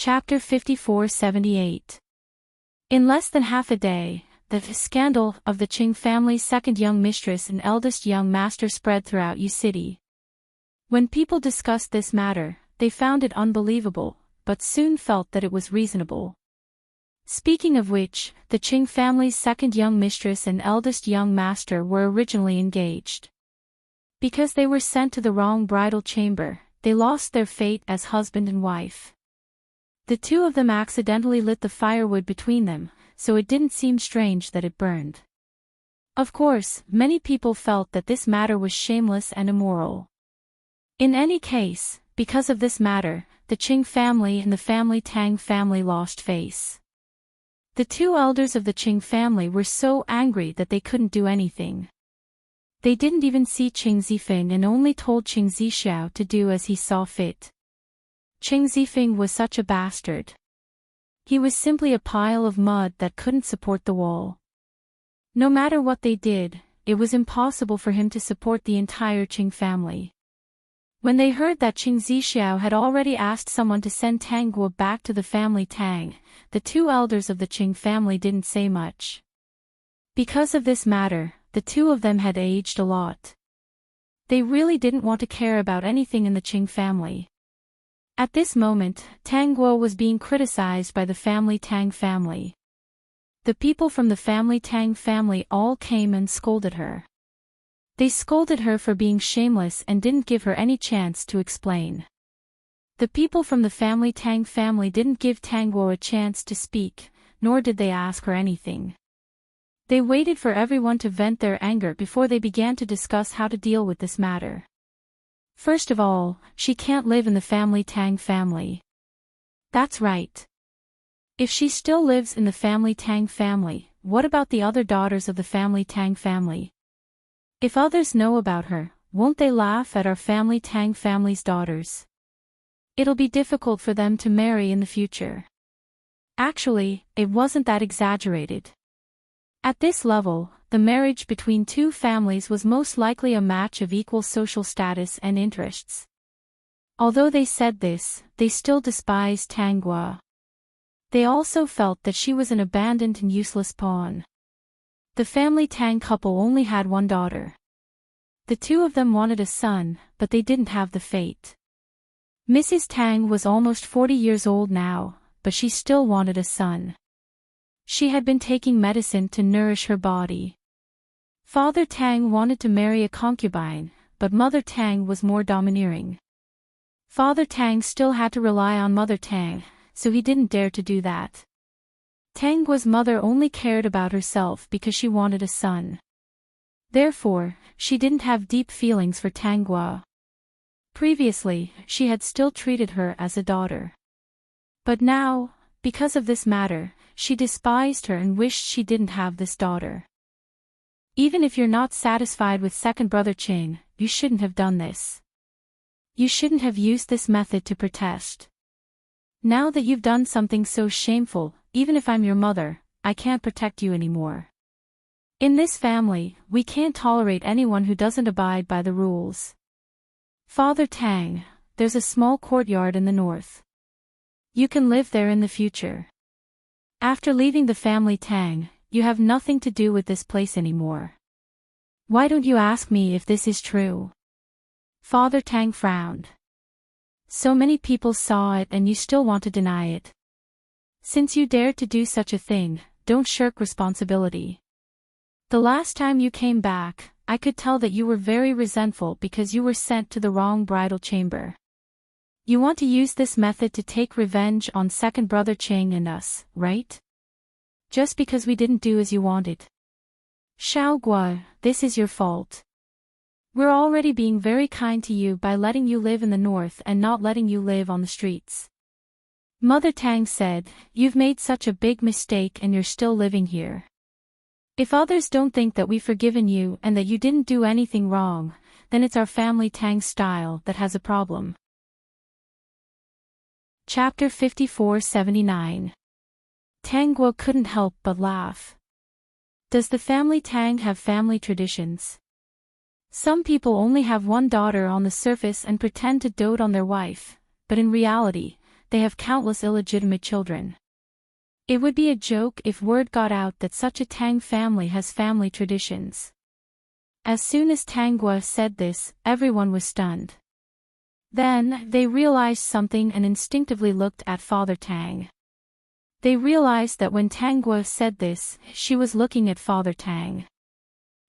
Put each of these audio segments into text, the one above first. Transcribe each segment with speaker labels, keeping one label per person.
Speaker 1: Chapter 5478. In less than half a day, the scandal of the Qing family's second young mistress and eldest young master spread throughout Yu City. When people discussed this matter, they found it unbelievable, but soon felt that it was reasonable. Speaking of which, the Qing family's second young mistress and eldest young master were originally engaged. Because they were sent to the wrong bridal chamber, they lost their fate as husband and wife. The two of them accidentally lit the firewood between them, so it didn't seem strange that it burned. Of course, many people felt that this matter was shameless and immoral. In any case, because of this matter, the Qing family and the family Tang family lost face. The two elders of the Qing family were so angry that they couldn't do anything. They didn't even see Qing Zifeng and only told Qing Zixiao to do as he saw fit. Qing Zifeng was such a bastard. He was simply a pile of mud that couldn't support the wall. No matter what they did, it was impossible for him to support the entire Qing family. When they heard that Qing Zixiao had already asked someone to send Tang Guo back to the family Tang, the two elders of the Qing family didn't say much. Because of this matter, the two of them had aged a lot. They really didn't want to care about anything in the Qing family. At this moment, Tang Guo was being criticized by the family Tang family. The people from the family Tang family all came and scolded her. They scolded her for being shameless and didn't give her any chance to explain. The people from the family Tang family didn't give Tang Guo a chance to speak, nor did they ask her anything. They waited for everyone to vent their anger before they began to discuss how to deal with this matter. First of all, she can't live in the family Tang family. That's right. If she still lives in the family Tang family, what about the other daughters of the family Tang family? If others know about her, won't they laugh at our family Tang family's daughters? It'll be difficult for them to marry in the future. Actually, it wasn't that exaggerated. At this level, the marriage between two families was most likely a match of equal social status and interests. Although they said this, they still despised Tang Guo. They also felt that she was an abandoned and useless pawn. The family Tang couple only had one daughter. The two of them wanted a son, but they didn't have the fate. Mrs. Tang was almost 40 years old now, but she still wanted a son. She had been taking medicine to nourish her body. Father Tang wanted to marry a concubine, but Mother Tang was more domineering. Father Tang still had to rely on Mother Tang, so he didn't dare to do that. Tang Guo's mother only cared about herself because she wanted a son. Therefore, she didn't have deep feelings for Tang Guo. Previously, she had still treated her as a daughter. But now, because of this matter, she despised her and wished she didn't have this daughter. Even if you're not satisfied with second brother Qing, you shouldn't have done this. You shouldn't have used this method to protest. Now that you've done something so shameful, even if I'm your mother, I can't protect you anymore. In this family, we can't tolerate anyone who doesn't abide by the rules. Father Tang, there's a small courtyard in the north. You can live there in the future. After leaving the family Tang, you have nothing to do with this place anymore. Why don't you ask me if this is true? Father Tang frowned. So many people saw it and you still want to deny it. Since you dared to do such a thing, don't shirk responsibility. The last time you came back, I could tell that you were very resentful because you were sent to the wrong bridal chamber. You want to use this method to take revenge on second brother Qing and us, right? Just because we didn't do as you wanted. Xiao Guo, this is your fault. We're already being very kind to you by letting you live in the north and not letting you live on the streets. Mother Tang said, you've made such a big mistake and you're still living here. If others don't think that we've forgiven you and that you didn't do anything wrong, then it's our family Tang style that has a problem. Chapter 5479. Tang Guo couldn't help but laugh. Does the family Tang have family traditions? Some people only have one daughter on the surface and pretend to dote on their wife, but in reality, they have countless illegitimate children. It would be a joke if word got out that such a Tang family has family traditions. As soon as Tangua said this, everyone was stunned. Then, they realized something and instinctively looked at Father Tang. They realized that when Tangua said this, she was looking at Father Tang.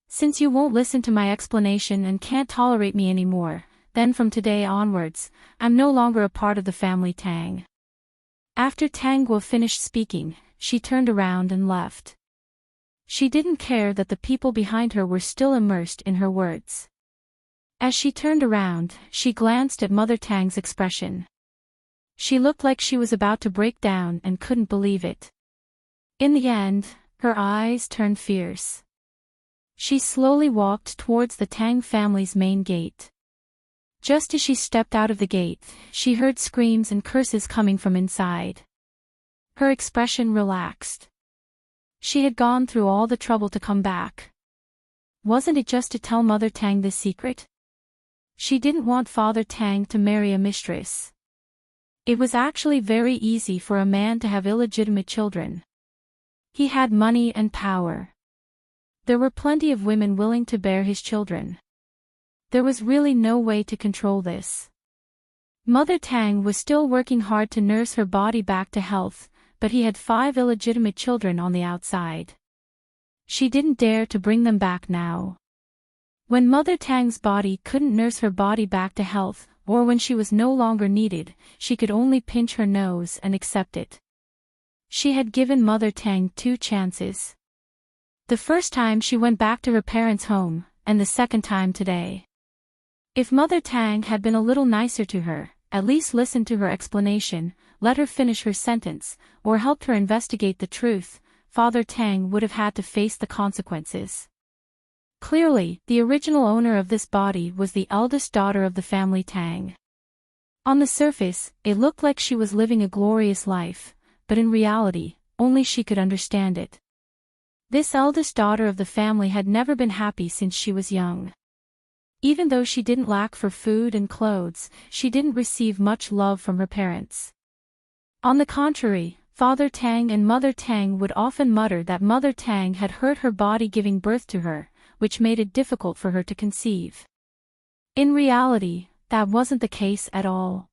Speaker 1: Since you won't listen to my explanation and can't tolerate me anymore, then from today onwards, I'm no longer a part of the family Tang. After Tangua finished speaking, she turned around and left. She didn't care that the people behind her were still immersed in her words. As she turned around, she glanced at Mother Tang's expression. She looked like she was about to break down and couldn't believe it. In the end, her eyes turned fierce. She slowly walked towards the Tang family's main gate. Just as she stepped out of the gate, she heard screams and curses coming from inside. Her expression relaxed. She had gone through all the trouble to come back. Wasn't it just to tell Mother Tang this secret? She didn't want Father Tang to marry a mistress. It was actually very easy for a man to have illegitimate children. He had money and power. There were plenty of women willing to bear his children. There was really no way to control this. Mother Tang was still working hard to nurse her body back to health, but he had 5 illegitimate children on the outside. She didn't dare to bring them back now. When Mother Tang's body couldn't nurse her body back to health, or when she was no longer needed, she could only pinch her nose and accept it. She had given Mother Tang 2 chances. The first time she went back to her parents' home, and the second time today. If Mother Tang had been a little nicer to her, at least listened to her explanation, let her finish her sentence, or helped her investigate the truth, Father Tang would have had to face the consequences. Clearly, the original owner of this body was the eldest daughter of the family Tang. On the surface, it looked like she was living a glorious life, but in reality, only she could understand it. This eldest daughter of the family had never been happy since she was young. Even though she didn't lack for food and clothes, she didn't receive much love from her parents. On the contrary, Father Tang and Mother Tang would often mutter that Mother Tang had hurt her body giving birth to her, which made it difficult for her to conceive. In reality, that wasn't the case at all.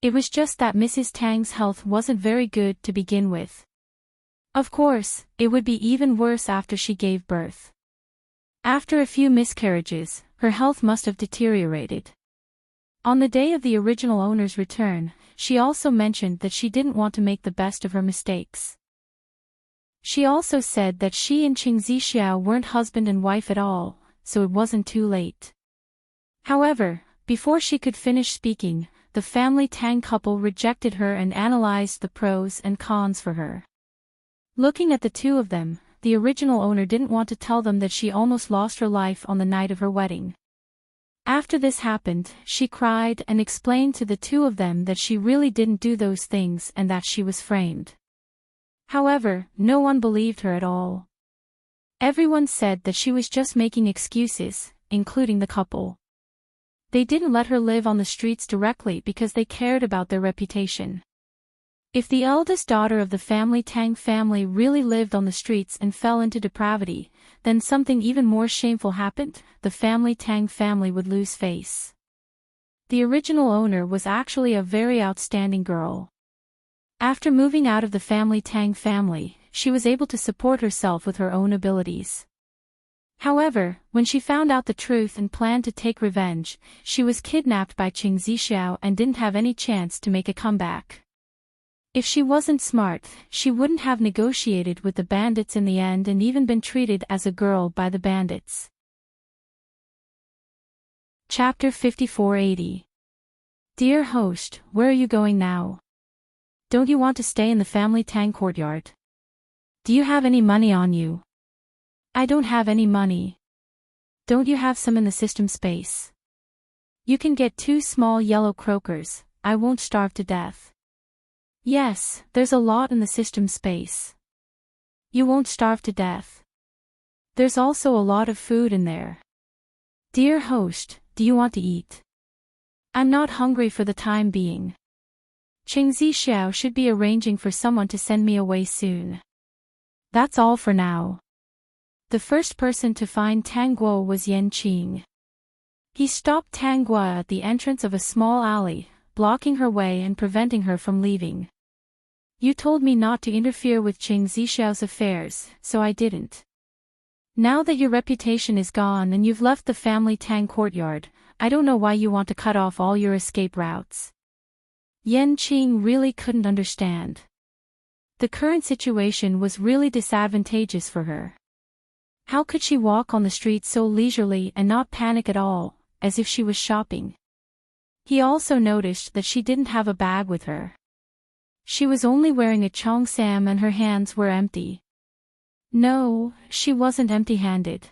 Speaker 1: It was just that Mrs. Tang's health wasn't very good to begin with. Of course, it would be even worse after she gave birth. After a few miscarriages, her health must have deteriorated. On the day of the original owner's return, she also mentioned that she didn't want to make the best of her mistakes. She also said that she and Qing Zixiao weren't husband and wife at all, so it wasn't too late. However, before she could finish speaking, the family Tang couple rejected her and analyzed the pros and cons for her. Looking at the two of them, the original owner didn't want to tell them that she almost lost her life on the night of her wedding. After this happened, she cried and explained to the two of them that she really didn't do those things and that she was framed. However, no one believed her at all. Everyone said that she was just making excuses, including the couple. They didn't let her live on the streets directly because they cared about their reputation. If the eldest daughter of the family Tang family really lived on the streets and fell into depravity, then something even more shameful happened, the family Tang family would lose face. The original owner was actually a very outstanding girl. After moving out of the family Tang family, she was able to support herself with her own abilities. However, when she found out the truth and planned to take revenge, she was kidnapped by Qing Zixiao and didn't have any chance to make a comeback. If she wasn't smart, she wouldn't have negotiated with the bandits in the end and even been treated as a girl by the bandits. Chapter 5480. Dear host, where are you going now? Don't you want to stay in the family Tang courtyard? Do you have any money on you? I don't have any money. Don't you have some in the system space? You can get 2 small yellow croakers, I won't starve to death. Yes, there's a lot in the system space. You won't starve to death. There's also a lot of food in there. Dear host, do you want to eat? I'm not hungry for the time being. Qing Zixiao should be arranging for someone to send me away soon. That's all for now. The first person to find Tang Guo was Yan Qing. He stopped Tang Guo at the entrance of a small alley, blocking her way and preventing her from leaving. You told me not to interfere with Qing Zixiao's affairs, so I didn't. Now that your reputation is gone and you've left the family Tang courtyard, I don't know why you want to cut off all your escape routes. Yan Qing really couldn't understand. The current situation was really disadvantageous for her. How could she walk on the street so leisurely and not panic at all, as if she was shopping? He also noticed that she didn't have a bag with her. She was only wearing a cheongsam and her hands were empty. No, she wasn't empty-handed.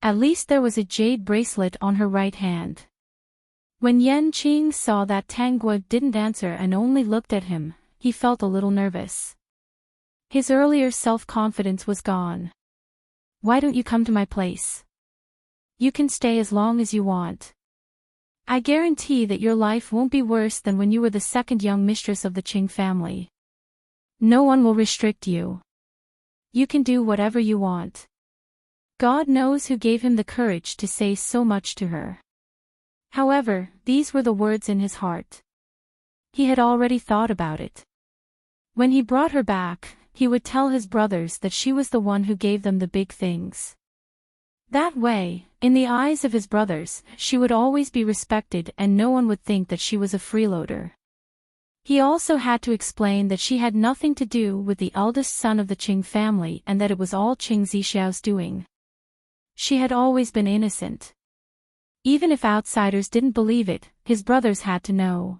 Speaker 1: At least there was a jade bracelet on her right hand. When Yan Qing saw that Tang Guo didn't answer and only looked at him, he felt a little nervous. His earlier self-confidence was gone. Why don't you come to my place? You can stay as long as you want. I guarantee that your life won't be worse than when you were the second young mistress of the Qing family. No one will restrict you. You can do whatever you want. God knows who gave him the courage to say so much to her. However, these were the words in his heart. He had already thought about it. When he brought her back, he would tell his brothers that she was the one who gave them the big things. That way, in the eyes of his brothers, she would always be respected and no one would think that she was a freeloader. He also had to explain that she had nothing to do with the eldest son of the Qing family and that it was all Qing Zixiao's doing. She had always been innocent. Even if outsiders didn't believe it, his brothers had to know.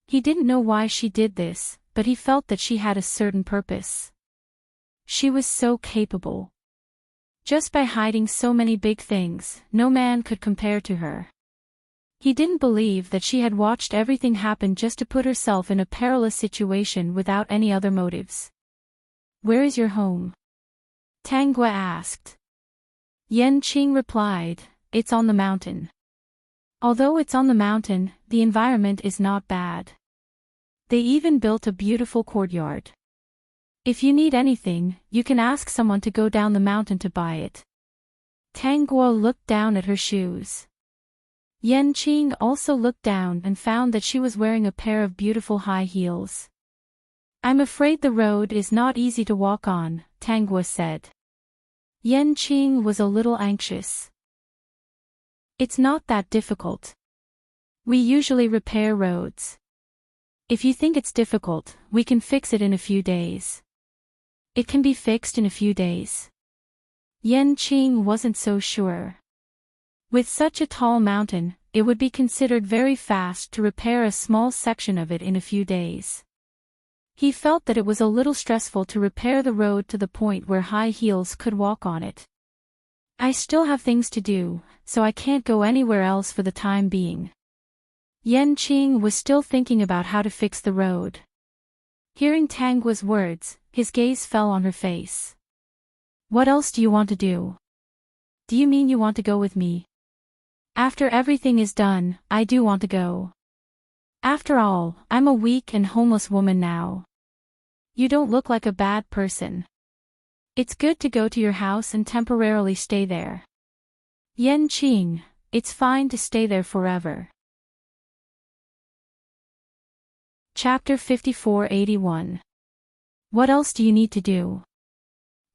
Speaker 1: He didn't know why she did this, but he felt that she had a certain purpose. She was so capable. Just by hiding so many big things, no man could compare to her. He didn't believe that she had watched everything happen just to put herself in a perilous situation without any other motives. Where is your home? Tang Guo asked. Yan Qing replied, it's on the mountain. Although it's on the mountain, the environment is not bad. They even built a beautiful courtyard. If you need anything, you can ask someone to go down the mountain to buy it. Tang Guo looked down at her shoes. Yan Qing also looked down and found that she was wearing a pair of beautiful high heels. I'm afraid the road is not easy to walk on, Tang Guo said. Yan Qing was a little anxious. It's not that difficult. We usually repair roads. If you think it's difficult, we can fix it in a few days. It can be fixed in a few days. Yan Qing wasn't so sure. With such a tall mountain, it would be considered very fast to repair a small section of it in a few days. He felt that it was a little stressful to repair the road to the point where high heels could walk on it. I still have things to do, so I can't go anywhere else for the time being. Yan Qing was still thinking about how to fix the road. Hearing Tang Guo's words, his gaze fell on her face. What else do you want to do? Do you mean you want to go with me? After everything is done, I do want to go. After all, I'm a weak and homeless woman now. You don't look like a bad person. It's good to go to your house and temporarily stay there. Yan Qing, it's fine to stay there forever. Chapter 5481. What else do you need to do?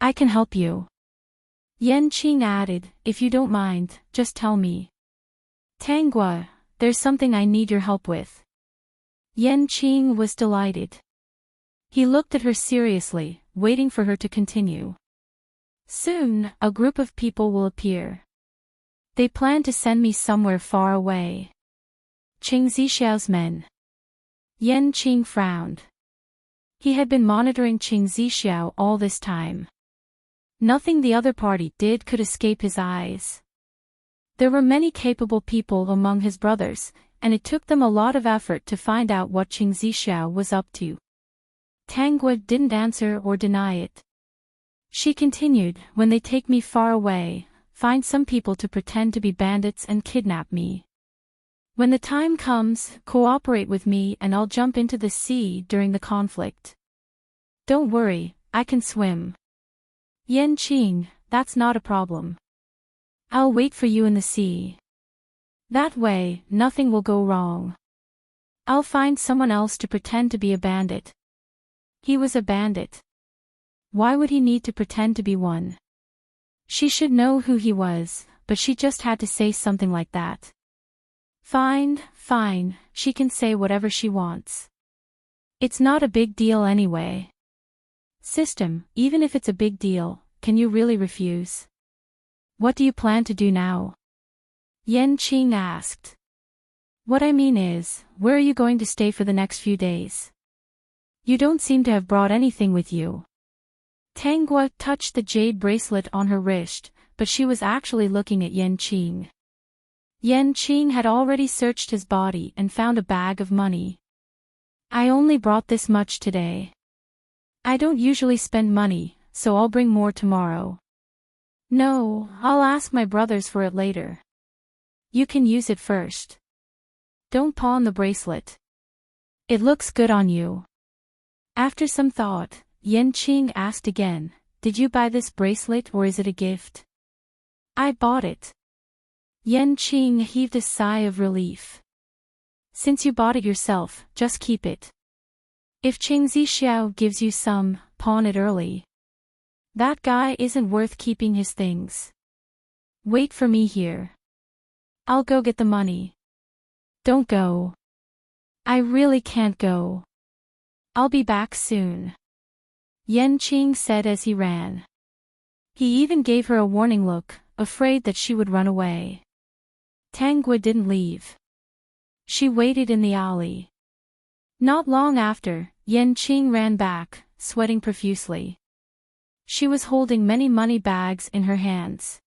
Speaker 1: I can help you. Yan Qing added, if you don't mind, just tell me. Tang Guo, there's something I need your help with. Yan Qing was delighted. He looked at her seriously, waiting for her to continue. Soon, a group of people will appear. They plan to send me somewhere far away. Qing Zixiao's men. Yan Qing frowned. He had been monitoring Qing Zixiao all this time. Nothing the other party did could escape his eyes. There were many capable people among his brothers, and it took them a lot of effort to find out what Qing Zixiao was up to. Tang Guo didn't answer or deny it. She continued, when they take me far away, find some people to pretend to be bandits and kidnap me. When the time comes, cooperate with me and I'll jump into the sea during the conflict. Don't worry, I can swim. Qing, that's not a problem. I'll wait for you in the sea. That way, nothing will go wrong. I'll find someone else to pretend to be a bandit. He was a bandit. Why would he need to pretend to be one? She should know who he was, but she just had to say something like that. Fine, she can say whatever she wants. It's not a big deal anyway. System, even if it's a big deal, can you really refuse? What do you plan to do now? Qing asked. What I mean is, where are you going to stay for the next few days? You don't seem to have brought anything with you. Tanghua touched the jade bracelet on her wrist, but she was actually looking at Qing. Qing had already searched his body and found a bag of money. I only brought this much today. I don't usually spend money, so I'll bring more tomorrow. No, I'll ask my brothers for it later. You can use it first. Don't pawn the bracelet. It looks good on you. After some thought, Qing asked again, did you buy this bracelet or is it a gift? I bought it. Qing heaved a sigh of relief. Since you bought it yourself, just keep it. If Qing Zixiao gives you some, pawn it early. That guy isn't worth keeping his things. Wait for me here. I'll go get the money. Don't go. I really can't go. I'll be back soon. Qing said as he ran. He even gave her a warning look, afraid that she would run away. Tanghua didn't leave. She waited in the alley. Not long after, Qing ran back, sweating profusely. She was holding many money bags in her hands.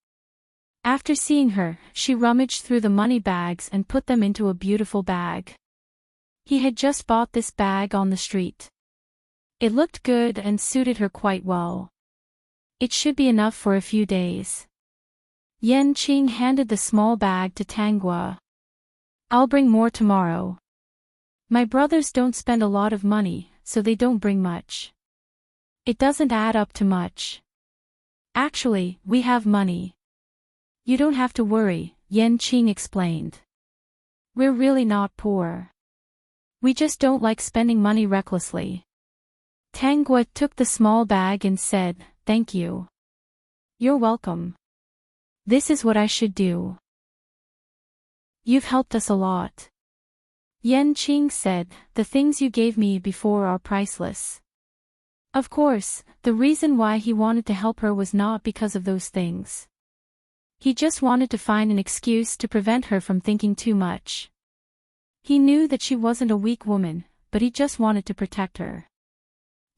Speaker 1: After seeing her, she rummaged through the money bags and put them into a beautiful bag. He had just bought this bag on the street. It looked good and suited her quite well. It should be enough for a few days. Qing handed the small bag to Tanghua. I'll bring more tomorrow. My brothers don't spend a lot of money, so they don't bring much. It doesn't add up to much. Actually, we have money. You don't have to worry, Qing explained. We're really not poor. We just don't like spending money recklessly. Tanghua took the small bag and said, thank you. You're welcome. This is what I should do. You've helped us a lot. Qing said, the things you gave me before are priceless. Of course, the reason why he wanted to help her was not because of those things. He just wanted to find an excuse to prevent her from thinking too much. He knew that she wasn't a weak woman, but he just wanted to protect her.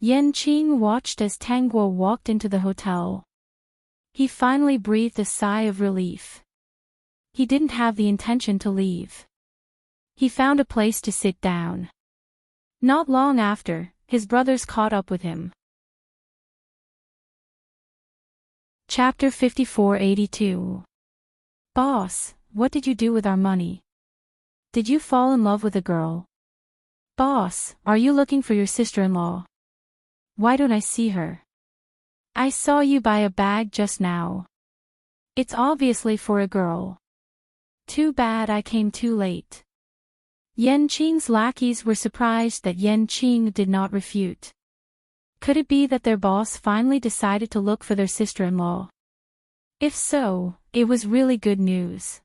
Speaker 1: Qing watched as Tanghua walked into the hotel. He finally breathed a sigh of relief. He didn't have the intention to leave. He found a place to sit down. Not long after, his brothers caught up with him. Chapter 5482. Boss, what did you do with our money? Did you fall in love with a girl? Boss, are you looking for your sister-in-law? Why don't I see her? I saw you buy a bag just now. It's obviously for a girl. Too bad I came too late. Qing's lackeys were surprised that Qing did not refute. Could it be that their boss finally decided to look for their sister-in-law? If so, it was really good news.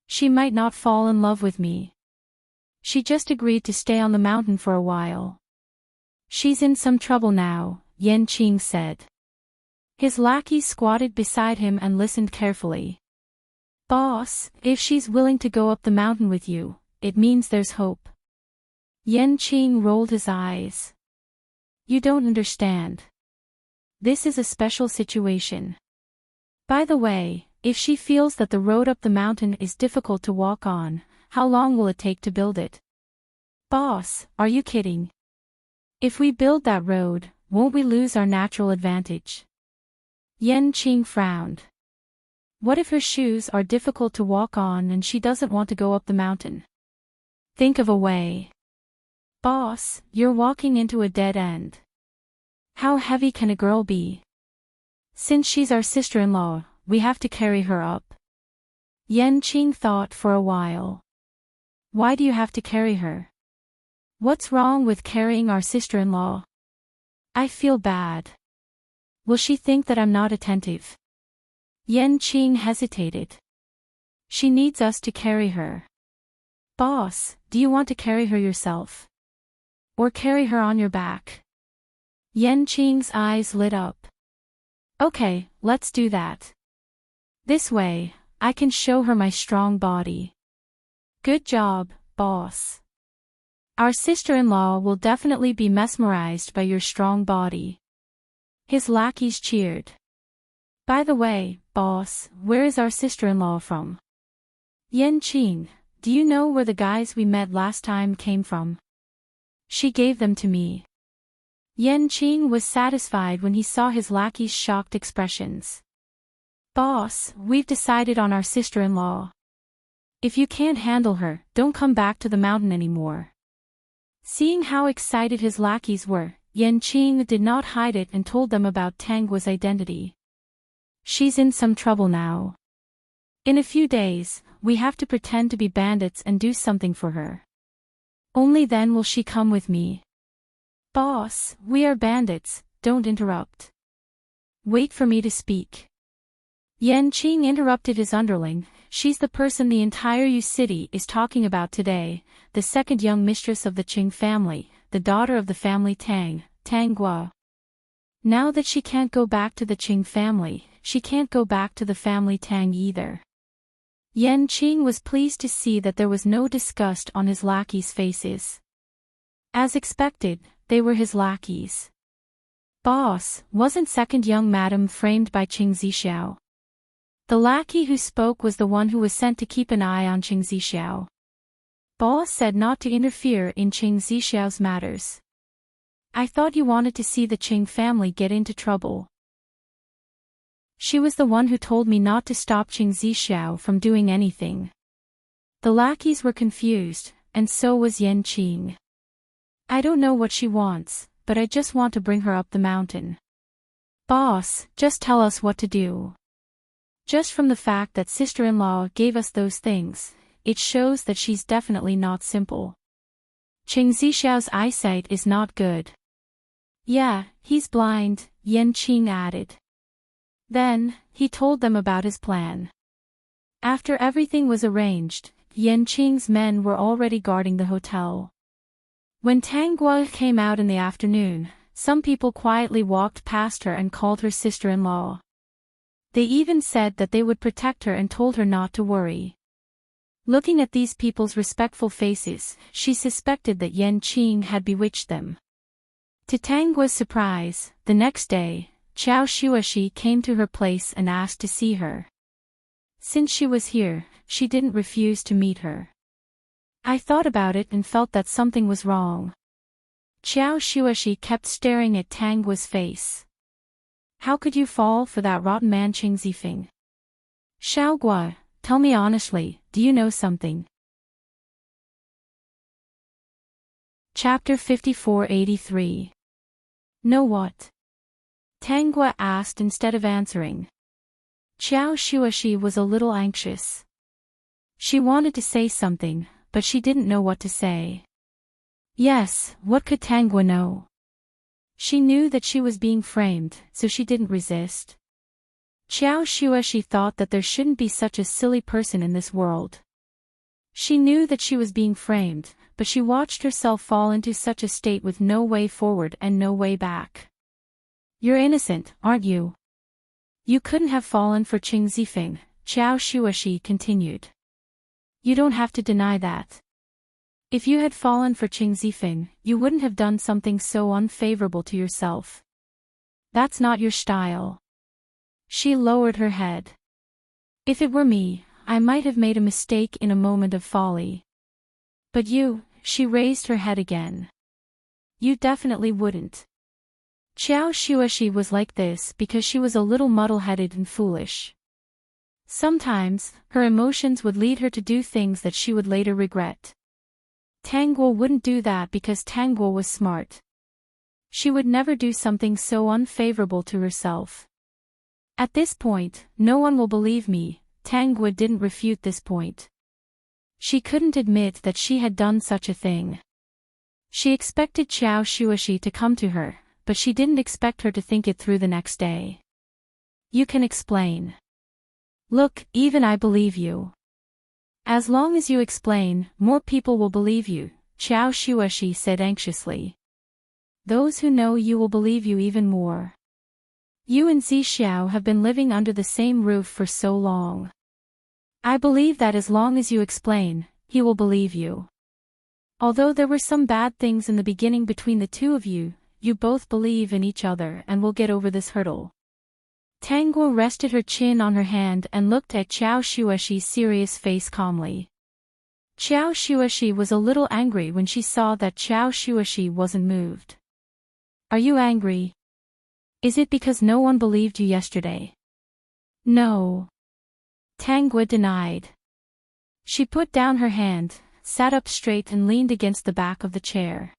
Speaker 1: She might not fall in love with me. She just agreed to stay on the mountain for a while. She's in some trouble now, Qing said. His lackey squatted beside him and listened carefully. Boss, if she's willing to go up the mountain with you, it means there's hope. Qing rolled his eyes. You don't understand. This is a special situation. By the way, if she feels that the road up the mountain is difficult to walk on, how long will it take to build it? Boss, are you kidding? If we build that road, won't we lose our natural advantage? Qing frowned. What if her shoes are difficult to walk on and she doesn't want to go up the mountain? Think of a way. Boss, you're walking into a dead end. How heavy can a girl be? Since she's our sister-in-law, we have to carry her up. Enchanting thought for a while. Why do you have to carry her? What's wrong with carrying our sister-in-law? I feel bad. Will she think that I'm not attentive? Enchanting hesitated. She needs us to carry her. Boss, do you want to carry her yourself? Or carry her on your back? Enchanting's eyes lit up. Okay, let's do that. This way, I can show her my strong body. Good job, boss. Our sister-in-law will definitely be mesmerized by your strong body. His lackeys cheered. By the way, boss, where is our sister-in-law from? Enchanting, do you know where the guys we met last time came from? She gave them to me. Enchanting was satisfied when he saw his lackey's shocked expressions. Boss, we've decided on our sister-in-law. If you can't handle her, don't come back to the mountain anymore. Seeing how excited his lackeys were, Enchanting did not hide it and told them about Tangua's identity. She's in some trouble now. In a few days, we have to pretend to be bandits and do something for her. Only then will she come with me. Boss, we are bandits, don't interrupt. Wait for me to speak. Enchanting interrupted his underling. She's the person the entire Yu city is talking about today, the second young mistress of the Qing family, the daughter of the family Tang, Tangua. Now that she can't go back to the Qing family, she can't go back to the family Tang either. Enchanting was pleased to see that there was no disgust on his lackeys' faces. As expected, they were his lackeys. Boss, wasn't second young madam framed by Qing Zixiao? The lackey who spoke was the one who was sent to keep an eye on Qing Zixiao. Boss said not to interfere in Qing Zixiao's matters. I thought you wanted to see the Qing family get into trouble. She was the one who told me not to stop Qing Zixiao from doing anything. The lackeys were confused, and so was Enchanting. I don't know what she wants, but I just want to bring her up the mountain. Boss, just tell us what to do. Just from the fact that sister-in-law gave us those things, it shows that she's definitely not simple. Qing Zixiao's eyesight is not good. Yeah, he's blind, Enchanting added. Then, he told them about his plan. After everything was arranged, Enchanting's men were already guarding the hotel. When Tangua came out in the afternoon, some people quietly walked past her and called her sister-in-law. They even said that they would protect her and told her not to worry. Looking at these people's respectful faces, she suspected that Enchanting had bewitched them. To Tangua's surprise, the next day, Qiao Shuashi came to her place and asked to see her. Since she was here, she didn't refuse to meet her. I thought about it and felt that something was wrong. Qiao Shuashi kept staring at Tangua's face. How could you fall for that rotten man Qing Zifeng? Xiaogua, tell me honestly, do you know something? Chapter 5483. Know what? Tangua asked instead of answering. Qiao Shuashi was a little anxious. She wanted to say something, but she didn't know what to say. Yes, what could Tangua know? She knew that she was being framed, so she didn't resist. Qiao Shuashi thought that there shouldn't be such a silly person in this world. She knew that she was being framed, but she watched herself fall into such a state with no way forward and no way back. You're innocent, aren't you? You couldn't have fallen for Qing Zifeng, Qiao Shuashi continued. You don't have to deny that. If you had fallen for Qing Zifeng, you wouldn't have done something so unfavorable to yourself. That's not your style. She lowered her head. If it were me, I might have made a mistake in a moment of folly. But you, she raised her head again. You definitely wouldn't. Qiao Shuashi was like this because she was a little muddle-headed and foolish. Sometimes, her emotions would lead her to do things that she would later regret. Tang Guo wouldn't do that because Tang Guo was smart. She would never do something so unfavorable to herself. At this point, no one will believe me. Tang Guo didn't refute this point. She couldn't admit that she had done such a thing. She expected Xiao Shuoshi to come to her, but she didn't expect her to think it through the next day. You can explain. Look, even I believe you. As long as you explain, more people will believe you, Xiao Shuoshi said anxiously. Those who know you will believe you even more. You and Zi Xiao have been living under the same roof for so long. I believe that as long as you explain, he will believe you. Although there were some bad things in the beginning between the two of you, you both believe in each other and will get over this hurdle. Tang Guo rested her chin on her hand and looked at Xiao Shuoshi's serious face calmly. Xiao Shuoshi was a little angry when she saw that Xiao Shuoshi wasn't moved. Are you angry? Is it because no one believed you yesterday? No. Tang Guo denied. She put down her hand, sat up straight and leaned against the back of the chair.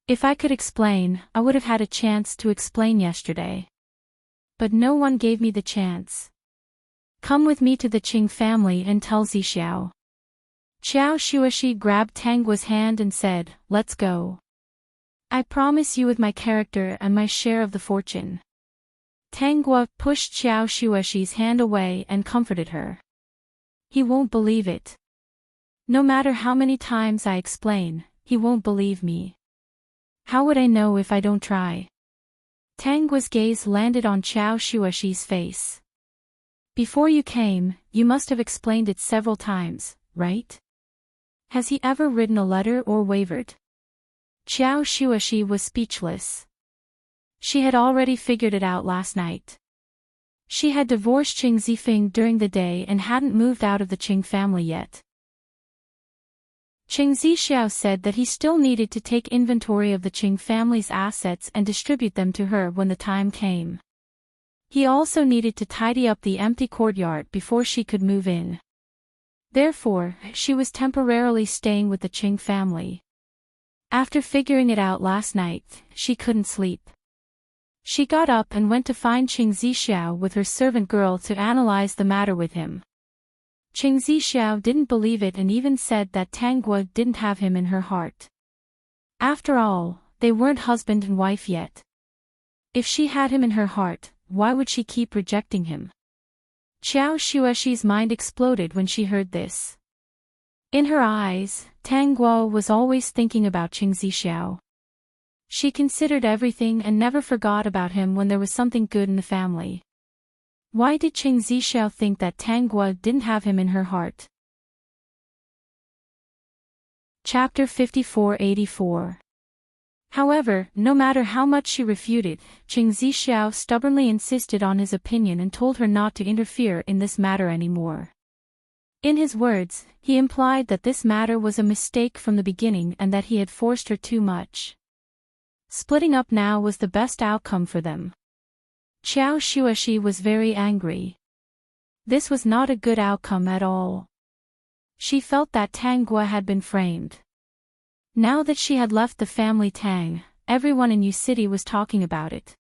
Speaker 1: If I could explain, I would have had a chance to explain yesterday. But no one gave me the chance. Come with me to the Qing family and tell Zi Xiao. Xiao Shuoshi grabbed Tang Guo's hand and said, let's go. I promise you with my character and my share of the fortune. Tang Guo pushed Xiao Shuoshi's hand away and comforted her. He won't believe it. No matter how many times I explain, he won't believe me. How would I know if I don't try? Tang Guo's gaze landed on Xiao Shuoshi's face. Before you came, you must have explained it several times, right? Has he ever written a letter or wavered? Xiao Shuoshi was speechless. She had already figured it out last night. She had divorced Qing Zifeng during the day and hadn't moved out of the Qing family yet. Qing Zixiao said that he still needed to take inventory of the Qing family's assets and distribute them to her when the time came. He also needed to tidy up the empty courtyard before she could move in. Therefore, she was temporarily staying with the Qing family. After figuring it out last night, she couldn't sleep. She got up and went to find Qing Zixiao with her servant girl to analyze the matter with him. Qing Zixiao didn't believe it and even said that Tang Guo didn't have him in her heart. After all, they weren't husband and wife yet. If she had him in her heart, why would she keep rejecting him? Xiao Shuoshi's mind exploded when she heard this. In her eyes, Tang Guo was always thinking about Qing Zixiao. She considered everything and never forgot about him when there was something good in the family. Why did Qing Zixiao think that Tang Guo didn't have him in her heart? Chapter 5484. However, no matter how much she refuted, Qing Zixiao stubbornly insisted on his opinion and told her not to interfere in this matter anymore. In his words, he implied that this matter was a mistake from the beginning and that he had forced her too much. Splitting up now was the best outcome for them. Xiao Shuoshi was very angry. This was not a good outcome at all. She felt that Tang Guo had been framed. Now that she had left the family Tang, everyone in Yu City was talking about it.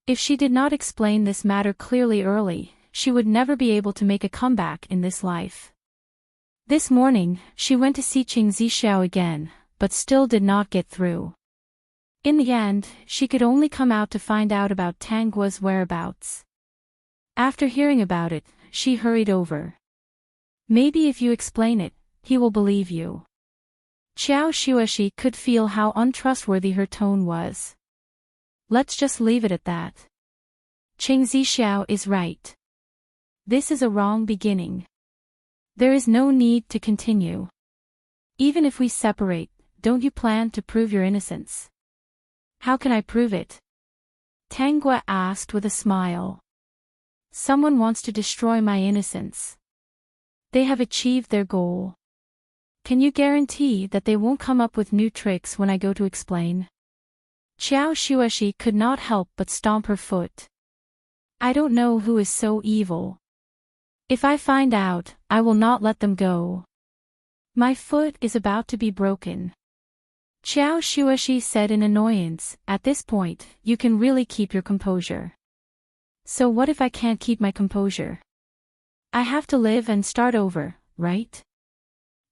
Speaker 1: If she did not explain this matter clearly early, she would never be able to make a comeback in this life. This morning, she went to see Qing Zixiao again, but still did not get through. In the end, she could only come out to find out about Tang Guo's whereabouts. After hearing about it, she hurried over. Maybe if you explain it, he will believe you. Xiao Shuoshi could feel how untrustworthy her tone was. Let's just leave it at that. Qing Zixiao is right. This is a wrong beginning. There is no need to continue. Even if we separate, don't you plan to prove your innocence? How can I prove it? Tang Guo asked with a smile. Someone wants to destroy my innocence. They have achieved their goal. Can you guarantee that they won't come up with new tricks when I go to explain? Xiao Shuoshi could not help but stomp her foot. I don't know who is so evil. If I find out, I will not let them go. My foot is about to be broken. Xiao Shuoshi said in annoyance. At this point, you can really keep your composure. So what if I can't keep my composure? I have to live and start over, right?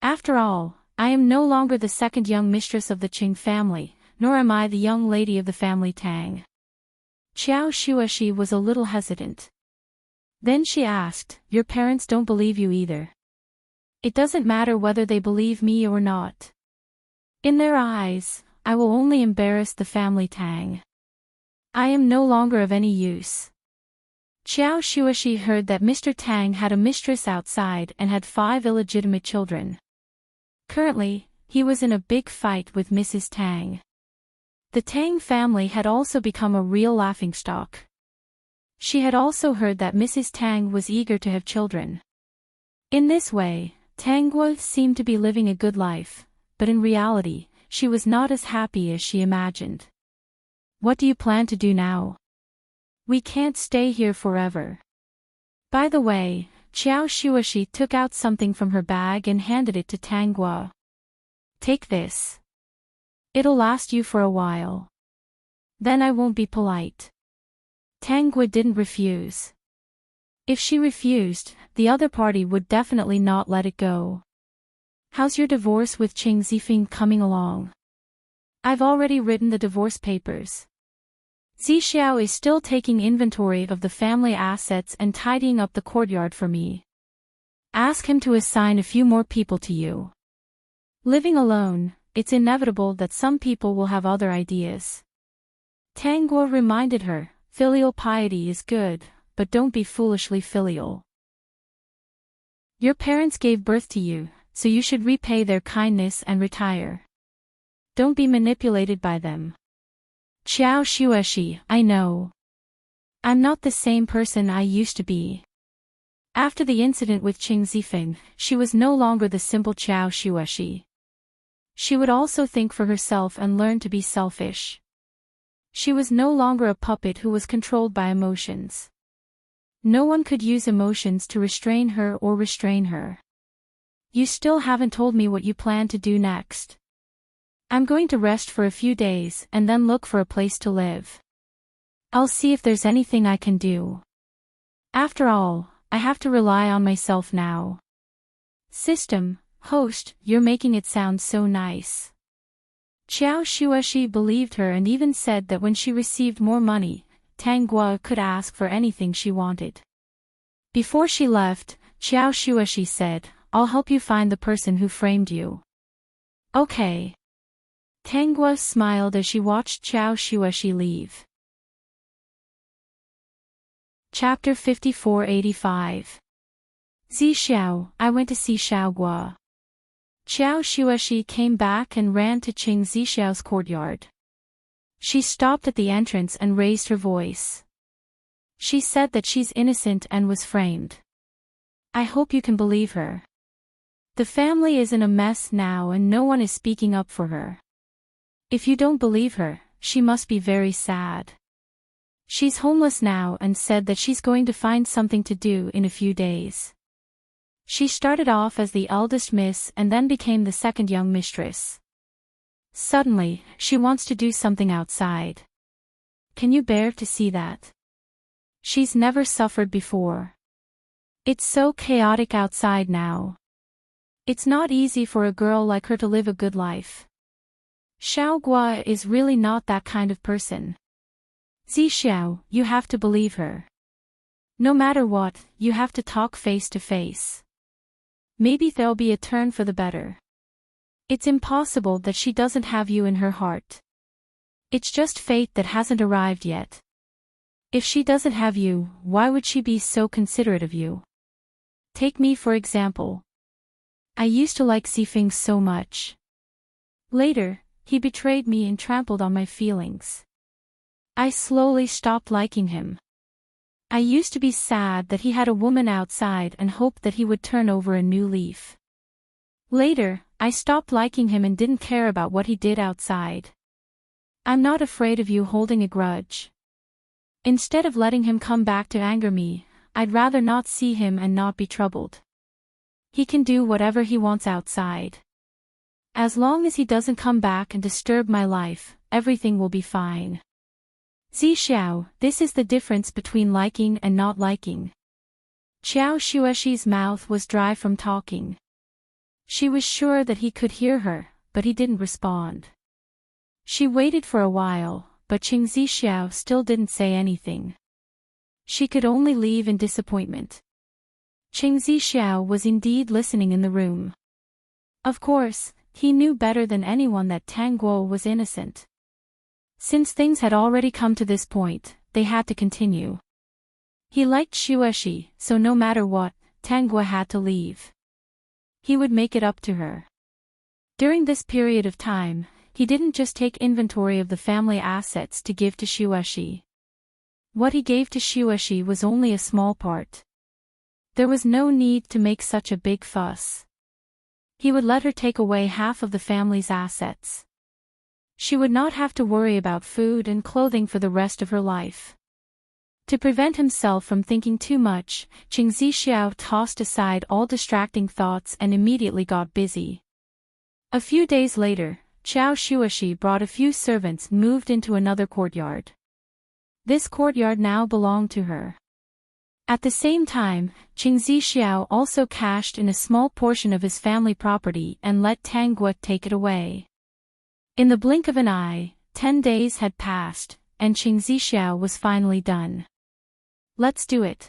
Speaker 1: After all, I am no longer the second young mistress of the Qing family, nor am I the young lady of the family Tang. Xiao Shuoshi was a little hesitant. Then she asked, your parents don't believe you either. It doesn't matter whether they believe me or not. In their eyes, I will only embarrass the family Tang. I am no longer of any use. Xiao Shuoshi heard that Mr. Tang had a mistress outside and had 5 illegitimate children. Currently, he was in a big fight with Mrs. Tang. The Tang family had also become a real laughingstock. She had also heard that Mrs. Tang was eager to have children. In this way, Tang Guo seemed to be living a good life, but in reality, she was not as happy as she imagined. What do you plan to do now? We can't stay here forever. By the way, Xiao Shuoshi took out something from her bag and handed it to Tang Guo. Take this. It'll last you for a while. Then I won't be polite. Tang Guo didn't refuse. If she refused, the other party would definitely not let it go. How's your divorce with Qing Zifeng coming along? I've already written the divorce papers. Zixiao is still taking inventory of the family assets and tidying up the courtyard for me. Ask him to assign a few more people to you. Living alone, it's inevitable that some people will have other ideas. Tang Guo reminded her, filial piety is good, but don't be foolishly filial. Your parents gave birth to you, so you should repay their kindness and retire. Don't be manipulated by them. Xiao Shuoshi, I know. I'm not the same person I used to be. After the incident with Qing Zifeng, she was no longer the simple Xiao Shuoshi. She would also think for herself and learn to be selfish. She was no longer a puppet who was controlled by emotions. No one could use emotions to restrain her or restrain her. You still haven't told me what you plan to do next. I'm going to rest for a few days and then look for a place to live. I'll see if there's anything I can do. After all, I have to rely on myself now. System, host, you're making it sound so nice. Xiao Shuoshi believed her and even said that when she received more money, Tang Guo could ask for anything she wanted. Before she left, Xiao Shuoshi said, I'll help you find the person who framed you. Okay. Tang Guo smiled as she watched Xiao Shuoshi leave. Chapter 5485. Zixiao, I went to see Xiao Guo. Xiao Shuoshi came back and ran to Qing Zixiao's courtyard. She stopped at the entrance and raised her voice. She said that she's innocent and was framed. I hope you can believe her. The family is in a mess now and no one is speaking up for her. If you don't believe her, she must be very sad. She's homeless now and said that she's going to find something to do in a few days. She started off as the eldest miss and then became the second young mistress. Suddenly, she wants to do something outside. Can you bear to see that? She's never suffered before. It's so chaotic outside now. It's not easy for a girl like her to live a good life. Xiao Guo is really not that kind of person. Zixiao, you have to believe her. No matter what, you have to talk face to face. Maybe there'll be a turn for the better. It's impossible that she doesn't have you in her heart. It's just fate that hasn't arrived yet. If she doesn't have you, why would she be so considerate of you? Take me for example. I used to like Zifeng so much. Later, he betrayed me and trampled on my feelings. I slowly stopped liking him. I used to be sad that he had a woman outside and hoped that he would turn over a new leaf. Later, I stopped liking him and didn't care about what he did outside. I'm not afraid of you holding a grudge. Instead of letting him come back to anger me, I'd rather not see him and not be troubled. He can do whatever he wants outside. As long as he doesn't come back and disturb my life, everything will be fine. Zixiao, this is the difference between liking and not liking. Qiao Xuexi's mouth was dry from talking. She was sure that he could hear her, but he didn't respond. She waited for a while, but Qing Zixiao still didn't say anything. She could only leave in disappointment. Qing Zixiao was indeed listening in the room. Of course, he knew better than anyone that Tang Guo was innocent. Since things had already come to this point, they had to continue. He liked Xuexi, so no matter what, Tang Guo had to leave. He would make it up to her. During this period of time, he didn't just take inventory of the family assets to give to Xuexi. What he gave to Xuexi was only a small part. There was no need to make such a big fuss. He would let her take away half of the family's assets. She would not have to worry about food and clothing for the rest of her life. To prevent himself from thinking too much, Qing Zixiao tossed aside all distracting thoughts and immediately got busy. A few days later, Qiao Xuexi brought a few servants and moved into another courtyard. This courtyard now belonged to her. At the same time, Qing Zixiao also cashed in a small portion of his family property and let Tang Guo take it away. In the blink of an eye, 10 days had passed, and Qing Zixiao was finally done. Let's do it.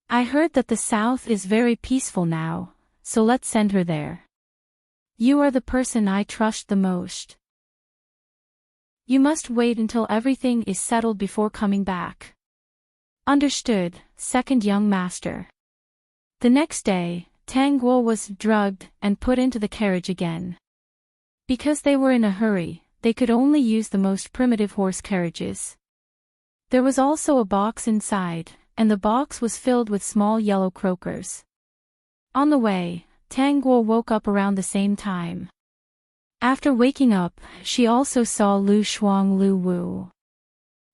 Speaker 1: I heard that the south is very peaceful now, so let's send her there. You are the person I trust the most. You must wait until everything is settled before coming back. Understood, second young master. The next day, Tang Guo was drugged and put into the carriage again. Because they were in a hurry, they could only use the most primitive horse carriages. There was also a box inside, and the box was filled with small yellow croakers. On the way, Tang Guo woke up around the same time. After waking up, she also saw Lu Shuang Lu Wu.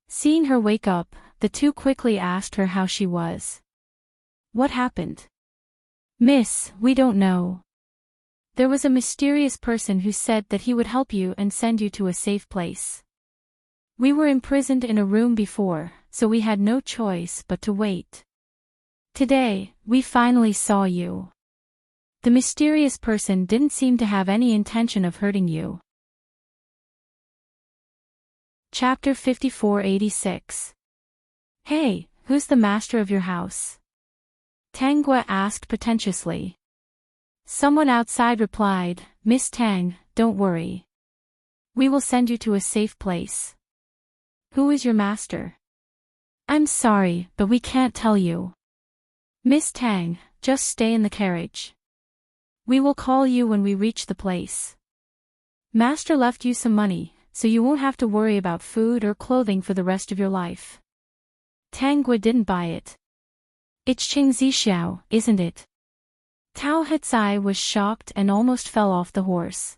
Speaker 1: Seeing her wake up, the two quickly asked her how she was. What happened? Miss, we don't know. There was a mysterious person who said that he would help you and send you to a safe place. We were imprisoned in a room before, so we had no choice but to wait. Today, we finally saw you. The mysterious person didn't seem to have any intention of hurting you. Chapter 5486. Hey, who's the master of your house? Tang Guo asked pretentiously. Someone outside replied, Miss Tang, don't worry. We will send you to a safe place. Who is your master? I'm sorry, but we can't tell you. Miss Tang, just stay in the carriage. We will call you when we reach the place. Master left you some money, so you won't have to worry about food or clothing for the rest of your life. Tang Guo didn't buy it. It's Qing Zixiao, isn't it? Tao Hecai was shocked and almost fell off the horse.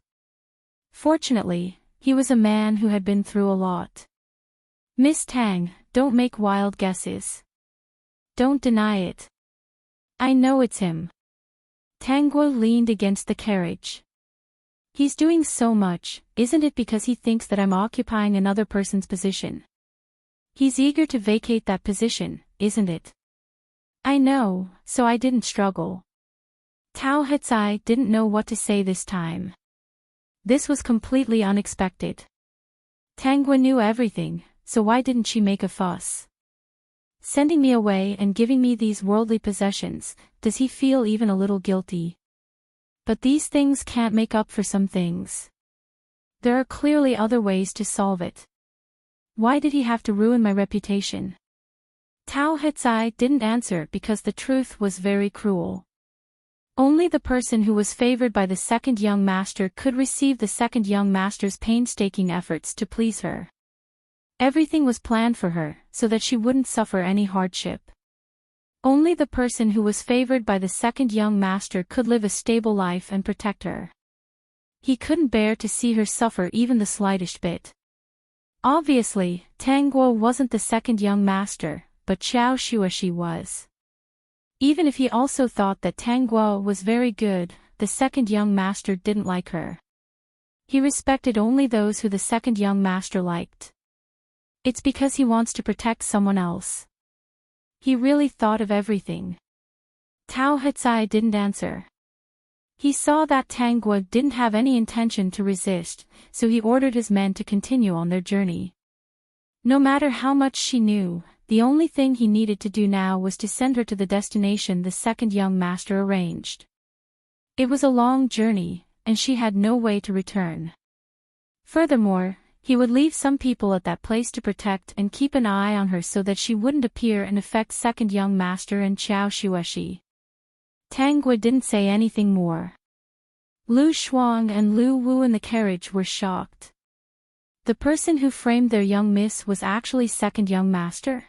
Speaker 1: Fortunately, he was a man who had been through a lot. Miss Tang, don't make wild guesses. Don't deny it. I know it's him. Tang Guo leaned against the carriage. He's doing so much, isn't it because he thinks that I'm occupying another person's position? He's eager to vacate that position, isn't it? I know, so I didn't struggle. Tao Hecai didn't know what to say this time. This was completely unexpected. Tang Guo knew everything, so why didn't she make a fuss? Sending me away and giving me these worldly possessions, does he feel even a little guilty? But these things can't make up for some things. There are clearly other ways to solve it. Why did he have to ruin my reputation? Tao Hecai didn't answer because the truth was very cruel. Only the person who was favored by the second young master could receive the second young master's painstaking efforts to please her. Everything was planned for her, so that she wouldn't suffer any hardship. Only the person who was favored by the second young master could live a stable life and protect her. He couldn't bear to see her suffer even the slightest bit. Obviously, Tang Guo wasn't the second young master, but Qiao Xuexi was. Even if he also thought that Tang Guo was very good, the second young master didn't like her. He respected only those who the second young master liked. It's because he wants to protect someone else. He really thought of everything. Tao Hucai didn't answer. He saw that Tang Guo didn't have any intention to resist, so he ordered his men to continue on their journey. No matter how much she knew, the only thing he needed to do now was to send her to the destination the second young master arranged. It was a long journey, and she had no way to return. Furthermore, he would leave some people at that place to protect and keep an eye on her so that she wouldn't appear and affect second young master and Qiao Xueshi. Tang Guo didn't say anything more. Lu Shuang and Lu Wu in the carriage were shocked. The person who framed their young miss was actually second young master?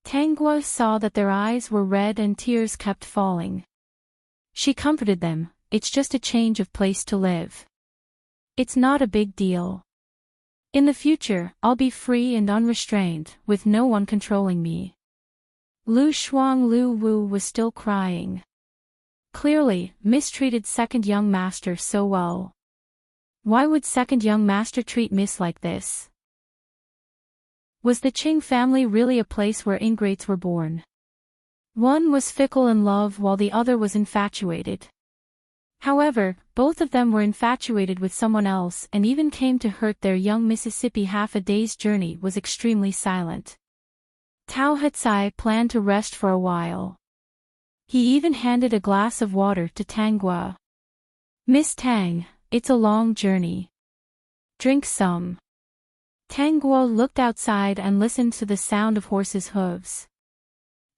Speaker 1: Tang Guo saw that their eyes were red and tears kept falling. She comforted them, "It's just a change of place to live. It's not a big deal. In the future, I'll be free and unrestrained, with no one controlling me." Lu Shuang Lu Wu was still crying. Clearly, mistreated second young master so well. Why would second young master treat Miss like this? Was the Qing family really a place where ingrates were born? One was fickle in love while the other was infatuated. However, both of them were infatuated with someone else and even came to hurt their young Mississippi. Half a day's journey was extremely silent. Tao Hucai planned to rest for a while. He even handed a glass of water to Tang Guo. "Miss Tang, it's a long journey. Drink some." Tang Guo looked outside and listened to the sound of horses' hooves.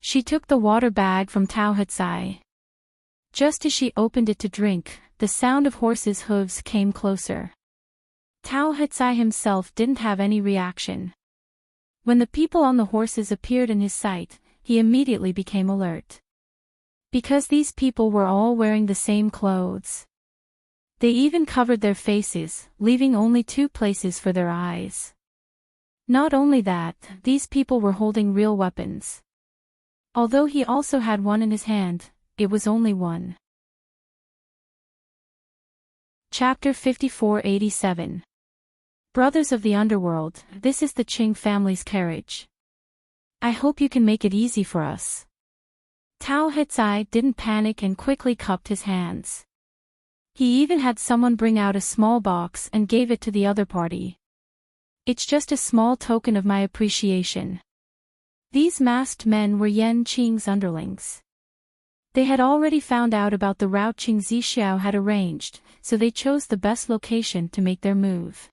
Speaker 1: She took the water bag from Tao Hucai. Just as she opened it to drink, the sound of horses' hooves came closer. Tao Hucai himself didn't have any reaction. When the people on the horses appeared in his sight, he immediately became alert. Because these people were all wearing the same clothes. They even covered their faces, leaving only 2 places for their eyes. Not only that, these people were holding real weapons. Although he also had one in his hand, it was only one. Chapter 5487. Brothers of the Underworld, this is the Qing family's carriage. I hope you can make it easy for us. Tao Hucai didn't panic and quickly cupped his hands. He even had someone bring out a small box and gave it to the other party. "It's just a small token of my appreciation." These masked men were Yan Qing's underlings. They had already found out about the route Qing Zixiao had arranged, so they chose the best location to make their move.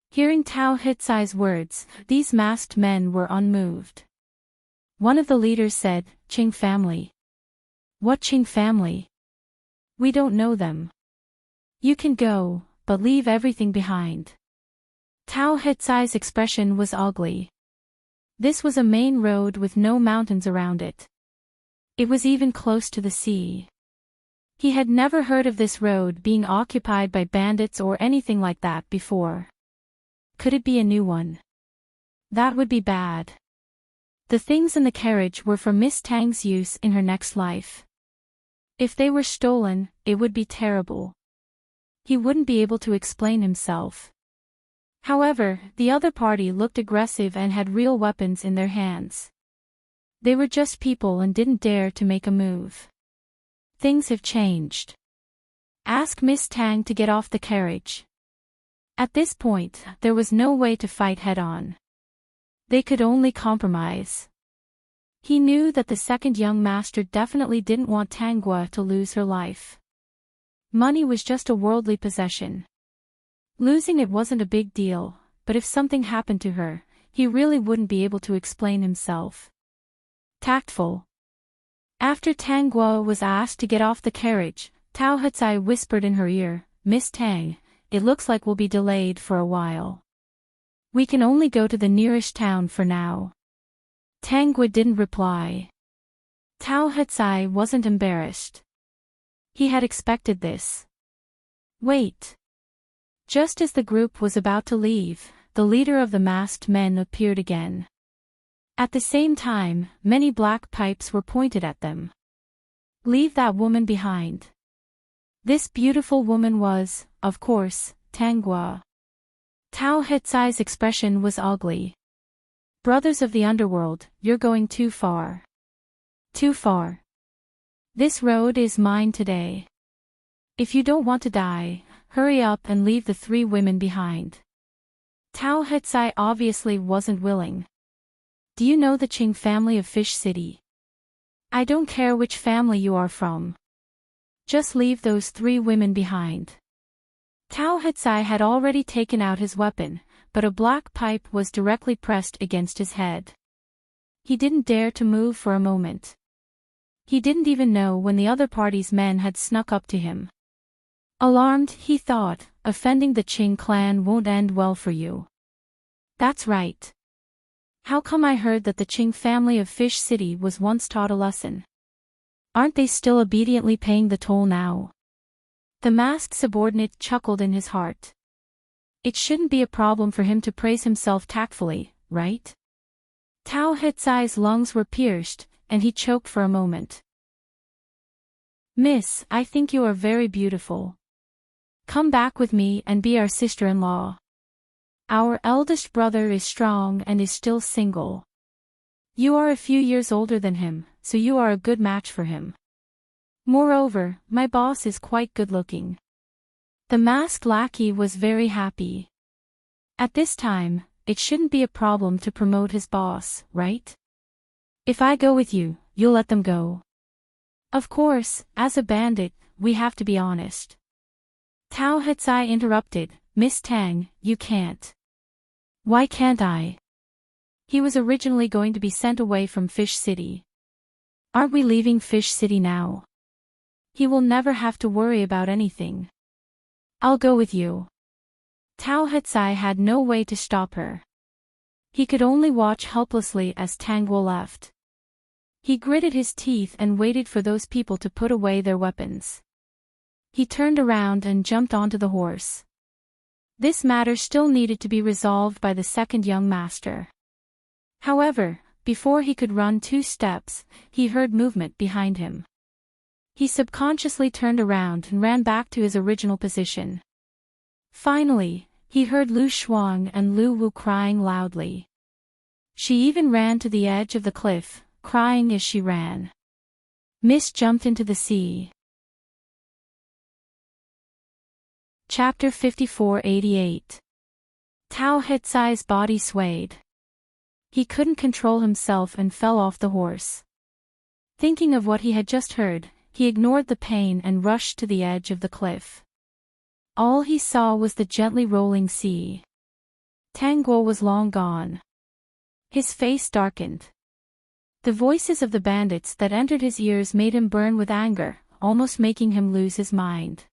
Speaker 1: Hearing Tao Hucai's words, these masked men were unmoved. One of the leaders said, "Qing family." "What Qing family? We don't know them." "You can go, but leave everything behind." Tao Hucai's expression was ugly. This was a main road with no mountains around it. It was even close to the sea. He had never heard of this road being occupied by bandits or anything like that before. Could it be a new one? That would be bad. The things in the carriage were for Miss Tang's use in her next life. If they were stolen, it would be terrible. He wouldn't be able to explain himself. However, the other party looked aggressive and had real weapons in their hands. They were just people and didn't dare to make a move. Things have changed. Ask Miss Tang to get off the carriage. At this point, there was no way to fight head-on. They could only compromise. He knew that the second young master definitely didn't want Tang Guo to lose her life. Money was just a worldly possession. Losing it wasn't a big deal, but if something happened to her, he really wouldn't be able to explain himself. Tactful. After Tang Guo was asked to get off the carriage, Tao Hucai whispered in her ear, "Miss Tang, it looks like we'll be delayed for a while. We can only go to the nearest town for now." Tang Guo didn't reply. Tao Hucai wasn't embarrassed. He had expected this. Wait. Just as the group was about to leave, the leader of the masked men appeared again. At the same time, many black pipes were pointed at them. Leave that woman behind. This beautiful woman was, of course, Tangua. Tao Hetsai's expression was ugly. Brothers of the underworld, you're going too far. Too far. This road is mine today. If you don't want to die, hurry up and leave the 3 women behind. Tao Hetsai obviously wasn't willing. Do you know the Qing family of Fish City? I don't care which family you are from. Just leave those 3 women behind. Tao Hetsai had already taken out his weapon, but a black pipe was directly pressed against his head. He didn't dare to move for a moment. He didn't even know when the other party's men had snuck up to him. Alarmed, he thought, offending the Qing clan won't end well for you. That's right. How come I heard that the Qing family of Fish City was once taught a lesson? Aren't they still obediently paying the toll now? The masked subordinate chuckled in his heart. It shouldn't be a problem for him to praise himself tactfully, right? Tao Hetsai's lungs were pierced, and he choked for a moment. Miss, I think you are very beautiful. Come back with me and be our sister-in-law. Our eldest brother is strong and is still single. You are a few years older than him, so you are a good match for him. Moreover, my boss is quite good-looking. The masked lackey was very happy. At this time, it shouldn't be a problem to promote his boss, right? If I go with you, you'll let them go. Of course, as a bandit, we have to be honest. Tao Hetsai interrupted, Miss Tang, you can't. Why can't I? He was originally going to be sent away from Fish City. Aren't we leaving Fish City now? He will never have to worry about anything. I'll go with you. Tao Hetsai had no way to stop her. He could only watch helplessly as Tangua left. He gritted his teeth and waited for those people to put away their weapons. He turned around and jumped onto the horse. This matter still needed to be resolved by the 2nd young master. However, before he could run 2 steps, he heard movement behind him. He subconsciously turned around and ran back to his original position. Finally, he heard Lu Shuang and Lu Wu crying loudly. She even ran to the edge of the cliff, crying as she ran. Miss jumped into the sea. Chapter 5488. Tao Hetsai's body swayed. He couldn't control himself and fell off the horse. Thinking of what he had just heard, he ignored the pain and rushed to the edge of the cliff. All he saw was the gently rolling sea. Tangua was long gone. His face darkened. The voices of the bandits that entered his ears made him burn with anger, almost making him lose his mind.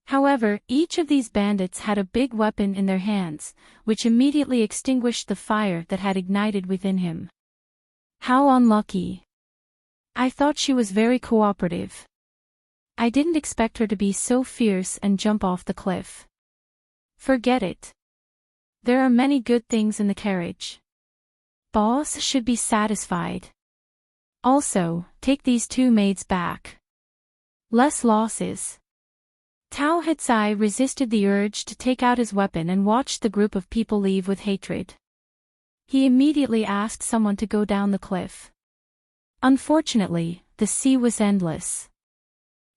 Speaker 1: However, each of these bandits had a big weapon in their hands, which immediately extinguished the fire that had ignited within him. How unlucky. I thought she was very cooperative. I didn't expect her to be so fierce and jump off the cliff. Forget it. There are many good things in the carriage. Boss should be satisfied. Also, take these 2 maids back. Less losses. Tao Hetsai resisted the urge to take out his weapon and watched the group of people leave with hatred. He immediately asked someone to go down the cliff. Unfortunately, the sea was endless.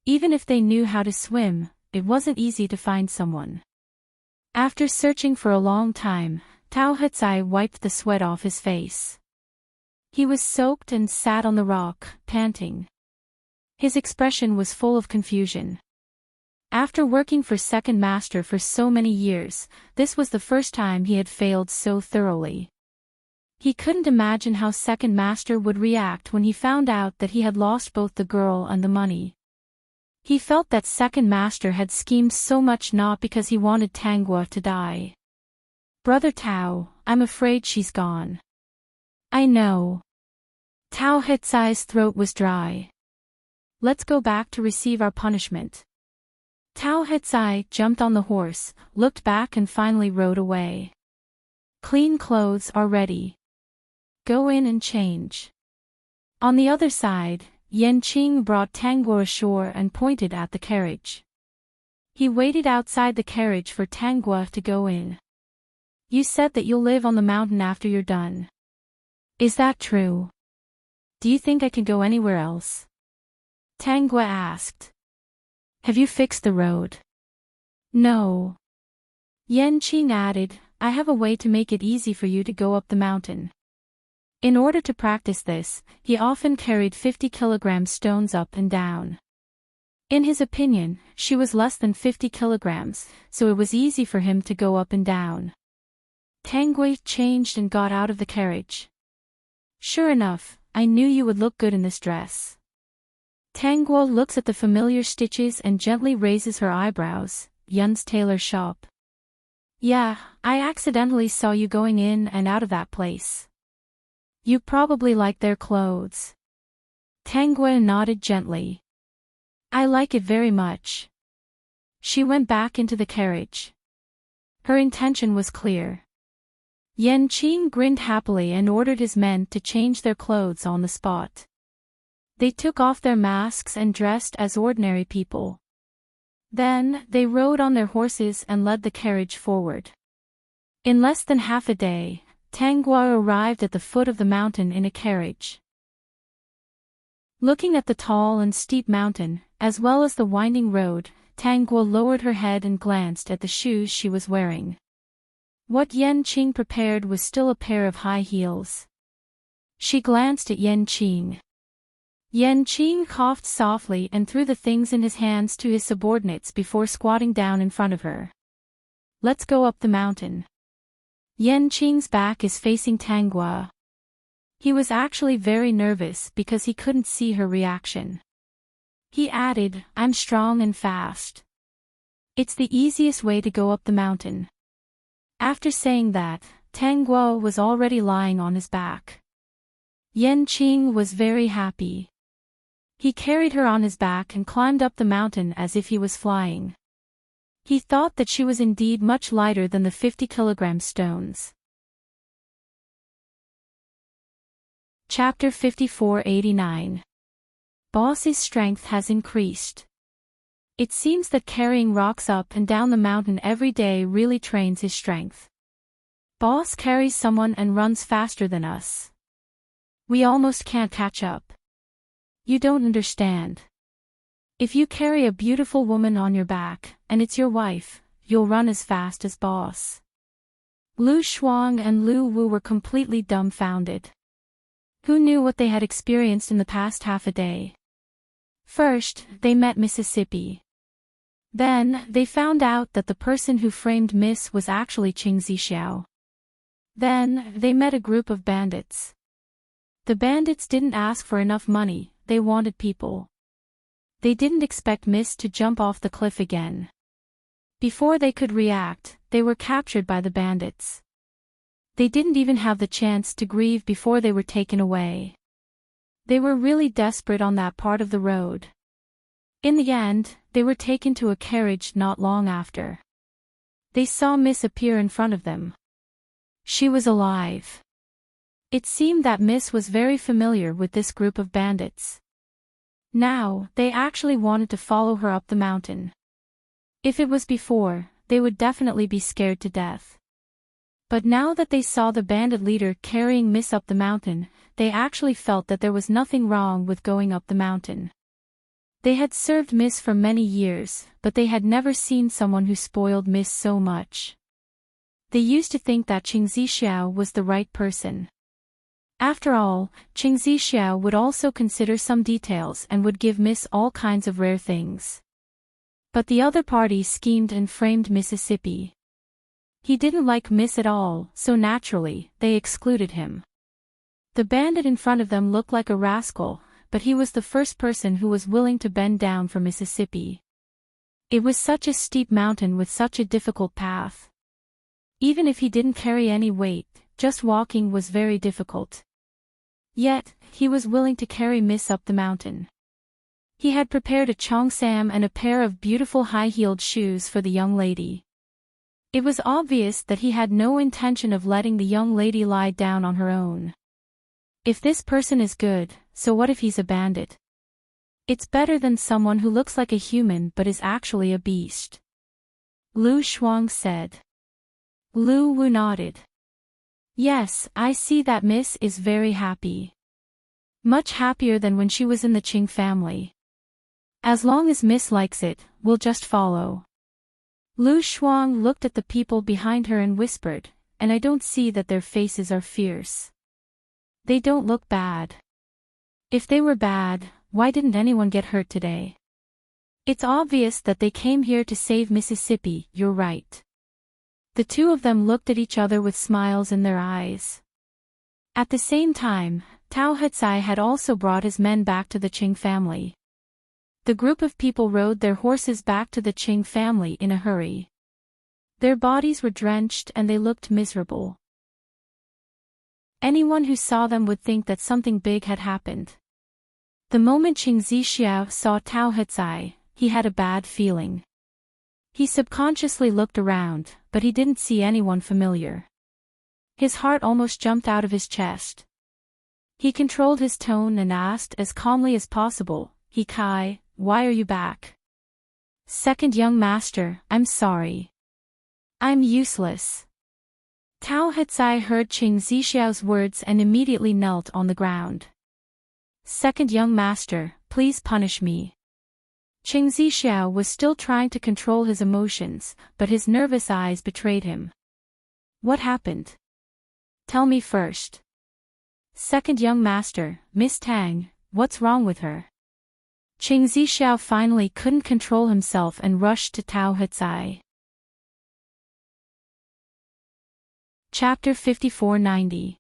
Speaker 1: Even if they knew how to swim, it wasn't easy to find someone. After searching for a long time, Tao Hetsai wiped the sweat off his face. He was soaked and sat on the rock, panting. His expression was full of confusion. After working for 2nd Master for so many years, this was the first time he had failed so thoroughly. He couldn't imagine how 2nd Master would react when he found out that he had lost both the girl and the money. He felt that 2nd Master had schemed so much not because he wanted Tangua to die. Brother Tao, I'm afraid she's gone. I know. Tao Hetsai's throat was dry. Let's go back to receive our punishment. Tao Hetsai jumped on the horse, looked back and finally rode away. Clean clothes are ready. Go in and change." On the other side, Yenqing brought Tangguo ashore and pointed at the carriage. He waited outside the carriage for Tangguo to go in. "You said that you'll live on the mountain after you're done. Is that true? Do you think I can go anywhere else?" Tangguo asked. "Have you fixed the road?" "No." Yenqing added, "I have a way to make it easy for you to go up the mountain." In order to practice this, he often carried 50-kilogram stones up and down. In his opinion, she was less than 50 kilograms, so it was easy for him to go up and down. Tangguo changed and got out of the carriage. "Sure enough, I knew you would look good in this dress." Tangguo looks at the familiar stitches and gently raises her eyebrows. "Yun's tailor shop." "Yeah, I accidentally saw you going in and out of that place. You probably like their clothes." Tangguo nodded gently. "I like it very much." She went back into the carriage. Her intention was clear. Yenqing grinned happily and ordered his men to change their clothes on the spot. They took off their masks and dressed as ordinary people. Then, they rode on their horses and led the carriage forward. In less than half a day, Tangguo arrived at the foot of the mountain in a carriage. Looking at the tall and steep mountain, as well as the winding road, Tangguo lowered her head and glanced at the shoes she was wearing. What Yenqing prepared was still a pair of high heels. She glanced at Yenqing. Yenqing coughed softly and threw the things in his hands to his subordinates before squatting down in front of her. "Let's go up the mountain." Yenqing's back is facing Tangguo. He was actually very nervous because he couldn't see her reaction. He added, "I'm strong and fast. It's the easiest way to go up the mountain." After saying that, Tangguo was already lying on his back. Yenqing was very happy. He carried her on his back and climbed up the mountain as if he was flying. He thought that she was indeed much lighter than the 50-kilogram stones. Chapter 5489. Boss's strength has increased. It seems that carrying rocks up and down the mountain every day really trains his strength. Boss carries someone and runs faster than us. We almost can't catch up. You don't understand. If you carry a beautiful woman on your back, and it's your wife, you'll run as fast as Boss. Lu Shuang and Lu Wu were completely dumbfounded. Who knew what they had experienced in the past half a day? First, they met Mississippi. Then, they found out that the person who framed Miss was actually Qing Zixiao. Then, they met a group of bandits. The bandits didn't ask for enough money, they wanted people. They didn't expect Miss to jump off the cliff again. Before they could react, they were captured by the bandits. They didn't even have the chance to grieve before they were taken away. They were really desperate on that part of the road. In the end, they were taken to a carriage not long after. They saw Miss appear in front of them. She was alive. It seemed that Miss was very familiar with this group of bandits. Now, they actually wanted to follow her up the mountain. If it was before, they would definitely be scared to death. But now that they saw the bandit leader carrying Miss up the mountain, they actually felt that there was nothing wrong with going up the mountain. They had served Miss for many years, but they had never seen someone who spoiled Miss so much. They used to think that Qing Zixiao was the right person. After all, Qing Zixiao would also consider some details and would give Miss all kinds of rare things. But the other party schemed and framed Mississippi. He didn't like Miss at all, so naturally, they excluded him. The bandit in front of them looked like a rascal, but he was the first person who was willing to bend down for Mississippi. It was such a steep mountain with such a difficult path. Even if he didn't carry any weight, just walking was very difficult. Yet, he was willing to carry Miss up the mountain. He had prepared a cheongsam and a pair of beautiful high-heeled shoes for the young lady. It was obvious that he had no intention of letting the young lady lie down on her own. If this person is good, so what if he's a bandit? It's better than someone who looks like a human but is actually a beast. Lu Shuang said. Lu Wu nodded. Yes, I see that Miss is very happy. Much happier than when she was in the Qing family. As long as Miss likes it, we'll just follow. Lu Shuang looked at the people behind her and whispered, and I don't see that their faces are fierce. They don't look bad. If they were bad, why didn't anyone get hurt today? It's obvious that they came here to save Mississippi, you're right. The two of them looked at each other with smiles in their eyes. At the same time, Tao Hetsai had also brought his men back to the Qing family. The group of people rode their horses back to the Qing family in a hurry. Their bodies were drenched and they looked miserable. Anyone who saw them would think that something big had happened. The moment Qing Zixiao saw Tao Hetsai, he had a bad feeling. He subconsciously looked around, but he didn't see anyone familiar. His heart almost jumped out of his chest. He controlled his tone and asked as calmly as possible, He Kai, why are you back? Second young master, I'm sorry. I'm useless. Tao Hetsai heard Qing Zixiao's words and immediately knelt on the ground. Second young master, please punish me. Qing Zixiao was still trying to control his emotions, but his nervous eyes betrayed him. What happened? Tell me first. Second young master, Miss Tang, what's wrong with her? Qing Zixiao finally couldn't control himself and rushed to Tao Hetsai. Chapter 5490.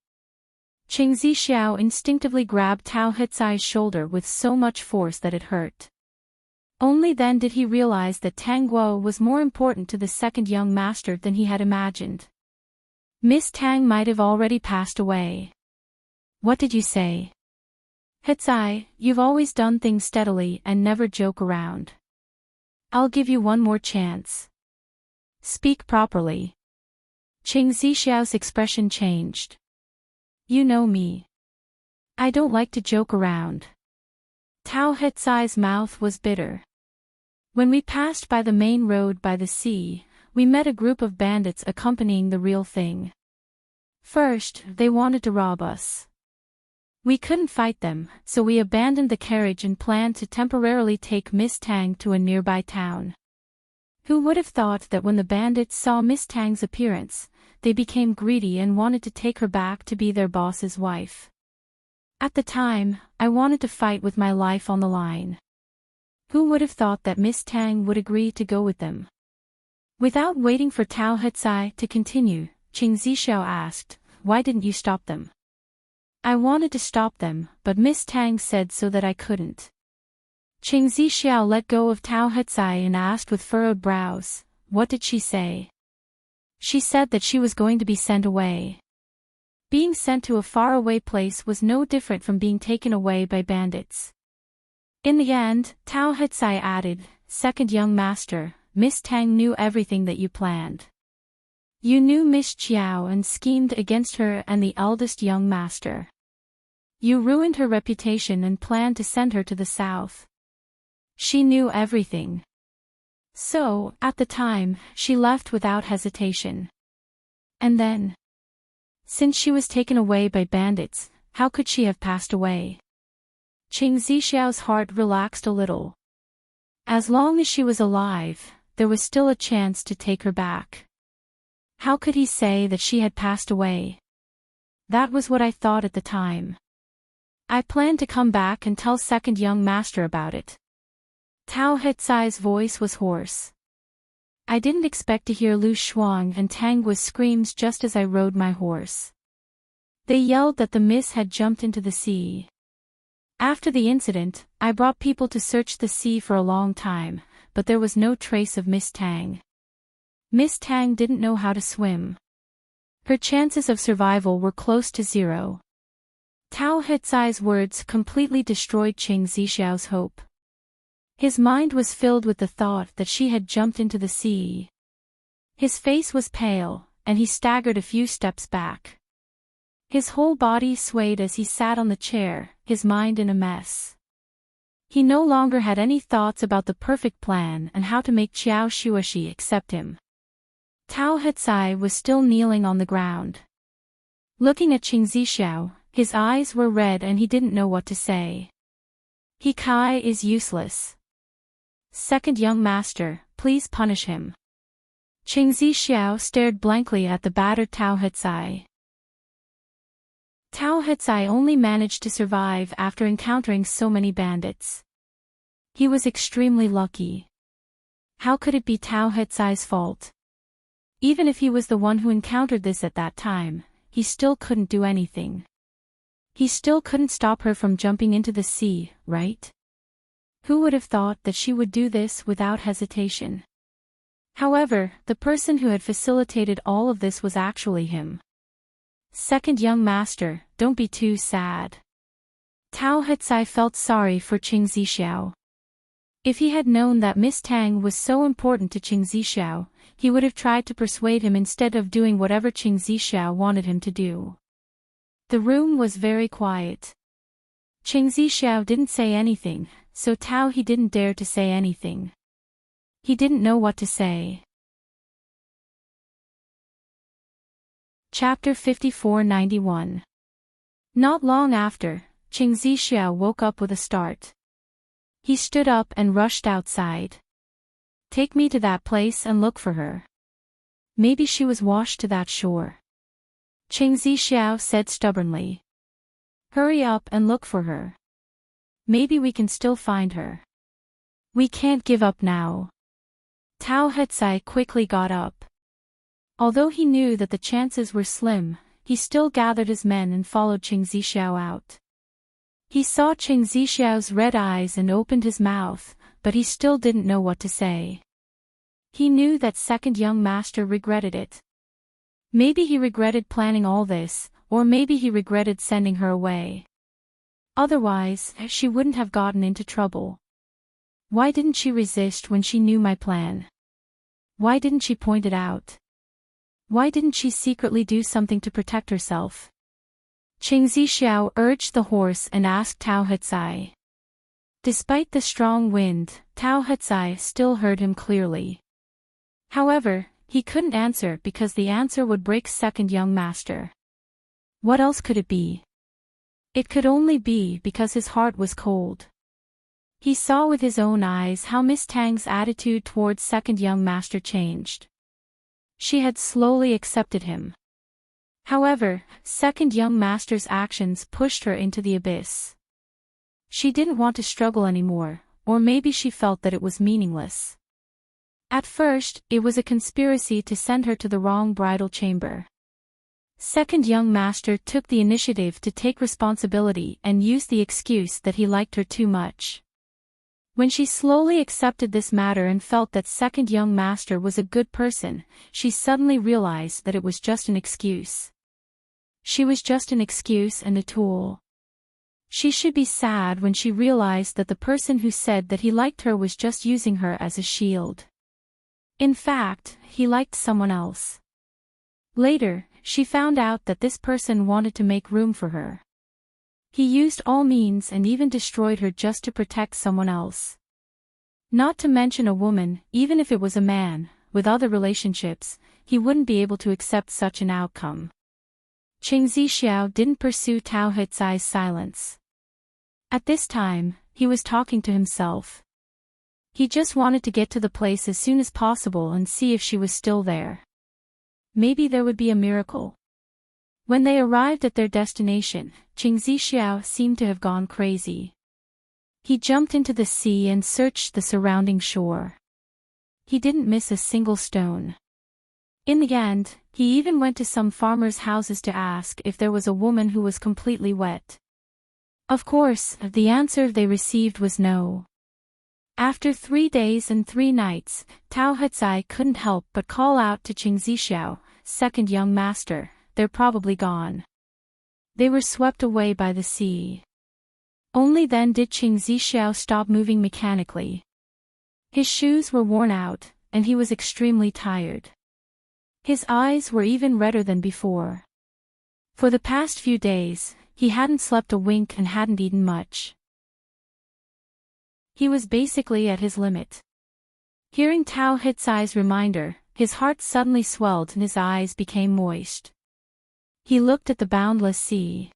Speaker 1: Qing Zixiao instinctively grabbed Tao Hetsai's shoulder with so much force that it hurt. Only then did he realize that Tang Guo was more important to the second young master than he had imagined. Miss Tang might have already passed away. What did you say? Hetsai, you've always done things steadily and never joke around. I'll give you one more chance. Speak properly. Qing Zixiao's expression changed. You know me. I don't like to joke around. Tao Hetsai's mouth was bitter. When we passed by the main road by the sea, we met a group of bandits accompanying the real thing. First, they wanted to rob us. We couldn't fight them, so we abandoned the carriage and planned to temporarily take Miss Tang to a nearby town. Who would have thought that when the bandits saw Miss Tang's appearance, they became greedy and wanted to take her back to be their boss's wife. At the time, I wanted to fight with my life on the line. Who would have thought that Miss Tang would agree to go with them? Without waiting for Tao Hetsai to continue, Qing Zixiao asked, why didn't you stop them? I wanted to stop them, but Miss Tang said so that I couldn't. Qing Zixiao let go of Tao Hetsai and asked with furrowed brows, what did she say? She said that she was going to be sent away. Being sent to a faraway place was no different from being taken away by bandits. In the end, Tao Hetsai added, second young master, Miss Tang knew everything that you planned. You knew Miss Chiao and schemed against her and the eldest young master. You ruined her reputation and planned to send her to the south. She knew everything. So, at the time, she left without hesitation. And then? Since she was taken away by bandits, how could she have passed away? Qing Zixiao's heart relaxed a little. As long as she was alive, there was still a chance to take her back. How could he say that she had passed away? That was what I thought at the time. I planned to come back and tell second young master about it. Tao Hetsai's voice was hoarse. I didn't expect to hear Lu Shuang and Tang Guo's screams just as I rode my horse. They yelled that the miss had jumped into the sea. After the incident, I brought people to search the sea for a long time, but there was no trace of Miss Tang. Miss Tang didn't know how to swim. Her chances of survival were close to zero. Tao Hetsai's words completely destroyed Qing Zixiao's hope. His mind was filled with the thought that she had jumped into the sea. His face was pale, and he staggered a few steps back. His whole body swayed as he sat on the chair, his mind in a mess. He no longer had any thoughts about the perfect plan and how to make Xiao Shuoshi accept him. Tao Hetsai was still kneeling on the ground. Looking at Qing Zixiao, his eyes were red and he didn't know what to say. He Kai is useless. Second young master, please punish him. Qing Zixiao stared blankly at the battered Tao Hetsai. Tao Hetsai only managed to survive after encountering so many bandits. He was extremely lucky. How could it be Tao Hetsai's fault? Even if he was the one who encountered this at that time, he still couldn't do anything. He still couldn't stop her from jumping into the sea, right? Who would have thought that she would do this without hesitation? However, the person who had facilitated all of this was actually him. Second young master, don't be too sad. Tao Hetsai felt sorry for Qing Zixiao. If he had known that Miss Tang was so important to Qing Zixiao, he would have tried to persuade him instead of doing whatever Qing Zixiao wanted him to do. The room was very quiet. Qing Zixiao didn't say anything, so Tao he didn't dare to say anything. He didn't know what to say. Chapter 5491. Not long after, Qing Zixiao woke up with a start. He stood up and rushed outside. Take me to that place and look for her. Maybe she was washed to that shore. Qing Zixiao said stubbornly. Hurry up and look for her. Maybe we can still find her. We can't give up now. Tao Hetsai quickly got up. Although he knew that the chances were slim, he still gathered his men and followed Qing Zixiao out. He saw Qing Zixiao's red eyes and opened his mouth, but he still didn't know what to say. He knew that second young master regretted it. Maybe he regretted planning all this, or maybe he regretted sending her away. Otherwise, she wouldn't have gotten into trouble. Why didn't she resist when she knew my plan? Why didn't she point it out? Why didn't she secretly do something to protect herself? Qing Zixiao urged the horse and asked Tao Hetsai. Despite the strong wind, Tao Hetsai still heard him clearly. However, he couldn't answer because the answer would break second young master. What else could it be? It could only be because his heart was cold. He saw with his own eyes how Miss Tang's attitude towards second young master changed. She had slowly accepted him. However, second young master's actions pushed her into the abyss. She didn't want to struggle anymore, or maybe she felt that it was meaningless. At first, it was a conspiracy to send her to the wrong bridal chamber. Second young master took the initiative to take responsibility and used the excuse that he liked her too much. When she slowly accepted this matter and felt that second young master was a good person, she suddenly realized that it was just an excuse. She was just an excuse and a tool. She should be sad when she realized that the person who said that he liked her was just using her as a shield. In fact, he liked someone else. Later, she found out that this person wanted to make room for her. He used all means and even destroyed her just to protect someone else. Not to mention a woman, even if it was a man, with other relationships, he wouldn't be able to accept such an outcome. Qing Zixiao didn't pursue Tao Hetsai's silence. At this time, he was talking to himself. He just wanted to get to the place as soon as possible and see if she was still there. Maybe there would be a miracle. When they arrived at their destination, Qing Zixiao seemed to have gone crazy. He jumped into the sea and searched the surrounding shore. He didn't miss a single stone. In the end, he even went to some farmers' houses to ask if there was a woman who was completely wet. Of course, the answer they received was no. After 3 days and 3 nights, Tao Hetsai couldn't help but call out to Qing Zixiao, second young master, they're probably gone. They were swept away by the sea. Only then did Qing Zixiao stop moving mechanically. His shoes were worn out, and he was extremely tired. His eyes were even redder than before. For the past few days, he hadn't slept a wink and hadn't eaten much. He was basically at his limit. Hearing Tao Hitsai's reminder, his heart suddenly swelled and his eyes became moist. He looked at the boundless sea.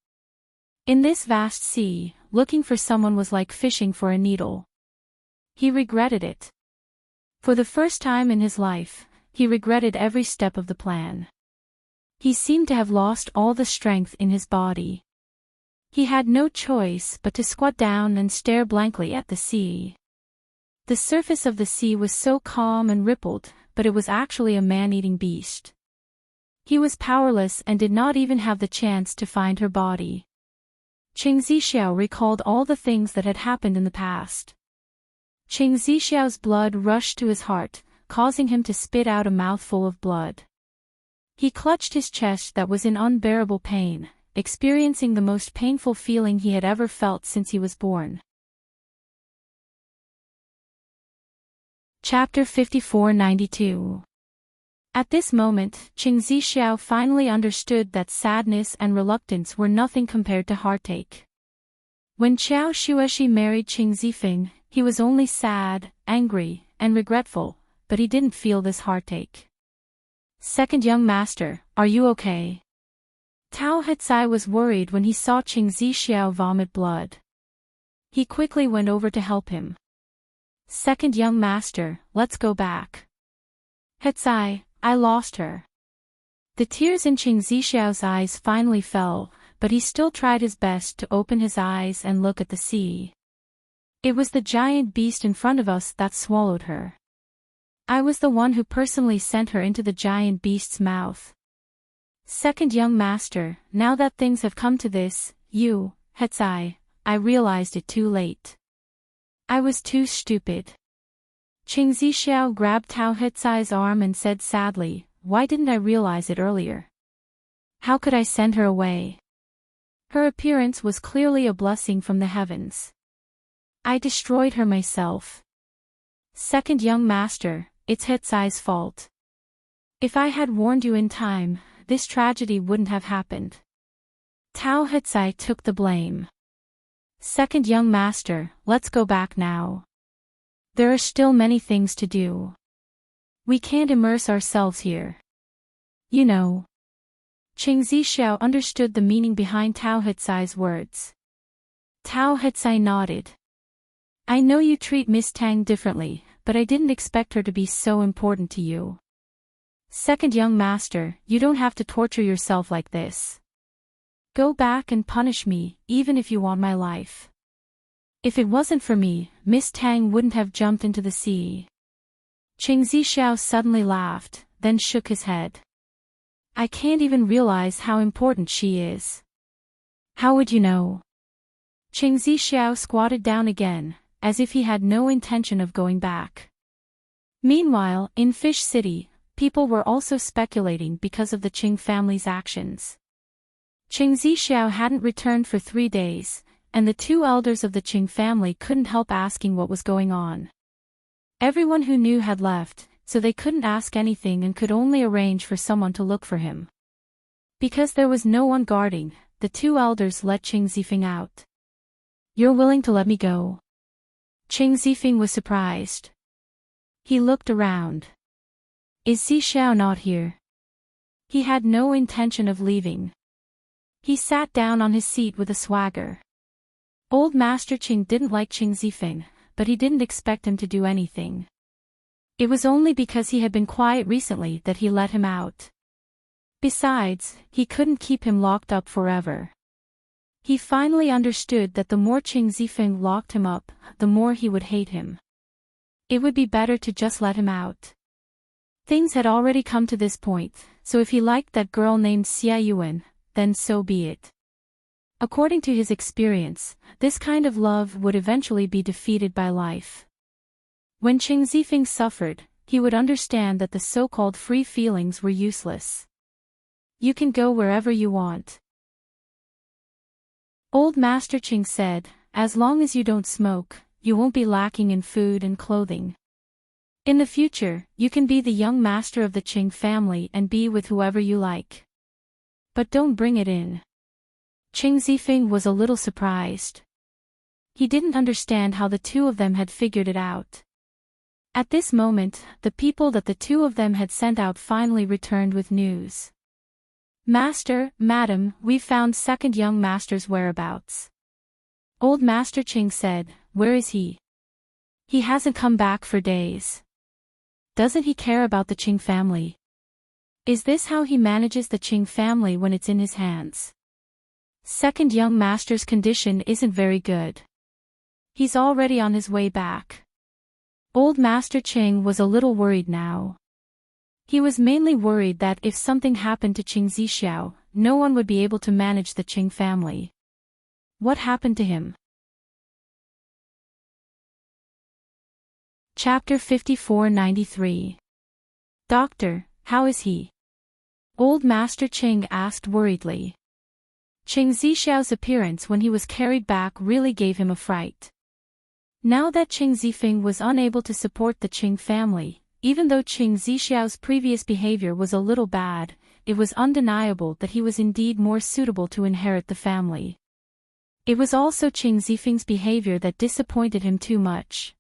Speaker 1: In this vast sea, looking for someone was like fishing for a needle. He regretted it. For the first time in his life, he regretted every step of the plan. He seemed to have lost all the strength in his body. He had no choice but to squat down and stare blankly at the sea. The surface of the sea was so calm and rippled, but it was actually a man-eating beast. He was powerless and did not even have the chance to find her body. Qing Zixiao recalled all the things that had happened in the past. Qing Zixiao's blood rushed to his heart, causing him to spit out a mouthful of blood. He clutched his chest that was in unbearable pain, experiencing the most painful feeling he had ever felt since he was born. Chapter 5492. At this moment, Qing Zixiao finally understood that sadness and reluctance were nothing compared to heartache. When Qiao Shueshi married Qing Zifeng, he was only sad, angry, and regretful, but he didn't feel this heartache. Second young master, are you okay? Tao Hitsai was worried when he saw Qing Zixiao vomit blood. He quickly went over to help him. Second young master, let's go back. Hitsai, I lost her. The tears in Qing Zixiao's eyes finally fell, but he still tried his best to open his eyes and look at the sea. It was the giant beast in front of us that swallowed her. I was the one who personally sent her into the giant beast's mouth. Second young master, now that things have come to this, Hetsai, I realized it too late. I was too stupid. Qing Zixiao grabbed Tao Hetsai's arm and said sadly, why didn't I realize it earlier? How could I send her away? Her appearance was clearly a blessing from the heavens. I destroyed her myself. Second young master, it's Hetsai's fault. If I had warned you in time, this tragedy wouldn't have happened. Tao Hetsai took the blame. Second young master, let's go back now. There are still many things to do. We can't immerse ourselves here. You know. Qing Zixiao understood the meaning behind Tao Hetsai's words. Tao Hetsai nodded. I know you treat Miss Tang differently, but I didn't expect her to be so important to you. Second young master, you don't have to torture yourself like this. Go back and punish me, even if you want my life. If it wasn't for me, Miss Tang wouldn't have jumped into the sea. Qing Zixiao suddenly laughed, then shook his head. I can't even realize how important she is. How would you know? Qing Zixiao squatted down again, as if he had no intention of going back. Meanwhile, in Fish City, people were also speculating because of the Qing family's actions. Qing Zixiao hadn't returned for 3 days, and the 2 elders of the Qing family couldn't help asking what was going on. Everyone who knew had left, so they couldn't ask anything and could only arrange for someone to look for him. Because there was no one guarding, the 2 elders let Qing Zifeng out. You're willing to let me go? Qing Zifeng was surprised. He looked around. Is Zixiao not here? He had no intention of leaving. He sat down on his seat with a swagger. Old Master Qing didn't like Qing Zifeng, but he didn't expect him to do anything. It was only because he had been quiet recently that he let him out. Besides, he couldn't keep him locked up forever. He finally understood that the more Qing Zifeng locked him up, the more he would hate him. It would be better to just let him out. Things had already come to this point, so if he liked that girl named Xia Yuan, then so be it. According to his experience, this kind of love would eventually be defeated by life. When Qing Zifeng suffered, he would understand that the so-called free feelings were useless. You can go wherever you want. Old Master Qing said, as long as you don't smoke, you won't be lacking in food and clothing. In the future, you can be the young master of the Qing family and be with whoever you like. But don't bring it in. Qing Zifeng was a little surprised. He didn't understand how the two of them had figured it out. At this moment, the people that the two of them had sent out finally returned with news. Master, Madam, we've found second young master's whereabouts. Old Master Qing said, where is he? He hasn't come back for days. Doesn't he care about the Qing family? Is this how he manages the Qing family when it's in his hands? Second young master's condition isn't very good. He's already on his way back. Old Master Qing was a little worried now. He was mainly worried that if something happened to Qing Zixiao, no one would be able to manage the Qing family. What happened to him? Chapter 5493. Doctor, how is he? Old Master Qing asked worriedly. Qing Zixiao's appearance when he was carried back really gave him a fright. Now that Qing Zifeng was unable to support the Qing family, even though Qing Zixiao's previous behavior was a little bad, it was undeniable that he was indeed more suitable to inherit the family. It was also Qing Zifeng's behavior that disappointed him too much.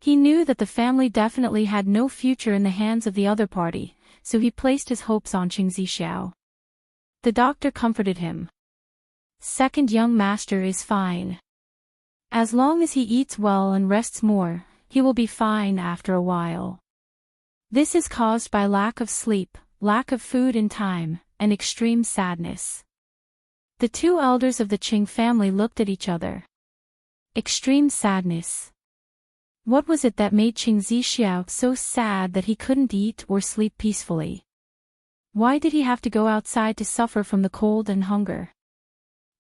Speaker 1: He knew that the family definitely had no future in the hands of the other party, so he placed his hopes on Qing Zixiao. The doctor comforted him. Second young master is fine. As long as he eats well and rests more, he will be fine after a while. This is caused by lack of sleep, lack of food in time, and extreme sadness. The two elders of the Qing family looked at each other. Extreme sadness. What was it that made Qing Zixiao so sad that he couldn't eat or sleep peacefully? Why did he have to go outside to suffer from the cold and hunger?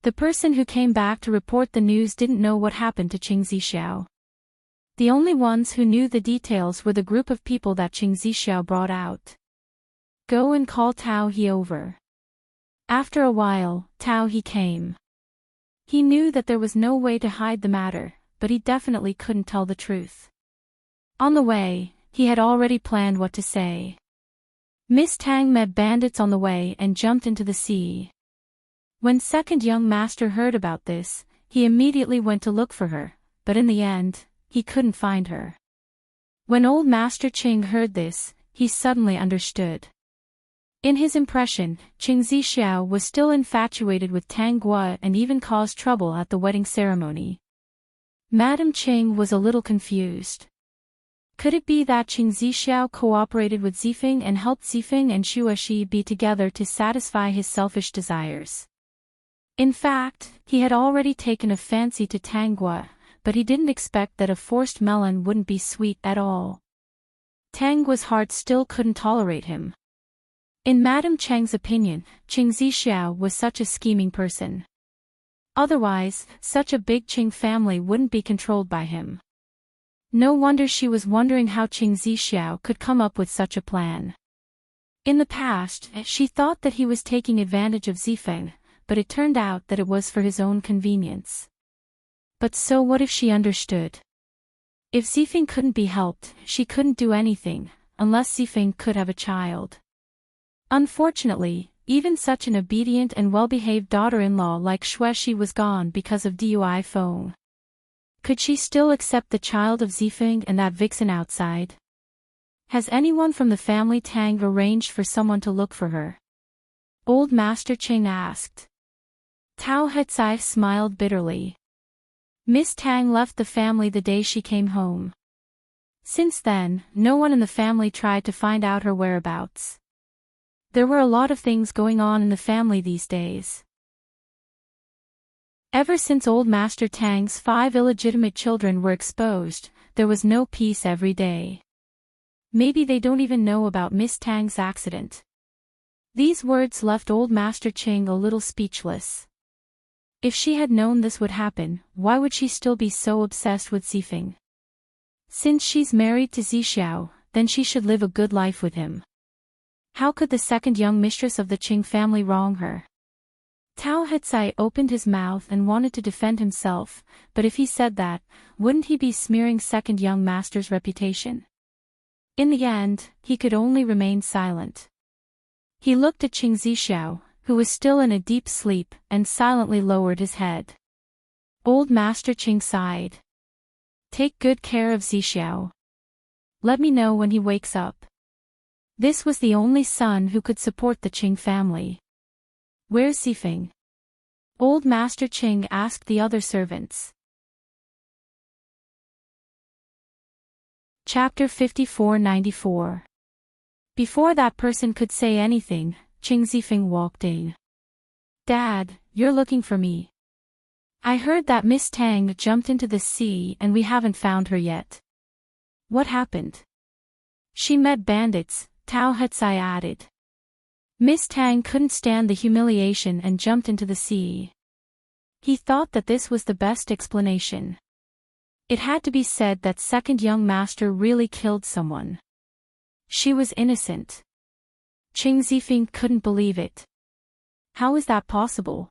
Speaker 1: The person who came back to report the news didn't know what happened to Qing Zixiao. The only ones who knew the details were the group of people that Qing Zixiao brought out. Go and call Tao He over. After a while, Tao He came. He knew that there was no way to hide the matter, but he definitely couldn't tell the truth. On the way, he had already planned what to say. Miss Tang met bandits on the way and jumped into the sea. When second young master heard about this, he immediately went to look for her, but in the end, he couldn't find her. When old Master Qing heard this, he suddenly understood. In his impression, Qing Zixiao was still infatuated with Tang Gua and even caused trouble at the wedding ceremony. Madame Qing was a little confused. Could it be that Qing Zixiao cooperated with Zifeng and helped Zifeng and Shueshi be together to satisfy his selfish desires? In fact, he had already taken a fancy to Tang Gua, but he didn't expect that a forced melon wouldn't be sweet at all. Tang Gua's heart still couldn't tolerate him. In Madame Cheng's opinion, Qing Zixiao was such a scheming person. Otherwise, such a big Qing family wouldn't be controlled by him. No wonder she was wondering how Qing Zixiao could come up with such a plan. In the past, she thought that he was taking advantage of Zifeng, but it turned out that it was for his own convenience. But so what if she understood? If Zifeng couldn't be helped, she couldn't do anything, unless Zifeng could have a child. Unfortunately, even such an obedient and well-behaved daughter-in-law like Shueshi was gone because of Dui Feng. Could she still accept the child of Zifeng and that vixen outside? Has anyone from the family Tang arranged for someone to look for her? Old Master Qing asked. Tao Hetzai smiled bitterly. Miss Tang left the family the day she came home. Since then, no one in the family tried to find out her whereabouts. There were a lot of things going on in the family these days. Ever since old Master Tang's 5 illegitimate children were exposed, there was no peace every day. Maybe they don't even know about Miss Tang's accident. These words left old Master Qing a little speechless. If she had known this would happen, why would she still be so obsessed with Zifeng? Since she's married to Zixiao, then she should live a good life with him. How could the second young mistress of the Qing family wrong her? Tao Hetzai opened his mouth and wanted to defend himself, but if he said that, wouldn't he be smearing second young master's reputation? In the end, he could only remain silent. He looked at Qing Zixiao, who was still in a deep sleep, and silently lowered his head. Old Master Qing sighed. Take good care of Zixiao. Let me know when he wakes up. This was the only son who could support the Qing family. Where's Zifeng? Old Master Qing asked the other servants. Chapter 54-94. Before that person could say anything, Qing Zifeng walked in. Dad, you're looking for me. I heard that Miss Tang jumped into the sea and we haven't found her yet. What happened? She met bandits, Tao Hetsai added. Miss Tang couldn't stand the humiliation and jumped into the sea. He thought that this was the best explanation. It had to be said that second young master really killed someone. She was innocent. Qing Zifeng couldn't believe it. How is that possible?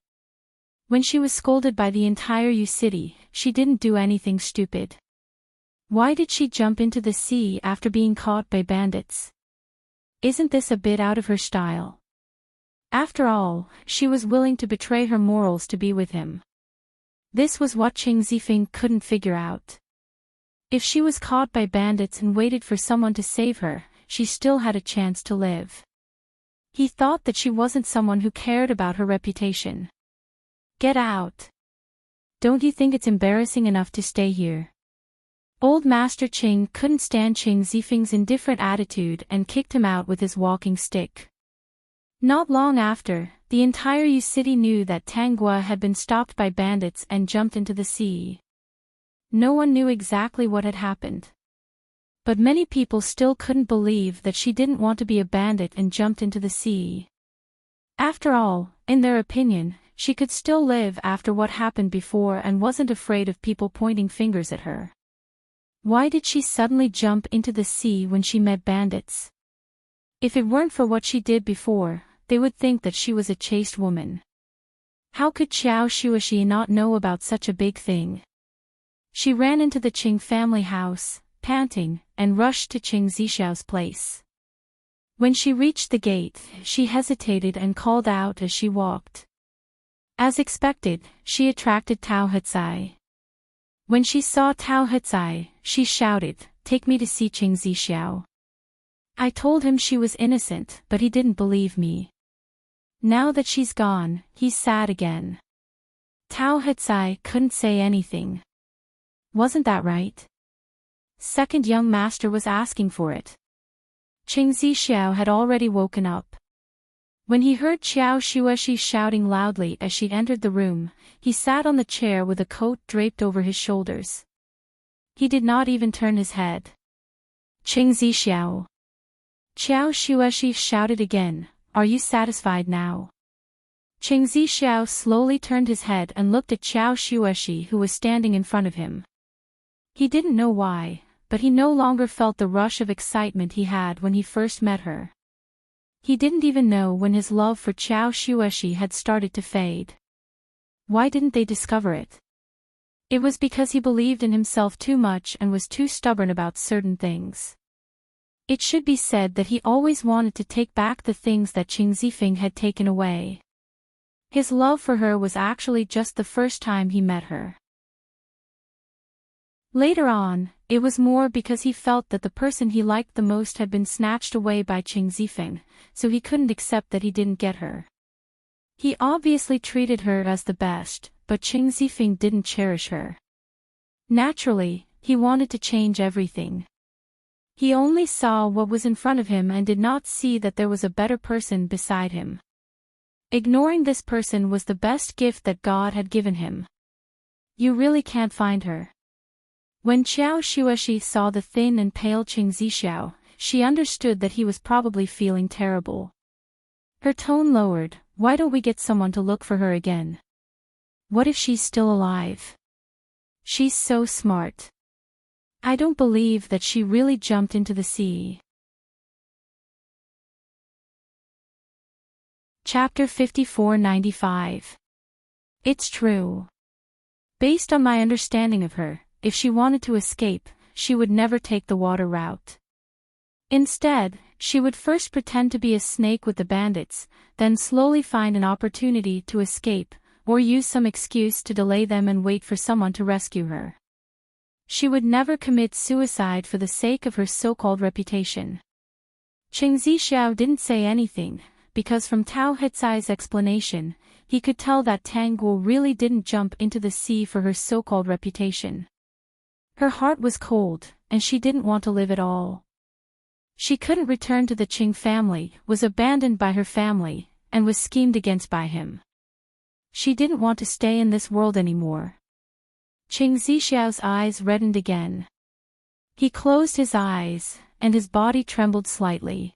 Speaker 1: When she was scolded by the entire Yu city, she didn't do anything stupid. Why did she jump into the sea after being caught by bandits? Isn't this a bit out of her style? After all, she was willing to betray her morals to be with him. This was what Qing Zifeng couldn't figure out. If she was caught by bandits and waited for someone to save her, she still had a chance to live. He thought that she wasn't someone who cared about her reputation. Get out. Don't you think it's embarrassing enough to stay here? Old Master Qing couldn't stand Qing Zifeng's indifferent attitude and kicked him out with his walking stick. Not long after, the entire Yu city knew that Tanggua had been stopped by bandits and jumped into the sea. No one knew exactly what had happened. But many people still couldn't believe that she didn't want to be a bandit and jumped into the sea. After all, in their opinion, she could still live after what happened before and wasn't afraid of people pointing fingers at her. Why did she suddenly jump into the sea when she met bandits? If it weren't for what she did before, they would think that she was a chaste woman. How could Qiao Shuishi not know about such a big thing? She ran into the Qing family house, panting, and rushed to Qing Zixiao's place. When she reached the gate, she hesitated and called out as she walked. As expected, she attracted Tao Hetsai. When she saw Tao Hetsai, she shouted, "Take me to see Qing Zixiao." I told him she was innocent, but he didn't believe me. Now that she's gone, he's sad again. Tao Hetsai couldn't say anything. Wasn't that right? Second young master was asking for it. Qing Zixiao had already woken up. When he heard Qiao Shueshi shouting loudly as she entered the room, he sat on the chair with a coat draped over his shoulders. He did not even turn his head. Qing Zixiao. Qiao Shueshi shouted again, "Are you satisfied now?" Qing Zixiao slowly turned his head and looked at Qiao Shueshi who was standing in front of him. He didn't know why, but he no longer felt the rush of excitement he had when he first met her. He didn't even know when his love for Qiao Shueshi had started to fade. Why didn't they discover it? It was because he believed in himself too much and was too stubborn about certain things. It should be said that he always wanted to take back the things that Qing Zifeng had taken away. His love for her was actually just the first time he met her. Later on, it was more because he felt that the person he liked the most had been snatched away by Qing Zifeng, so he couldn't accept that he didn't get her. He obviously treated her as the best, but Qing Zifeng didn't cherish her. Naturally, he wanted to change everything. He only saw what was in front of him and did not see that there was a better person beside him. Ignoring this person was the best gift that God had given him. You really can't find her. When Qiao Shueshi saw the thin and pale Qing Zixiao, she understood that he was probably feeling terrible. Her tone lowered. "Why don't we get someone to look for her again? What if she's still alive? She's so smart. I don't believe that she really jumped into the sea." Chapter 54-95. It's true. Based on my understanding of her, if she wanted to escape, she would never take the water route. Instead, she would first pretend to be a snake with the bandits, then slowly find an opportunity to escape, or use some excuse to delay them and wait for someone to rescue her. She would never commit suicide for the sake of her so-called reputation. Qing Zixiao didn't say anything, because from Tao Hetsai's explanation, he could tell that Tang Guo really didn't jump into the sea for her so-called reputation. Her heart was cold, and she didn't want to live at all. She couldn't return to the Qing family, was abandoned by her family, and was schemed against by him. She didn't want to stay in this world anymore. Qing Zixiao's eyes reddened again. He closed his eyes, and his body trembled slightly.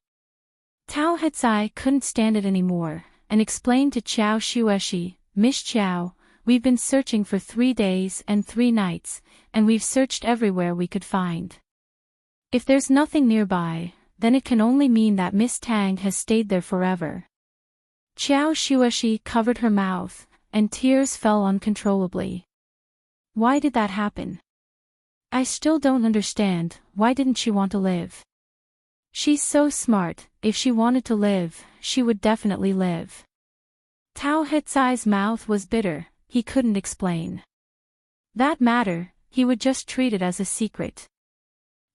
Speaker 1: Tao Hetsai couldn't stand it anymore, and explained to Qiao Xueshi, "Miss Qiao, we've been searching for 3 days and 3 nights, and we've searched everywhere we could find. If there's nothing nearby, then it can only mean that Miss Tang has stayed there forever." Qiao Xueshi covered her mouth, and tears fell uncontrollably. Why did that happen? I still don't understand, why didn't she want to live? She's so smart, if she wanted to live, she would definitely live. Tao Hetsai's mouth was bitter, he couldn't explain. That matter, he would just treat it as a secret.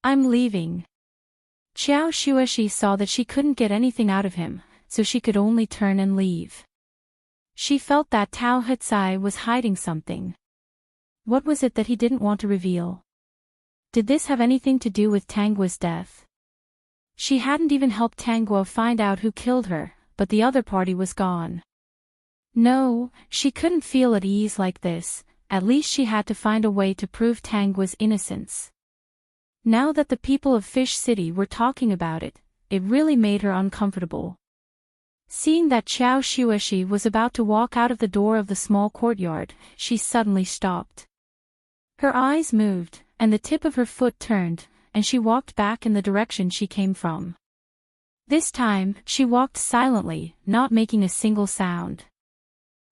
Speaker 1: "I'm leaving." Qiao Xueshi saw that she couldn't get anything out of him, so she could only turn and leave. She felt that Tao Hetsai was hiding something. What was it that he didn't want to reveal? Did this have anything to do with Tang Guo's death? She hadn't even helped Tang Guo find out who killed her, but the other party was gone. No, she couldn't feel at ease like this, at least she had to find a way to prove Tang Guo's innocence. Now that the people of Fish City were talking about it, it really made her uncomfortable. Seeing that Qiao Xueshi was about to walk out of the door of the small courtyard, she suddenly stopped. Her eyes moved, and the tip of her foot turned, and she walked back in the direction she came from. This time, she walked silently, not making a single sound.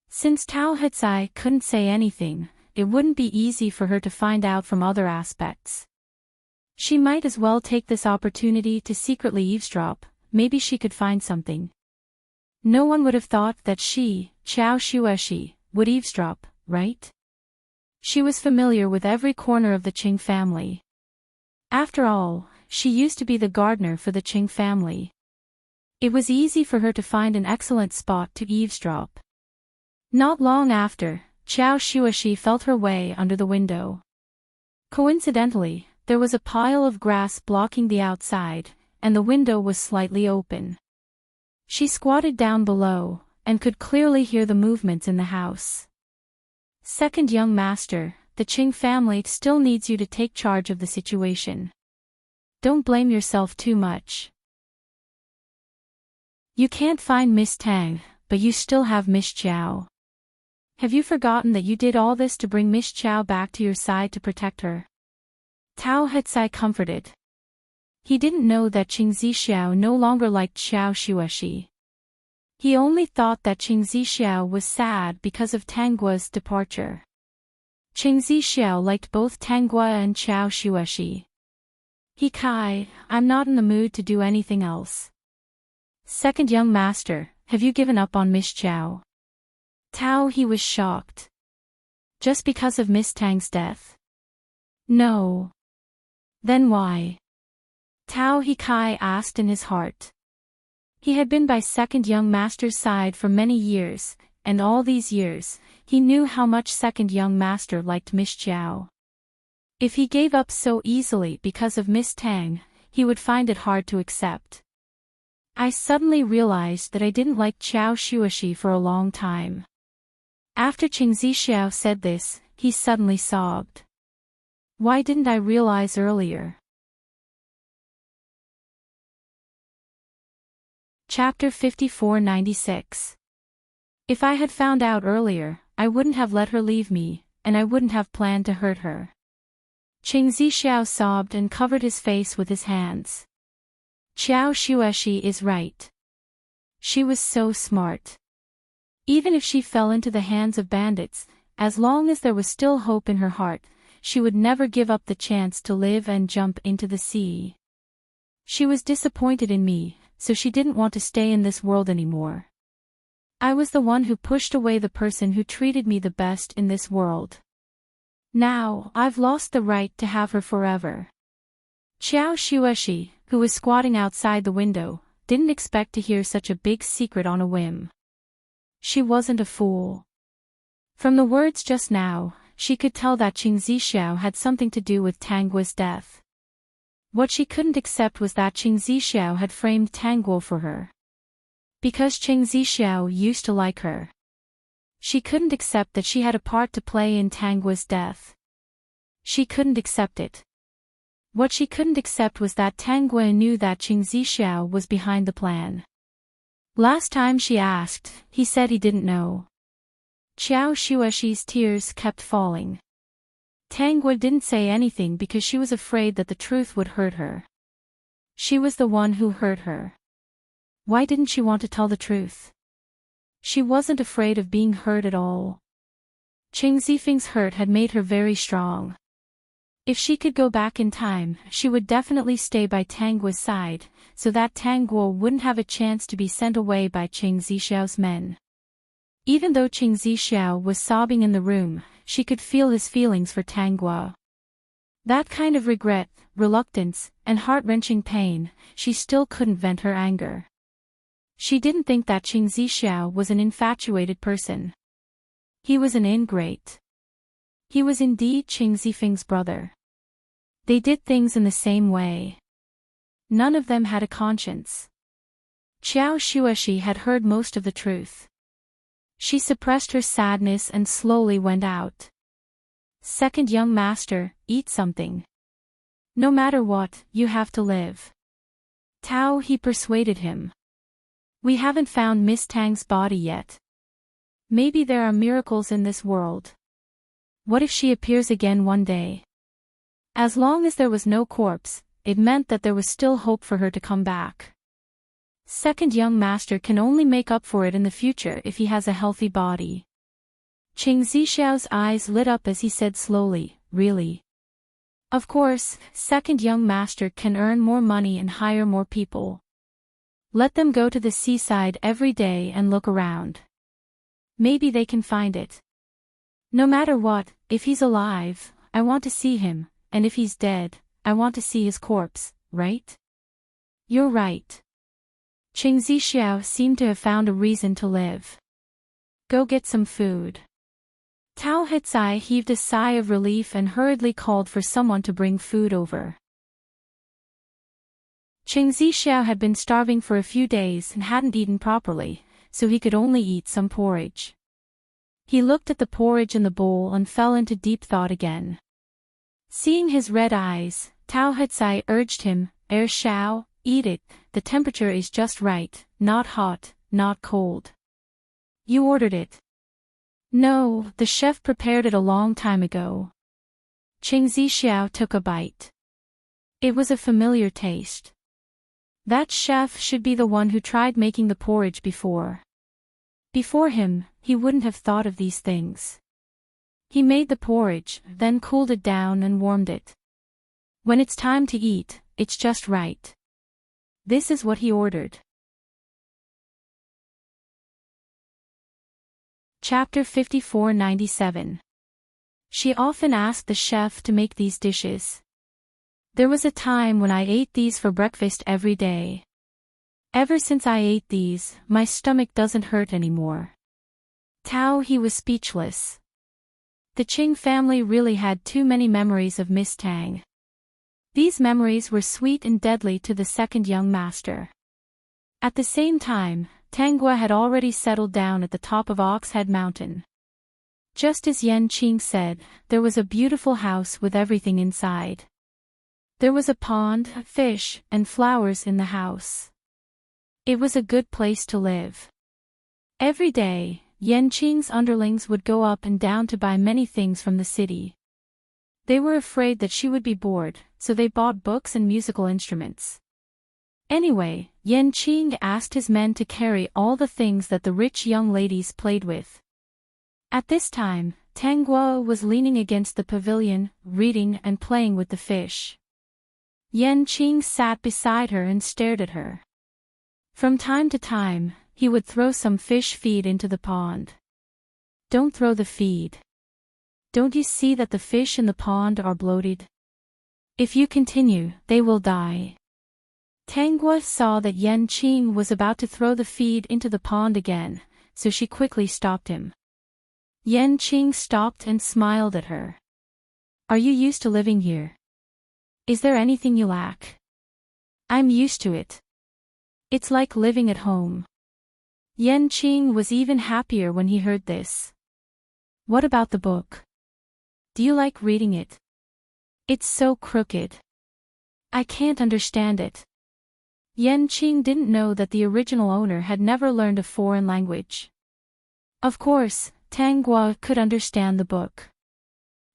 Speaker 1: Since Tao Hetsai couldn't say anything, it wouldn't be easy for her to find out from other aspects. She might as well take this opportunity to secretly eavesdrop, maybe she could find something. No one would have thought that she, Qiao Xueshi, would eavesdrop, right? She was familiar with every corner of the Qing family. After all, she used to be the gardener for the Qing family. It was easy for her to find an excellent spot to eavesdrop. Not long after, Qiao Xueshi felt her way under the window. Coincidentally, there was a pile of grass blocking the outside, and the window was slightly open. She squatted down below, and could clearly hear the movements in the house. "Second young master, the Qing family still needs you to take charge of the situation. Don't blame yourself too much. You can't find Miss Tang, but you still have Miss Qiao. Have you forgotten that you did all this to bring Miss Qiao back to your side to protect her?" Tao Hetsai comforted. He didn't know that Qing Zixiao no longer liked Qiao Xueshi. He only thought that Qing Zixiao was sad because of Tang Guo's departure. Qing Zixiao liked both Tang Guo and Qiao Xueshi. "He Kai, I'm not in the mood to do anything else." "Second young master, have you given up on Miss Qiao?" Tao he was shocked. Just because of Miss Tang's death? No. Then why? Tao he Kai asked in his heart. He had been by second young master's side for many years, and all these years, he knew how much second young master liked Miss Qiao. If he gave up so easily because of Miss Tang, he would find it hard to accept. I suddenly realized that I didn't like Qiao Xueshi for a long time. After Qing Zixiao said this, he suddenly sobbed. Why didn't I realize earlier? Chapter 5496. If I had found out earlier, I wouldn't have let her leave me, and I wouldn't have planned to hurt her. Qing Zixiao sobbed and covered his face with his hands. Qiao Xueshi is right. She was so smart. Even if she fell into the hands of bandits, as long as there was still hope in her heart, she would never give up the chance to live and jump into the sea. She was disappointed in me, so she didn't want to stay in this world anymore. I was the one who pushed away the person who treated me the best in this world. Now, I've lost the right to have her forever. Xiao Shueshi, who was squatting outside the window, didn't expect to hear such a big secret on a whim. She wasn't a fool. From the words just now, she could tell that Qing Zixiao had something to do with Tanguo's death. What she couldn't accept was that Qing Zixiao had framed Tanguo for her. Because Qing Zixiao used to like her. She couldn't accept that she had a part to play in Tanguo's death. She couldn't accept it. What she couldn't accept was that Tanguo knew that Qing Zixiao was behind the plan. Last time she asked, he said he didn't know. Xiao Shueshi's tears kept falling. Tanguo didn't say anything because she was afraid that the truth would hurt her. She was the one who hurt her. Why didn't she want to tell the truth? She wasn't afraid of being hurt at all. Qing Zifeng's hurt had made her very strong. If she could go back in time, she would definitely stay by Tanguo's side, so that Tanguo wouldn't have a chance to be sent away by Qing Zixiao's men. Even though Qing Zixiao was sobbing in the room, she could feel his feelings for Tanguo. That kind of regret, reluctance, and heart-wrenching pain, she still couldn't vent her anger. She didn't think that Qing Zixiao was an infatuated person. He was an ingrate. He was indeed Qing Zifeng's brother. They did things in the same way. None of them had a conscience. Xiao Shueshi had heard most of the truth. She suppressed her sadness and slowly went out. Second young master, eat something. No matter what, you have to live. Tao, he persuaded him. We haven't found Miss Tang's body yet. Maybe there are miracles in this world. What if she appears again one day? As long as there was no corpse, it meant that there was still hope for her to come back. Second young master can only make up for it in the future if he has a healthy body. Qing Zixiao's eyes lit up as he said slowly, really? Of course, second young master can earn more money and hire more people. Let them go to the seaside every day and look around. Maybe they can find it. No matter what, if he's alive, I want to see him, and if he's dead, I want to see his corpse, right? You're right. Qing Zixiao seemed to have found a reason to live. Go get some food. Tao Hitsai heaved a sigh of relief and hurriedly called for someone to bring food over. Qing Zixiao had been starving for a few days and hadn't eaten properly, so he could only eat some porridge. He looked at the porridge in the bowl and fell into deep thought again. Seeing his red eyes, Tao Hitsai urged him, Shao, eat it, the temperature is just right, not hot, not cold. You ordered it. No, the chef prepared it a long time ago. Qing Zixiao took a bite. It was a familiar taste. That chef should be the one who tried making the porridge before. Before him, he wouldn't have thought of these things. He made the porridge, then cooled it down and warmed it. When it's time to eat, it's just right. This is what he ordered. Chapter 5497. She often asked the chef to make these dishes. There was a time when I ate these for breakfast every day. Ever since I ate these, my stomach doesn't hurt anymore. Tao, he was speechless. The Qing family really had too many memories of Miss Tang. These memories were sweet and deadly to the second young master. At the same time, Tanguo had already settled down at the top of Oxhead Mountain. Just as Yan Qing said, there was a beautiful house with everything inside. There was a pond, fish, and flowers in the house. It was a good place to live. Every day, Yan Qing's underlings would go up and down to buy many things from the city. They were afraid that she would be bored, so they bought books and musical instruments. Anyway, Yan Qing asked his men to carry all the things that the rich young ladies played with. At this time, Tanguo was leaning against the pavilion, reading and playing with the fish. Qing sat beside her and stared at her. From time to time, he would throw some fish feed into the pond. Don't throw the feed. Don't you see that the fish in the pond are bloated? If you continue, they will die. Tangua saw that Qing was about to throw the feed into the pond again, so she quickly stopped him. Qing stopped and smiled at her. Are you used to living here? Is there anything you lack? I'm used to it. It's like living at home. Qing was even happier when he heard this. What about the book? Do you like reading it? It's so crooked. I can't understand it. Qing didn't know that the original owner had never learned a foreign language. Of course, Tangua could understand the book.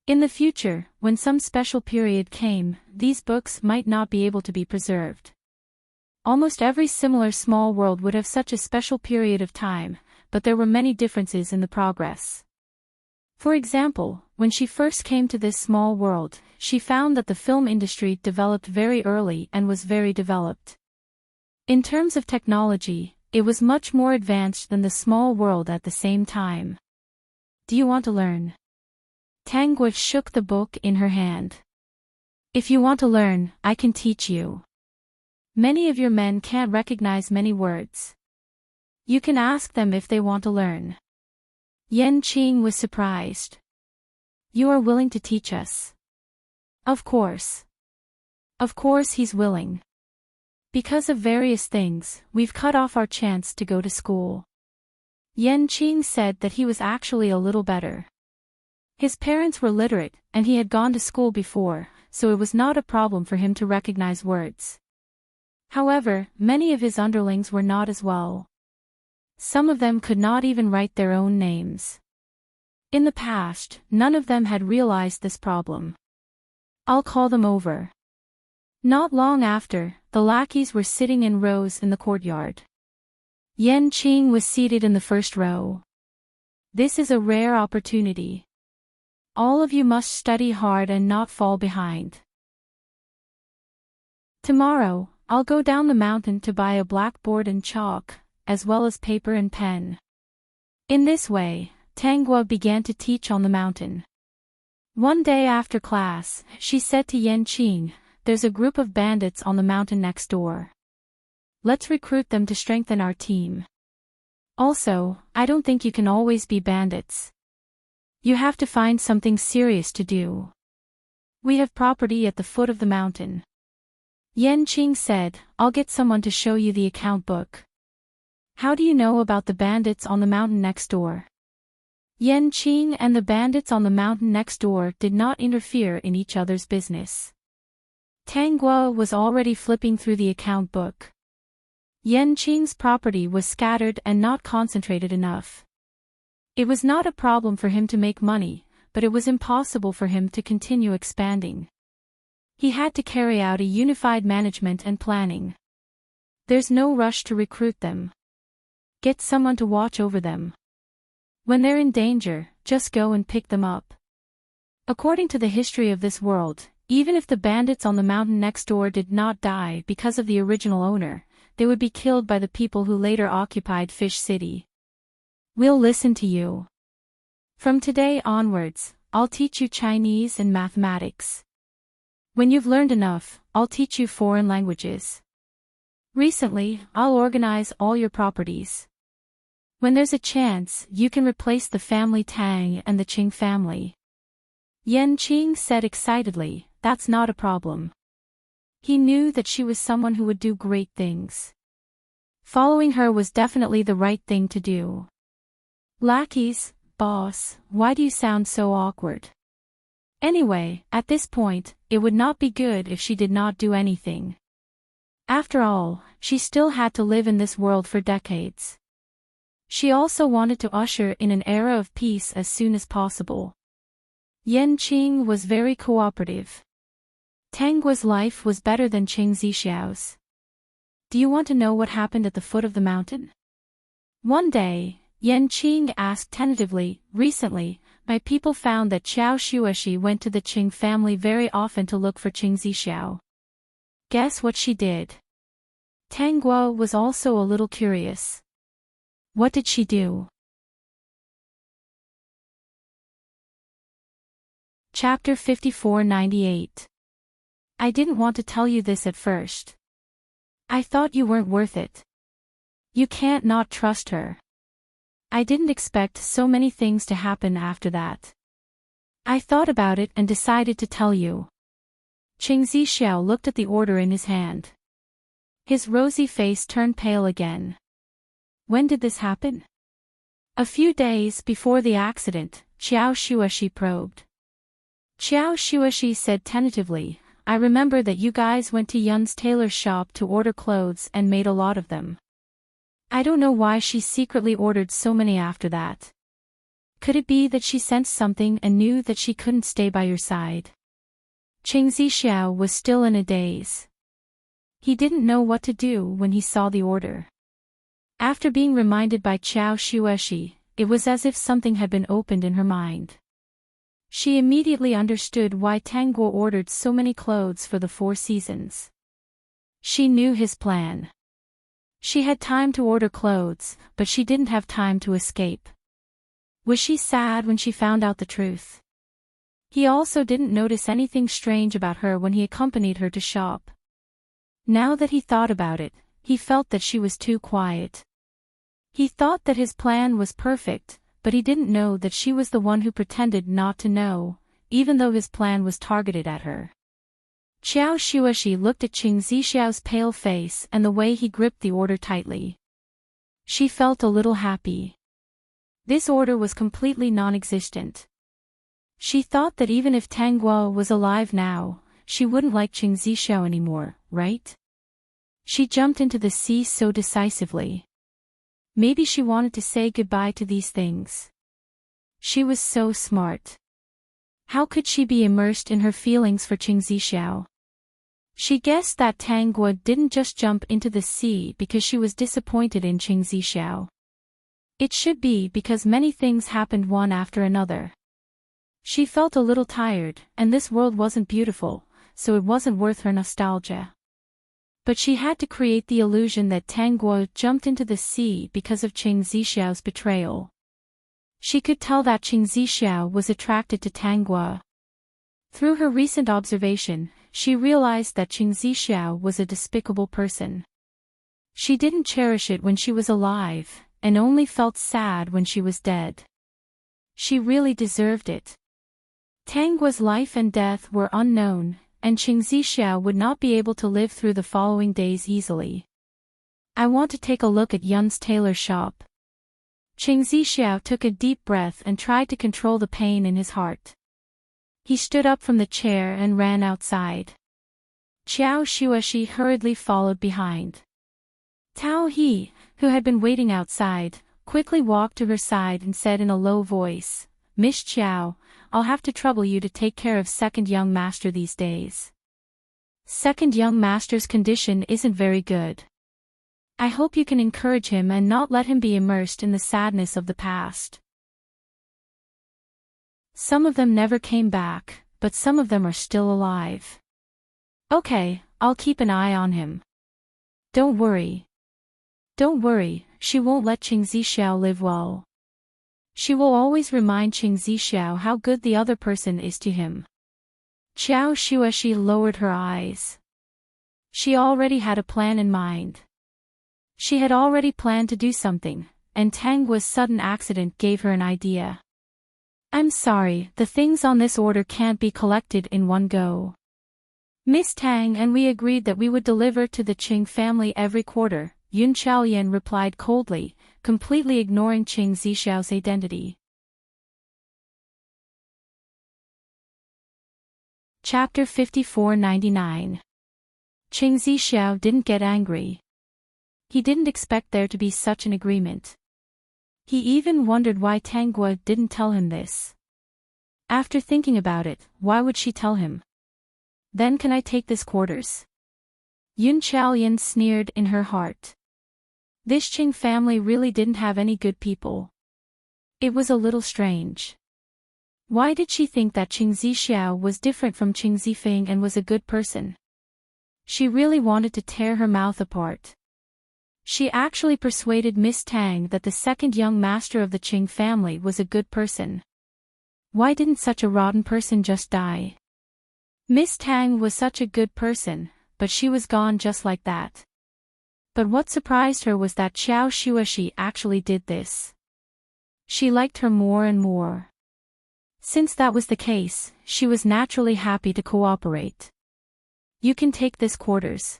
Speaker 1: In the future, when some special period came, these books might not be able to be preserved. Almost every similar small world would have such a special period of time, but there were many differences in the progress. For example, when she first came to this small world, she found that the film industry developed very early and was very developed. In terms of technology, it was much more advanced than the small world at the same time. Do you want to learn? Tangua shook the book in her hand. If you want to learn, I can teach you. Many of your men can't recognize many words. You can ask them if they want to learn. Qing was surprised. You are willing to teach us? Of course. Of course he's willing. Because of various things, we've cut off our chance to go to school. Qing said that he was actually a little better. His parents were literate, and he had gone to school before, so it was not a problem for him to recognize words. However, many of his underlings were not as well. Some of them could not even write their own names. In the past, none of them had realized this problem. I'll call them over. Not long after, the lackeys were sitting in rows in the courtyard. Qing was seated in the first row. This is a rare opportunity. All of you must study hard and not fall behind. Tomorrow, I'll go down the mountain to buy a blackboard and chalk, as well as paper and pen. In this way, Tangua began to teach on the mountain. One day after class, she said to Qing, there's a group of bandits on the mountain next door. Let's recruit them to strengthen our team. Also, I don't think you can always be bandits. You have to find something serious to do. We have property at the foot of the mountain. Qing said, I'll get someone to show you the account book. How do you know about the bandits on the mountain next door? Qing and the bandits on the mountain next door did not interfere in each other's business. Tangua was already flipping through the account book. Qing's property was scattered and not concentrated enough. It was not a problem for him to make money, but it was impossible for him to continue expanding. He had to carry out a unified management and planning. There's no rush to recruit them. Get someone to watch over them. When they're in danger, just go and pick them up. According to the history of this world, even if the bandits on the mountain next door did not die because of the original owner, they would be killed by the people who later occupied Fish City. We'll listen to you. From today onwards, I'll teach you Chinese and mathematics. When you've learned enough, I'll teach you foreign languages. Recently, I'll organize all your properties. When there's a chance, you can replace the family Tang and the Qing family. Qing said excitedly, that's not a problem. He knew that she was someone who would do great things. Following her was definitely the right thing to do. Lackeys, boss, why do you sound so awkward? Anyway, at this point, it would not be good if she did not do anything. After all, she still had to live in this world for decades. She also wanted to usher in an era of peace as soon as possible. Qing was very cooperative. Tangua's life was better than Qing Zixiao's. Do you want to know what happened at the foot of the mountain? One day, Qing asked tentatively, recently, my people found that Xiao Shueshi went to the Qing family very often to look for Qing Zixiao. Guess what she did? Tang Guo was also a little curious. What did she do? Chapter 5498. I didn't want to tell you this at first. I thought you weren't worth it. You can't not trust her. I didn't expect so many things to happen after that. I thought about it and decided to tell you. Qing Zixiao looked at the order in his hand. His rosy face turned pale again. When did this happen? A few days before the accident, Qiao Shueshi probed. Qiao Shueshi said tentatively, I remember that you guys went to Yun's tailor shop to order clothes and made a lot of them. I don't know why she secretly ordered so many after that. Could it be that she sensed something and knew that she couldn't stay by your side? Qing Zixiao was still in a daze. He didn't know what to do when he saw the order. After being reminded by Qiao Shueshi, it was as if something had been opened in her mind. She immediately understood why Tang Guo ordered so many clothes for the 4 seasons. She knew his plan. She had time to order clothes, but she didn't have time to escape. Was she sad when she found out the truth? He also didn't notice anything strange about her when he accompanied her to shop. Now that he thought about it, he felt that she was too quiet. He thought that his plan was perfect, but he didn't know that she was the one who pretended not to know, even though his plan was targeted at her. Qiao Shueshi looked at Qing Zixiao's pale face and the way he gripped the order tightly. She felt a little happy. This order was completely non-existent. She thought that even if Tang Guo was alive now, she wouldn't like Qing Zixiao anymore, right? She jumped into the sea so decisively. Maybe she wanted to say goodbye to these things. She was so smart. How could she be immersed in her feelings for Qing Zixiao? She guessed that Tang Guo didn't just jump into the sea because she was disappointed in Qing Zixiao. It should be because many things happened one after another. She felt a little tired, and this world wasn't beautiful, so it wasn't worth her nostalgia. But she had to create the illusion that Tang Guo jumped into the sea because of Qing Zixiao's betrayal. She could tell that Qing Zixiao was attracted to Tang Guo. Through her recent observation, she realized that Qing Zixiao was a despicable person. She didn't cherish it when she was alive, and only felt sad when she was dead. She really deserved it. Tang Guo's life and death were unknown, and Qing Zixiao would not be able to live through the following days easily. I want to take a look at Yun's tailor shop. Qing Zixiao took a deep breath and tried to control the pain in his heart. He stood up from the chair and ran outside. Qiao Shueshi hurriedly followed behind. Tao He, who had been waiting outside, quickly walked to her side and said in a low voice, Miss Qiao, I'll have to trouble you to take care of second young master these days. Second young master's condition isn't very good. I hope you can encourage him and not let him be immersed in the sadness of the past. Some of them never came back, but some of them are still alive. Okay, I'll keep an eye on him. Don't worry. Don't worry, she won't let Qing Zixiao live well. She will always remind Qing Zixiao how good the other person is to him. Qiao Shueshi lowered her eyes. She already had a plan in mind. She had already planned to do something, and Tang Guo's sudden accident gave her an idea. I'm sorry, the things on this order can't be collected in one go. Miss Tang and we agreed that we would deliver to the Qing family every quarter, Yun Chaoyan replied coldly, completely ignoring Qing Zixiao's identity. Chapter 5499. Qing Zixiao didn't get angry. He didn't expect there to be such an agreement. He even wondered why Tang Guo didn't tell him this. After thinking about it, why would she tell him? Then can I take this quarters? Yun Chaoyan sneered in her heart. This Qing family really didn't have any good people. It was a little strange. Why did she think that Qing Zixiao was different from Qing Zifeng and was a good person? She really wanted to tear her mouth apart. She actually persuaded Miss Tang that the second young master of the Qing family was a good person. Why didn't such a rotten person just die? Miss Tang was such a good person, but she was gone just like that. But what surprised her was that Xiao Shuoshi actually did this. She liked her more and more. Since that was the case, she was naturally happy to cooperate. You can take this quarters.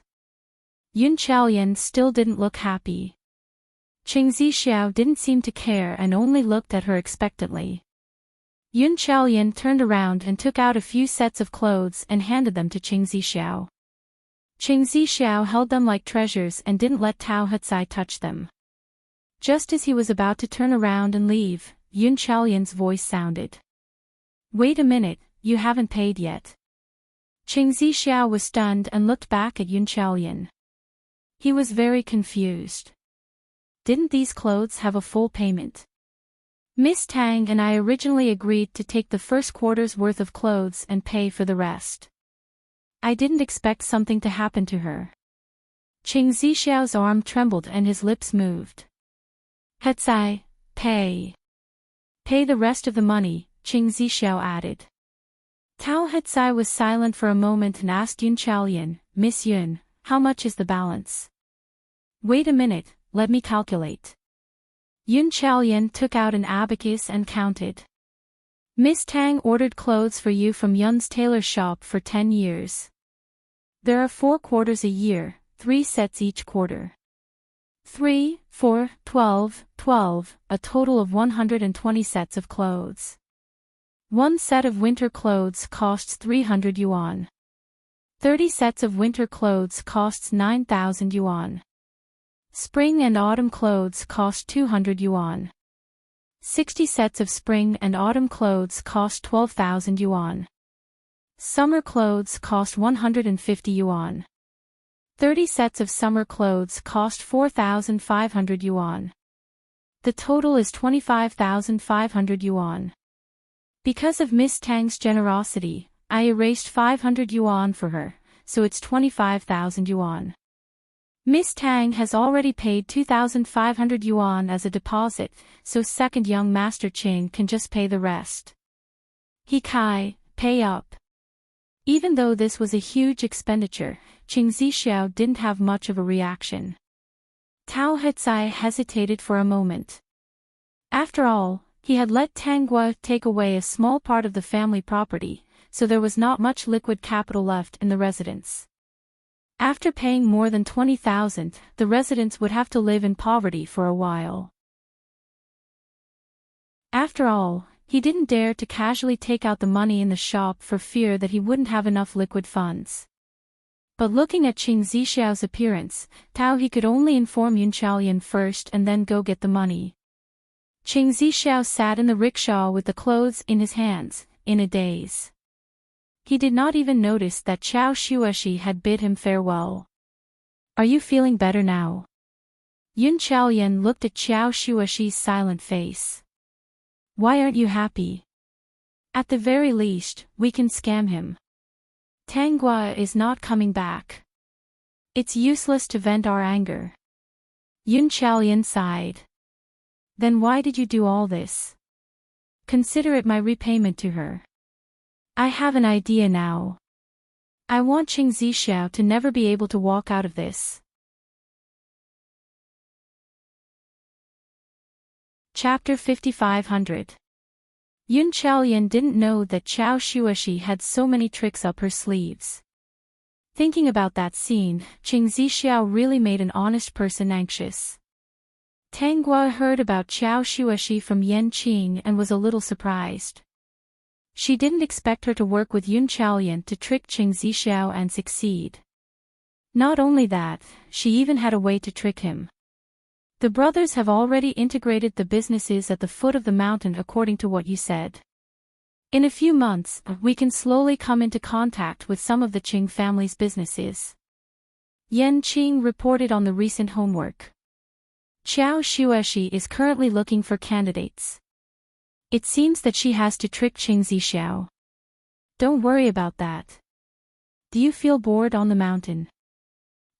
Speaker 1: Yun Chaolian still didn't look happy. Qing Zixiao didn't seem to care and only looked at her expectantly. Yun Chaolian turned around and took out a few sets of clothes and handed them to Qing Zixiao. Qing Zixiao held them like treasures and didn't let Tao Hutsai touch them. Just as he was about to turn around and leave, Yun Chaolian's voice sounded. Wait a minute, you haven't paid yet. Qing Zixiao was stunned and looked back at Yun Chaolian. He was very confused. Didn't these clothes have a full payment? Miss Tang and I originally agreed to take the first quarter's worth of clothes and pay for the rest. I didn't expect something to happen to her. Qing Zixiao's arm trembled and his lips moved. Hutsai, pay. Pay the rest of the money, Qing Zixiao added. Tao Hutsai was silent for a moment and asked Yun Chaolian, Miss Yun, how much is the balance? Wait a minute, let me calculate. Yun Chaolian took out an abacus and counted. Miss Tang ordered clothes for you from Yun's tailor shop for 10 years. There are 4 quarters a year, 3 sets each quarter. 3, 4, 12, 12, a total of 120 sets of clothes. One set of winter clothes costs 300 yuan. 30 sets of winter clothes costs 9,000 yuan. Spring and autumn clothes cost 200 yuan. 60 sets of spring and autumn clothes cost 12,000 yuan. Summer clothes cost 150 yuan. 30 sets of summer clothes cost 4,500 yuan. The total is 25,500 yuan. Because of Miss Tang's generosity, I erased 500 yuan for her, so it's 25,000 yuan. Miss Tang has already paid 2,500 yuan as a deposit, so second young master Qing can just pay the rest. He Kai, pay up. Even though this was a huge expenditure, Qing Zixiao didn't have much of a reaction. Tao Hutsai hesitated for a moment. After all, he had let Tanggua take away a small part of the family property, so there was not much liquid capital left in the residence. After paying more than 20,000, the residents would have to live in poverty for a while. After all, he didn't dare to casually take out the money in the shop for fear that he wouldn't have enough liquid funds. But looking at Qing Zixiao's appearance, he could only inform Yun Chaolian first and then go get the money. Qing Zixiao sat in the rickshaw with the clothes in his hands, in a daze. He did not even notice that Xiao Shuoshi had bid him farewell. Are you feeling better now? Yun Chaolian looked at Xiao Shuoshi's silent face. Why aren't you happy? At the very least, we can scam him. Tanggua is not coming back. It's useless to vent our anger. Yun Chaolian sighed. Then why did you do all this? Consider it my repayment to her. I have an idea now. I want Qing Zixiao to never be able to walk out of this. Chapter 5500. Yun Chaolian didn't know that Xiao Shuoshi had so many tricks up her sleeves. Thinking about that scene, Qing Zixiao really made an honest person anxious. Tanggua heard about Xiao Shuoshi from Yan Qing and was a little surprised. She didn't expect her to work with Yun Chaolian to trick Qing Zixiao and succeed. Not only that, she even had a way to trick him. The brothers have already integrated the businesses at the foot of the mountain according to what you said. In a few months, we can slowly come into contact with some of the Qing family's businesses. Yan Qing reported on the recent homework. Xiao Shuoshi is currently looking for candidates. It seems that she has to trick Qing Zixiao. Don't worry about that. Do you feel bored on the mountain?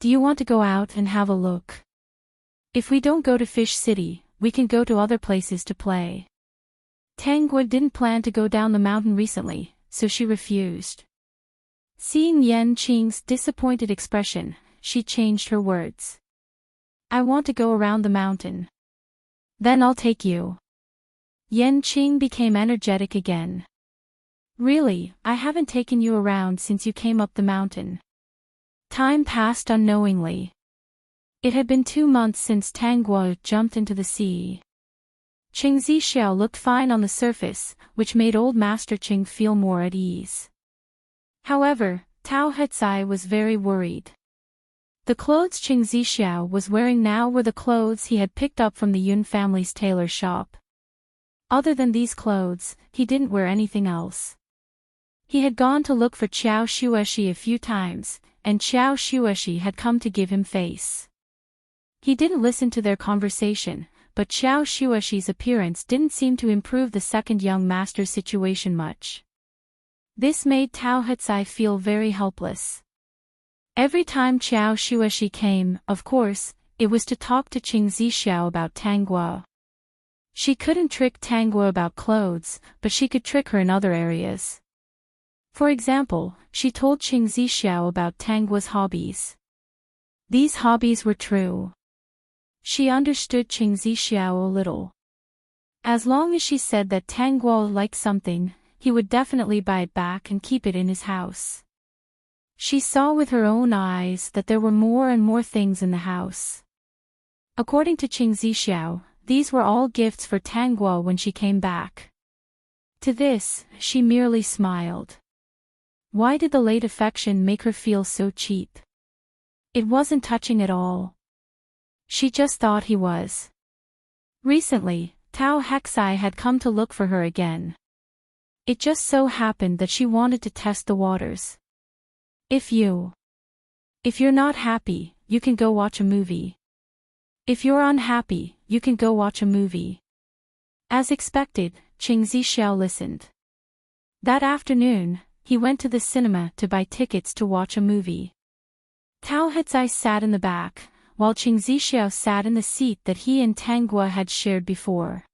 Speaker 1: Do you want to go out and have a look? If we don't go to Fish City, we can go to other places to play. Tang Guo didn't plan to go down the mountain recently, so she refused. Seeing Yan Qing's disappointed expression, she changed her words. I want to go around the mountain. Then I'll take you. Yan Qing became energetic again. Really, I haven't taken you around since you came up the mountain. Time passed unknowingly. It had been 2 months since Tang Guo jumped into the sea. Qing Zixiao looked fine on the surface, which made old Master Qing feel more at ease. However, Tao Hecai was very worried. The clothes Qing Zixiao was wearing now were the clothes he had picked up from the Yun family's tailor shop. Other than these clothes, he didn't wear anything else. He had gone to look for Qiao Shueshi a few times, and Qiao Shueshi had come to give him face. He didn't listen to their conversation, but Qiao Shueshi's appearance didn't seem to improve the second young master's situation much. This made Tao Hecai feel very helpless. Every time Qiao Shueshi came, of course, it was to talk to Qing Zixiao about Tang Guo. She couldn't trick Tang Guo about clothes, but she could trick her in other areas. For example, she told Qing Zixiao about Tang Guo's hobbies. These hobbies were true. She understood Qing Zixiao a little. As long as she said that Tang Guo liked something, he would definitely buy it back and keep it in his house. She saw with her own eyes that there were more and more things in the house. According to Qing Zixiao, these were all gifts for Tang Guo when she came back. To this, she merely smiled. Why did the late affection make her feel so cheap? It wasn't touching at all. She just thought he was. Recently, Tao Hecai had come to look for her again. It just so happened that she wanted to test the waters. If you're not happy, you can go watch a movie. If you're unhappy, you can go watch a movie. As expected, Qing Zixiao listened. That afternoon, he went to the cinema to buy tickets to watch a movie. Tao Hecai sat in the back, while Qing Zixiao sat in the seat that he and Tang Guo had shared before.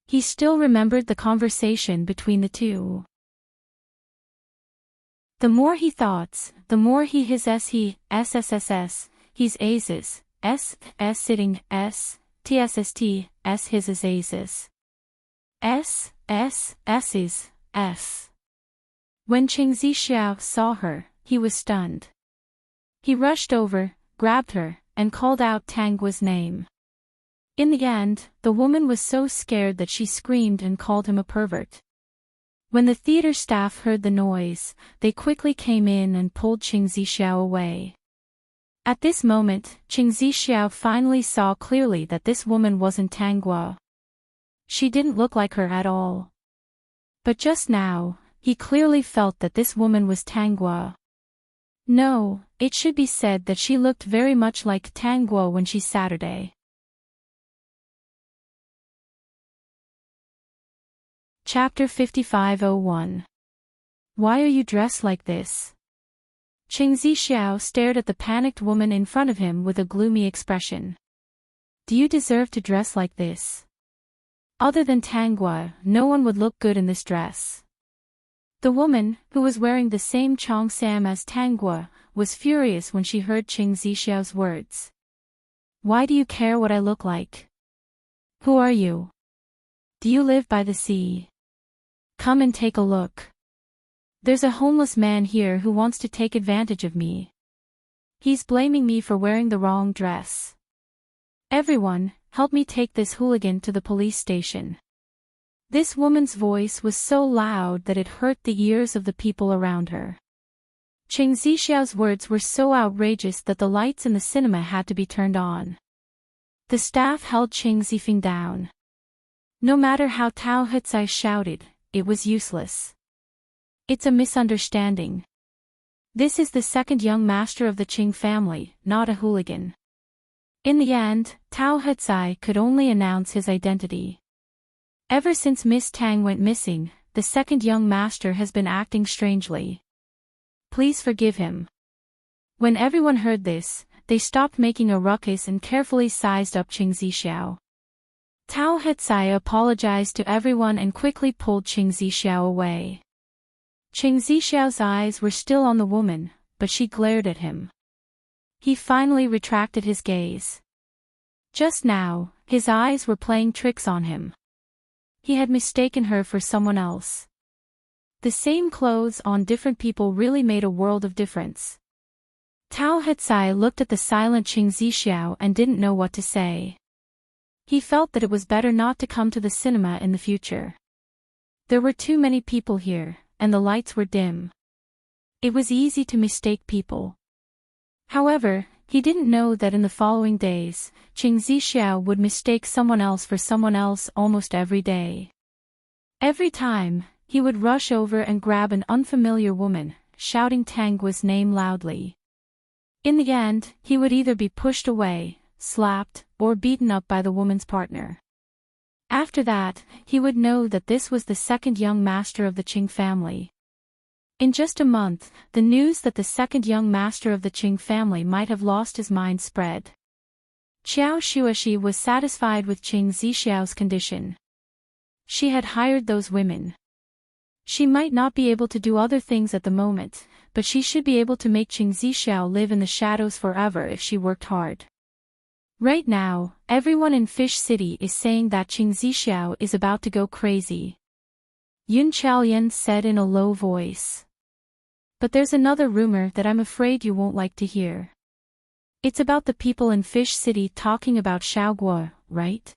Speaker 1: He still remembered the conversation between the two. The more he thoughts, the more he's azes, s sitting, s tst, s his is azes. S. When Qing Zixiao saw her, he was stunned. He rushed over, grabbed her, and called out Tang Guo's name. In the end, the woman was so scared that she screamed and called him a pervert. When the theater staff heard the noise, they quickly came in and pulled Qing Zixiao away. At this moment, Qing Zixiao finally saw clearly that this woman wasn't Tang Guo. She didn't look like her at all. But just now, he clearly felt that this woman was Tang Guo. No, it should be said that she looked very much like Tang Guo when she's Saturday. Chapter 55:01. Why are you dressed like this? Qing Zixiao stared at the panicked woman in front of him with a gloomy expression. Do you deserve to dress like this? Other than Tang Guo, no one would look good in this dress. The woman, who was wearing the same cheongsam as Tang Guo, was furious when she heard Qing Zixiao's words. Why do you care what I look like? Who are you? Do you live by the sea? Come and take a look. There's a homeless man here who wants to take advantage of me. He's blaming me for wearing the wrong dress. Everyone, help me take this hooligan to the police station. This woman's voice was so loud that it hurt the ears of the people around her. Qing Zixiao's words were so outrageous that the lights in the cinema had to be turned on. The staff held Qing Zifeng down. No matter how Tao Hecai shouted, it was useless. It's a misunderstanding. This is the second young master of the Qing family, not a hooligan. In the end, Tao Hecai could only announce his identity. Ever since Miss Tang went missing, the second young master has been acting strangely. Please forgive him. When everyone heard this, they stopped making a ruckus and carefully sized up Qing Zixiao. Tao Hetsai apologized to everyone and quickly pulled Qing Zixiao away. Qing Zixiao's eyes were still on the woman, but she glared at him. He finally retracted his gaze. Just now, his eyes were playing tricks on him. He had mistaken her for someone else. The same clothes on different people really made a world of difference. Tao Hetsai looked at the silent Qing Zixiao and didn't know what to say. He felt that it was better not to come to the cinema in the future. There were too many people here, and the lights were dim. It was easy to mistake people. However, he didn't know that in the following days, Qing Zixiao would mistake someone else for someone else almost every day. Every time, he would rush over and grab an unfamiliar woman, shouting Tangua's name loudly. In the end, he would either be pushed away, slapped, or beaten up by the woman's partner. After that, he would know that this was the second young master of the Qing family. In just a month, the news that the second young master of the Qing family might have lost his mind spread. Qiao Shuashi was satisfied with Qing Zixiao's condition. She had hired those women. She might not be able to do other things at the moment, but she should be able to make Qing Zixiao live in the shadows forever if she worked hard. Right now, everyone in Fish City is saying that Qing Zixiao is about to go crazy. Yun Chaolian said in a low voice. But there's another rumor that I'm afraid you won't like to hear. It's about the people in Fish City talking about Xiaoguo, right?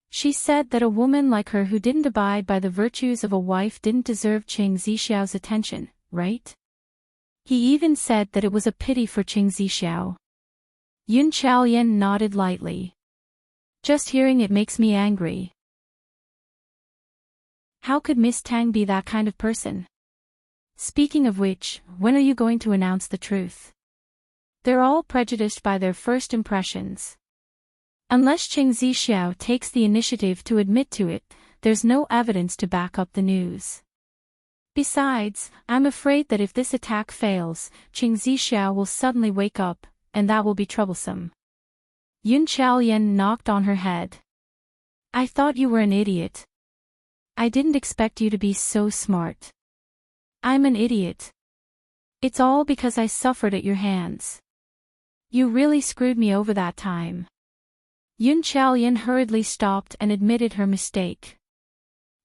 Speaker 1: She said that a woman like her who didn't abide by the virtues of a wife didn't deserve Qing Zixiao's attention, right? He even said that it was a pity for Qing Zixiao. Yun Chaolian nodded lightly. Just hearing it makes me angry. How could Miss Tang be that kind of person? Speaking of which, when are you going to announce the truth? They're all prejudiced by their first impressions. Unless Qing Zixiao takes the initiative to admit to it, there's no evidence to back up the news. Besides, I'm afraid that if this attack fails, Qing Zixiao will suddenly wake up, and that will be troublesome. Yun Chaolian knocked on her head. I thought you were an idiot. I didn't expect you to be so smart. I'm an idiot. It's all because I suffered at your hands. You really screwed me over that time. Yun Chaolian hurriedly stopped and admitted her mistake.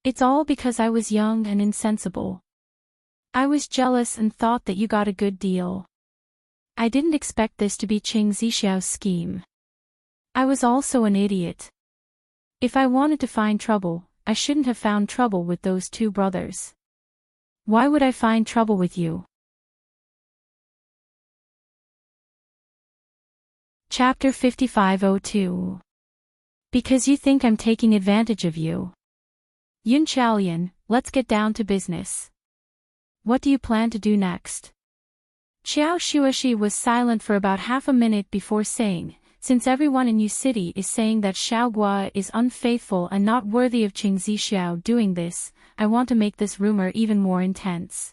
Speaker 1: It's all because I was young and insensible. I was jealous and thought that you got a good deal. I didn't expect this to be Qing Zixiao's scheme. I was also an idiot. If I wanted to find trouble, I shouldn't have found trouble with those two brothers. Why would I find trouble with you? Chapter 5502. Because you think I'm taking advantage of you. Yun Chaolian, let's get down to business. What do you plan to do next? Qiao Shuashi was silent for about half a minute before saying, since everyone in Yu City is saying that Xiaoguo is unfaithful and not worthy of Qing Zixiao doing this, I want to make this rumor even more intense.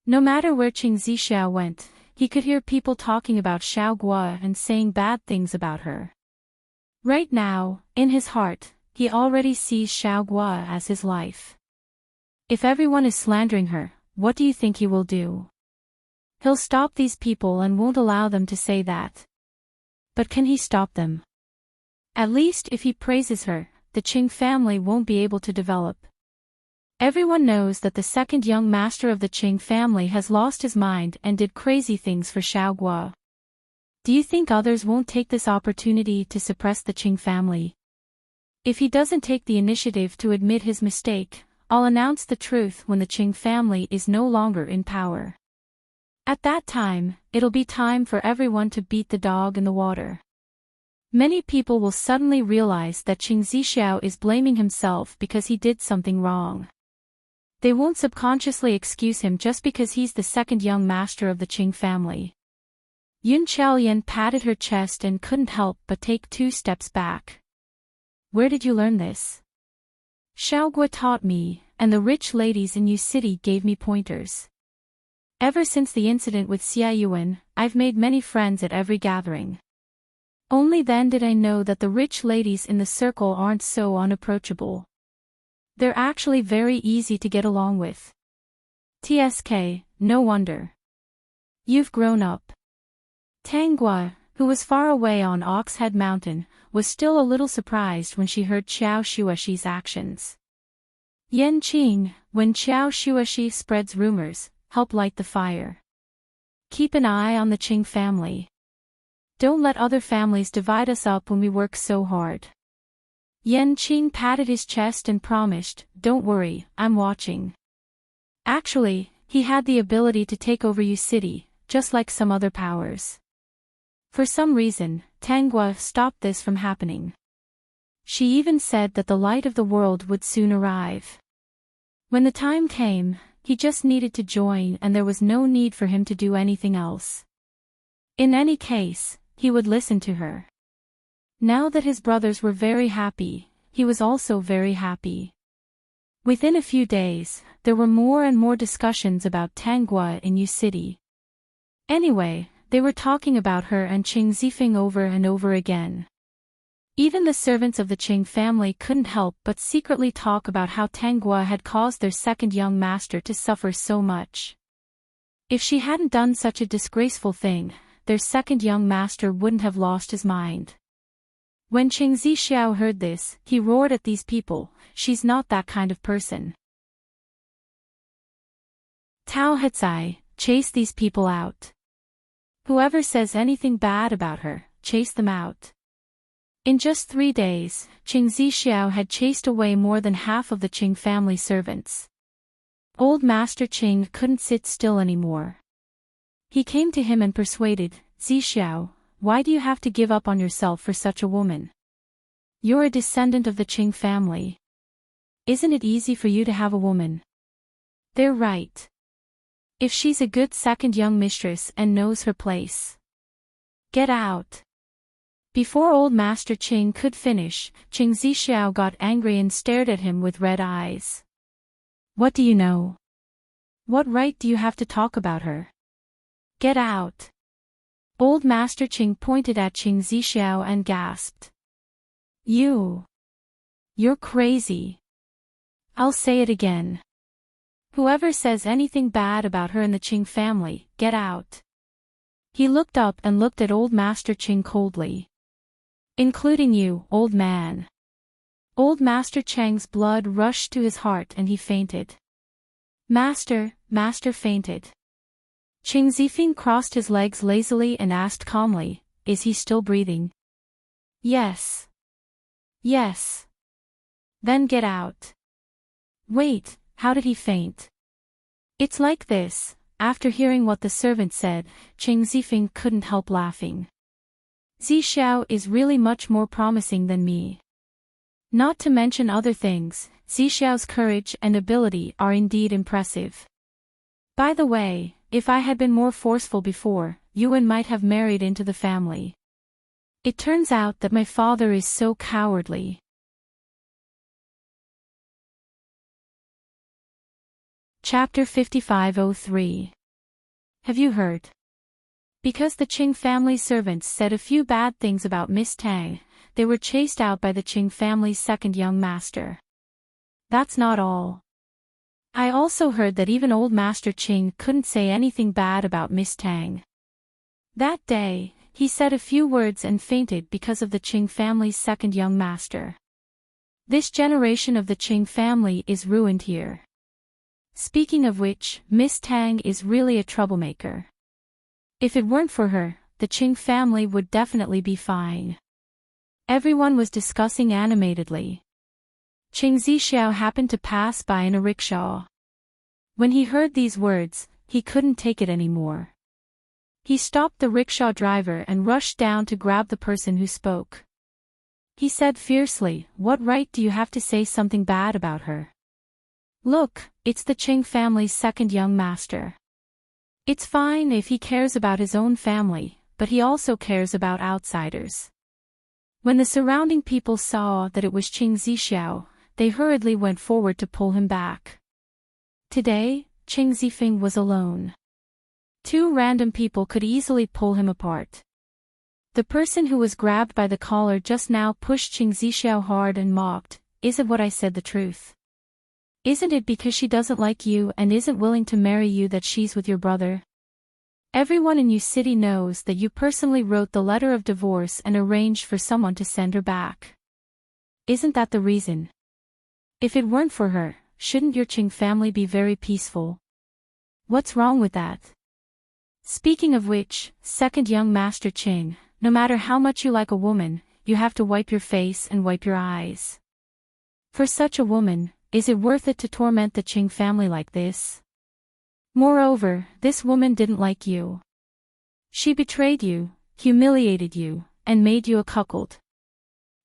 Speaker 1: No matter where Qing Zixiao went, he could hear people talking about Xiaoguo and saying bad things about her. Right now, in his heart, he already sees Xiaoguo as his life. If everyone is slandering her, what do you think he will do? He'll stop these people and won't allow them to say that. But can he stop them? At least if he praises her, the Qing family won't be able to develop. Everyone knows that the second young master of the Qing family has lost his mind and did crazy things for Xiaoguo. Do you think others won't take this opportunity to suppress the Qing family? If he doesn't take the initiative to admit his mistake, I'll announce the truth when the Qing family is no longer in power. At that time, it'll be time for everyone to beat the dog in the water. Many people will suddenly realize that Qing Zixiao is blaming himself because he did something wrong. They won't subconsciously excuse him just because he's the second young master of the Qing family. Yun Chaolian patted her chest and couldn't help but take 2 steps back. Where did you learn this? Xiaoguo taught me, and the rich ladies in Yu City gave me pointers. Ever since the incident with Xia Yuan, I've made many friends at every gathering. Only then did I know that the rich ladies in the circle aren't so unapproachable. They're actually very easy to get along with. TSK, no wonder. You've grown up. Tang Gua, who was far away on Oxhead Mountain, was still a little surprised when she heard Qiao Shuashi's actions. Yan Qing, when Qiao Shuashi spreads rumors, help light the fire. Keep an eye on the Qing family. Don't let other families divide us up when we work so hard. Yan Qing patted his chest and promised, don't worry, I'm watching. Actually, he had the ability to take over Yu City, just like some other powers. For some reason, Tang Gua stopped this from happening. She even said that the light of the world would soon arrive. When the time came, he just needed to join and there was no need for him to do anything else. In any case, he would listen to her. Now that his brothers were very happy, he was also very happy. Within a few days, there were more and more discussions about Tang Gua in Yu City. Anyway, they were talking about her and Qing Zifeng over and over again. Even the servants of the Qing family couldn't help but secretly talk about how Tang Gua had caused their second young master to suffer so much. If she hadn't done such a disgraceful thing, their second young master wouldn't have lost his mind. When Qing Zixiao heard this, he roared at these people, she's not that kind of person. Tao Hetzai, chase these people out. Whoever says anything bad about her, chase them out. In just 3 days, Qing Zixiao had chased away more than half of the Qing family servants. Old Master Qing couldn't sit still anymore. He came to him and persuaded, Zixiao, why do you have to give up on yourself for such a woman? You're a descendant of the Qing family. Isn't it easy for you to have a woman? They're right. If she's a good second young mistress and knows her place. Get out. Before old Master Qing could finish, Qing Zixiao got angry and stared at him with red eyes. What do you know? What right do you have to talk about her? Get out. Old Master Qing pointed at Qing Zixiao and gasped. You're crazy. I'll say it again. Whoever says anything bad about her in the Qing family, get out. He looked up and looked at old Master Qing coldly. Including you, old man. Old Master Cheng's blood rushed to his heart and he fainted. Master fainted. Qing Zifeng crossed his legs lazily and asked calmly, is he still breathing? Yes. Yes. Then get out. Wait, how did he faint? It's like this. After hearing what the servant said, Qing Zifeng couldn't help laughing. Zixiao is really much more promising than me. Not to mention other things, Zixiao's courage and ability are indeed impressive. By the way, if I had been more forceful before, Yuan might have married into the family. It turns out that my father is so cowardly. Chapter 5503. Have you heard? Because the Qing family servants said a few bad things about Miss Tang, they were chased out by the Qing family's second young master. That's not all. I also heard that even old Master Qing couldn't say anything bad about Miss Tang. That day, he said a few words and fainted because of the Qing family's second young master. This generation of the Qing family is ruined here. Speaking of which, Miss Tang is really a troublemaker. If it weren't for her, the Qing family would definitely be fine. Everyone was discussing animatedly. Qing Zixiao happened to pass by in a rickshaw. When he heard these words, he couldn't take it anymore. He stopped the rickshaw driver and rushed down to grab the person who spoke. He said fiercely, what right do you have to say something bad about her? Look, it's the Qing family's second young master. It's fine if he cares about his own family, but he also cares about outsiders. When the surrounding people saw that it was Qing Zixiao, they hurriedly went forward to pull him back. Today, Qing Zifeng was alone. Two random people could easily pull him apart. The person who was grabbed by the collar just now pushed Qing Zixiao hard and mocked, "Is it what I said the truth? Isn't it because she doesn't like you and isn't willing to marry you that she's with your brother? Everyone in your city knows that you personally wrote the letter of divorce and arranged for someone to send her back. Isn't that the reason? If it weren't for her, shouldn't your Qing family be very peaceful? What's wrong with that? Speaking of which, second young master Qing, no matter how much you like a woman, you have to wipe your face and wipe your eyes. For such a woman, is it worth it to torment the Qing family like this? Moreover, this woman didn't like you. She betrayed you, humiliated you, and made you a cuckold.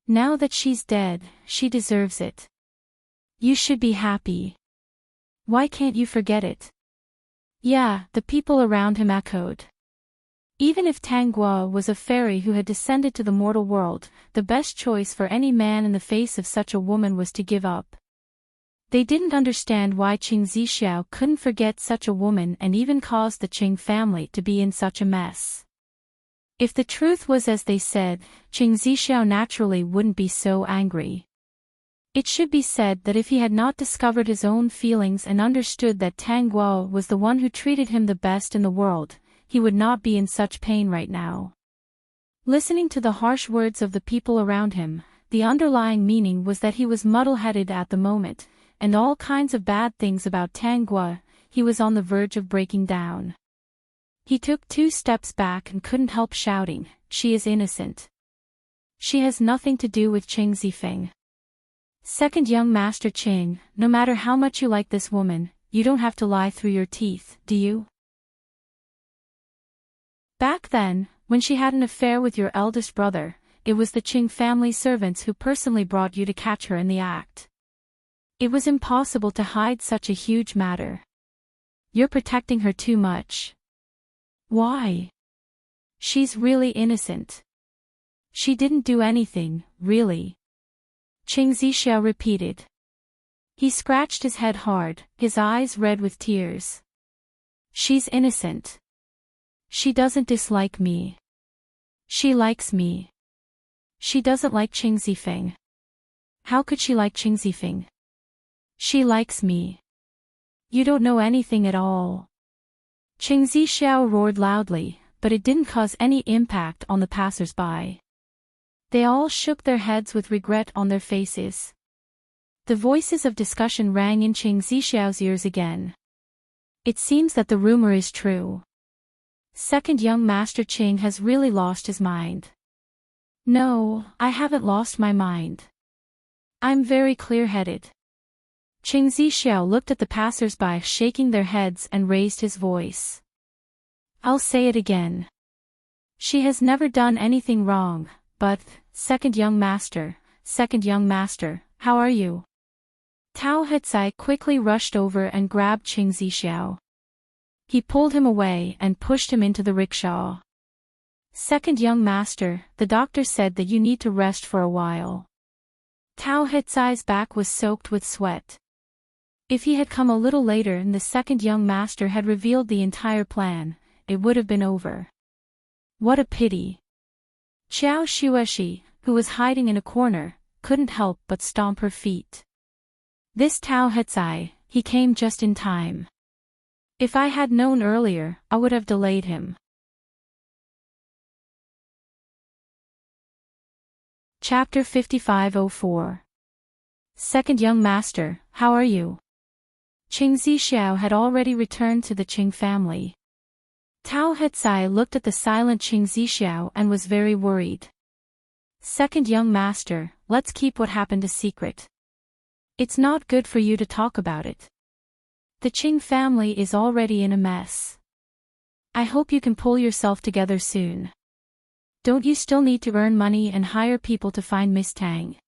Speaker 1: Now that she's dead, she deserves it. You should be happy. Why can't you forget it?" Yeah, the people around him echoed. Even if Tang Guo was a fairy who had descended to the mortal world, the best choice for any man in the face of such a woman was to give up. They didn't understand why Qing Zixiao couldn't forget such a woman and even caused the Qing family to be in such a mess. If the truth was as they said, Qing Zixiao naturally wouldn't be so angry. It should be said that if he had not discovered his own feelings and understood that Tang Guo was the one who treated him the best in the world, he would not be in such pain right now. Listening to the harsh words of the people around him, the underlying meaning was that he was muddle-headed at the moment, and all kinds of bad things about Tang Guo, he was on the verge of breaking down. He took 2 steps back and couldn't help shouting, "She is innocent. She has nothing to do with Qing Zifeng. Second young master Qing, no matter how much you like this woman, you don't have to lie through your teeth, do you? Back then, when she had an affair with your eldest brother, it was the Qing family servants who personally brought you to catch her in the act. It was impossible to hide such a huge matter. You're protecting her too much. Why? She's really innocent. She didn't do anything, really," Qing Zixiao repeated. He scratched his head hard, his eyes red with tears. "She's innocent. She doesn't dislike me. She likes me. She doesn't like Qing Zifeng. How could she like Qing Zifeng? She likes me. You don't know anything at all." Qing Zixiao roared loudly, but it didn't cause any impact on the passers-by. They all shook their heads with regret on their faces. The voices of discussion rang in Qing Zixiao's ears again. "It seems that the rumor is true. Second young master Qing has really lost his mind." "No, I haven't lost my mind. I'm very clear-headed." Qing Zixiao looked at the passers-by shaking their heads and raised his voice. "I'll say it again. She has never done anything wrong, but, second young master, how are you?" Tao Hecai quickly rushed over and grabbed Qing Zixiao. He pulled him away and pushed him into the rickshaw. "Second young master, the doctor said that you need to rest for a while." Tao Hecai's back was soaked with sweat. If he had come a little later and the second young master had revealed the entire plan, it would have been over. What a pity. Xiao Xueshi, who was hiding in a corner, couldn't help but stomp her feet. This Tao Hecai, he came just in time. If I had known earlier, I would have delayed him. Chapter 5504. Second young master, how are you? Qing Zixiao had already returned to the Qing family. Tao Hecai looked at the silent Qing Zixiao and was very worried. "Second young master, let's keep what happened a secret. It's not good for you to talk about it. The Qing family is already in a mess. I hope you can pull yourself together soon. Don't you still need to earn money and hire people to find Miss Tang?"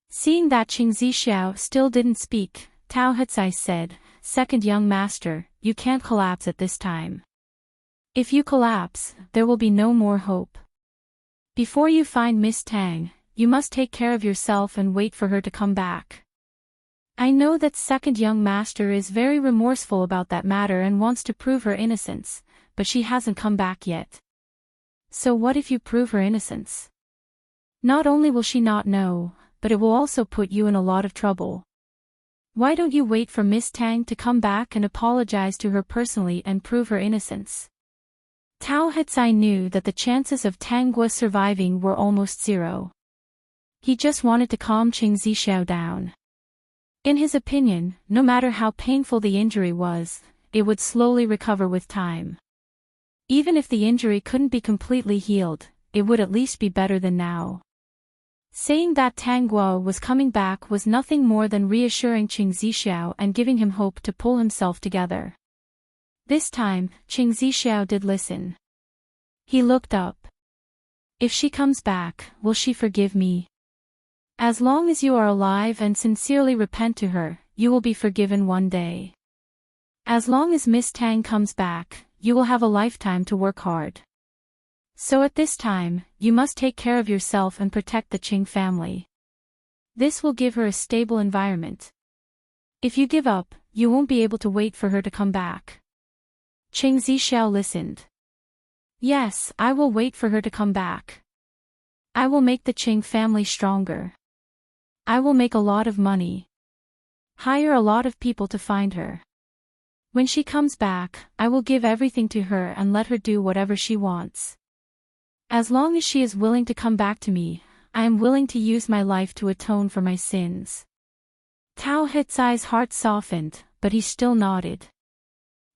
Speaker 1: Seeing that Qing Zixiao still didn't speak, Tao Hecai said, "Second young master, you can't collapse at this time. If you collapse, there will be no more hope. Before you find Miss Tang, you must take care of yourself and wait for her to come back." I know that second young master is very remorseful about that matter and wants to prove her innocence, but she hasn't come back yet. So what if you prove her innocence? Not only will she not know, but it will also put you in a lot of trouble. Why don't you wait for Miss Tang to come back and apologize to her personally and prove her innocence? Tao Hetsai knew that the chances of Tang Gua surviving were almost zero. He just wanted to calm Qing Zixiao down. In his opinion, no matter how painful the injury was, it would slowly recover with time. Even if the injury couldn't be completely healed, it would at least be better than now. Saying that Tang Guo was coming back was nothing more than reassuring Qing Zixiao and giving him hope to pull himself together. This time, Qing Zixiao did listen. He looked up. If she comes back, will she forgive me? As long as you are alive and sincerely repent to her, you will be forgiven one day. As long as Miss Tang comes back, you will have a lifetime to work hard. So at this time, you must take care of yourself and protect the Qing family. This will give her a stable environment. If you give up, you won't be able to wait for her to come back. Qing Zixiao listened. Yes, I will wait for her to come back. I will make the Qing family stronger. I will make a lot of money. Hire a lot of people to find her. When she comes back, I will give everything to her and let her do whatever she wants. As long as she is willing to come back to me, I am willing to use my life to atone for my sins. Tao Hetsai's heart softened, but he still nodded.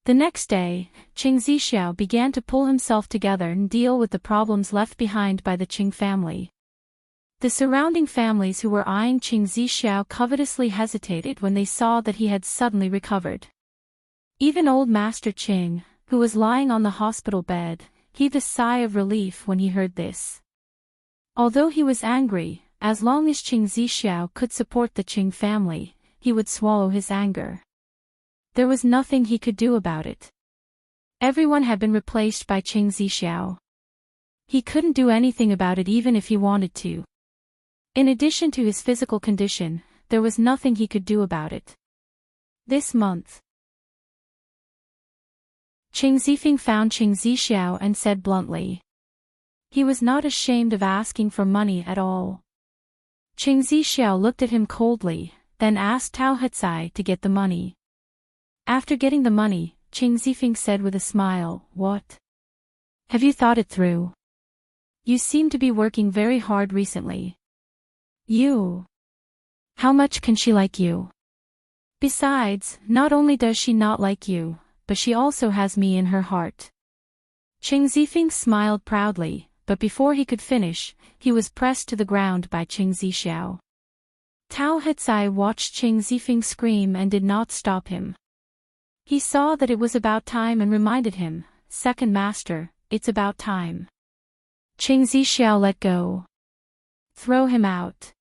Speaker 1: The next day, Qing Zixiao began to pull himself together and deal with the problems left behind by the Qing family. The surrounding families who were eyeing Qing Zixiao covetously hesitated when they saw that he had suddenly recovered. Even old Master Qing, who was lying on the hospital bed, heaved a sigh of relief when he heard this. Although he was angry, as long as Qing Zixiao could support the Qing family, he would swallow his anger. There was nothing he could do about it. Everyone had been replaced by Qing Zixiao. He couldn't do anything about it even if he wanted to. In addition to his physical condition, there was nothing he could do about it. This month, Qing Zifeng found Qing Zixiao and said bluntly. He was not ashamed of asking for money at all. Qing Zixiao looked at him coldly, then asked Tao Hetsai to get the money. After getting the money, Qing Zifeng said with a smile, "What? Have you thought it through? You seem to be working very hard recently. How much can she like you? Besides, not only does she not like you, but she also has me in her heart." Qing Zifeng smiled proudly, but before he could finish, he was pressed to the ground by Qing Zixiao. Tao Hetsai watched Qing Zifeng scream and did not stop him. He saw that it was about time and reminded him, "Second master, it's about time." Qing Zixiao let go. "Throw him out.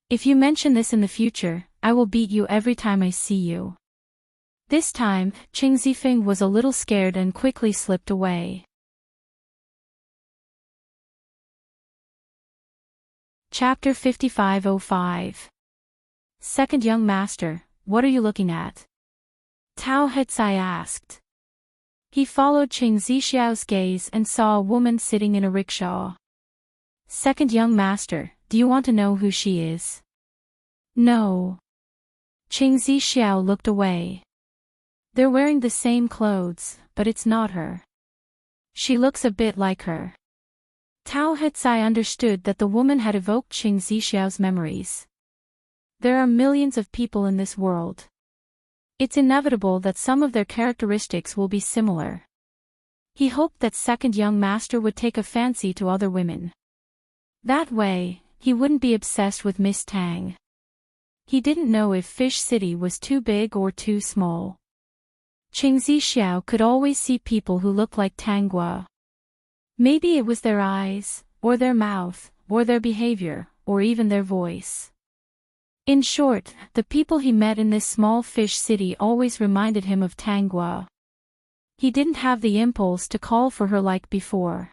Speaker 1: If you mention this in the future, I will beat you every time I see you." This time, Qing Zifeng was a little scared and quickly slipped away. Chapter 5505. Second young master, what are you looking at? Tao Hetsai asked. He followed Qing Zixiao's gaze and saw a woman sitting in a rickshaw. Second young master, do you want to know who she is? No. Qing Zixiao looked away. They're wearing the same clothes, but it's not her. She looks a bit like her. Tao Hetsai understood that the woman had evoked Qing Zixiao's memories. There are millions of people in this world. It's inevitable that some of their characteristics will be similar. He hoped that second young master would take a fancy to other women. That way, he wouldn't be obsessed with Miss Tang. He didn't know if Fish City was too big or too small. Qing Zixiao could always see people who looked like Tang Gua. Maybe it was their eyes, or their mouth, or their behavior, or even their voice. In short, the people he met in this small fish city always reminded him of Tang Gua. He didn't have the impulse to call for her like before.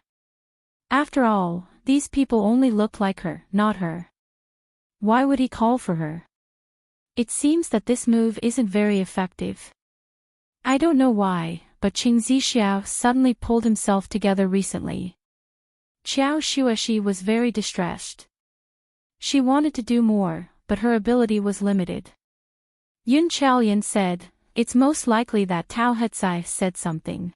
Speaker 1: After all, these people only looked like her, not her. Why would he call for her? It seems that this move isn't very effective. I don't know why, but Qing Zixiao suddenly pulled himself together recently. Qiao Shueshi was very distressed. She wanted to do more, but her ability was limited. Yun Chaolian said, "It's most likely that Tao Hecai said something."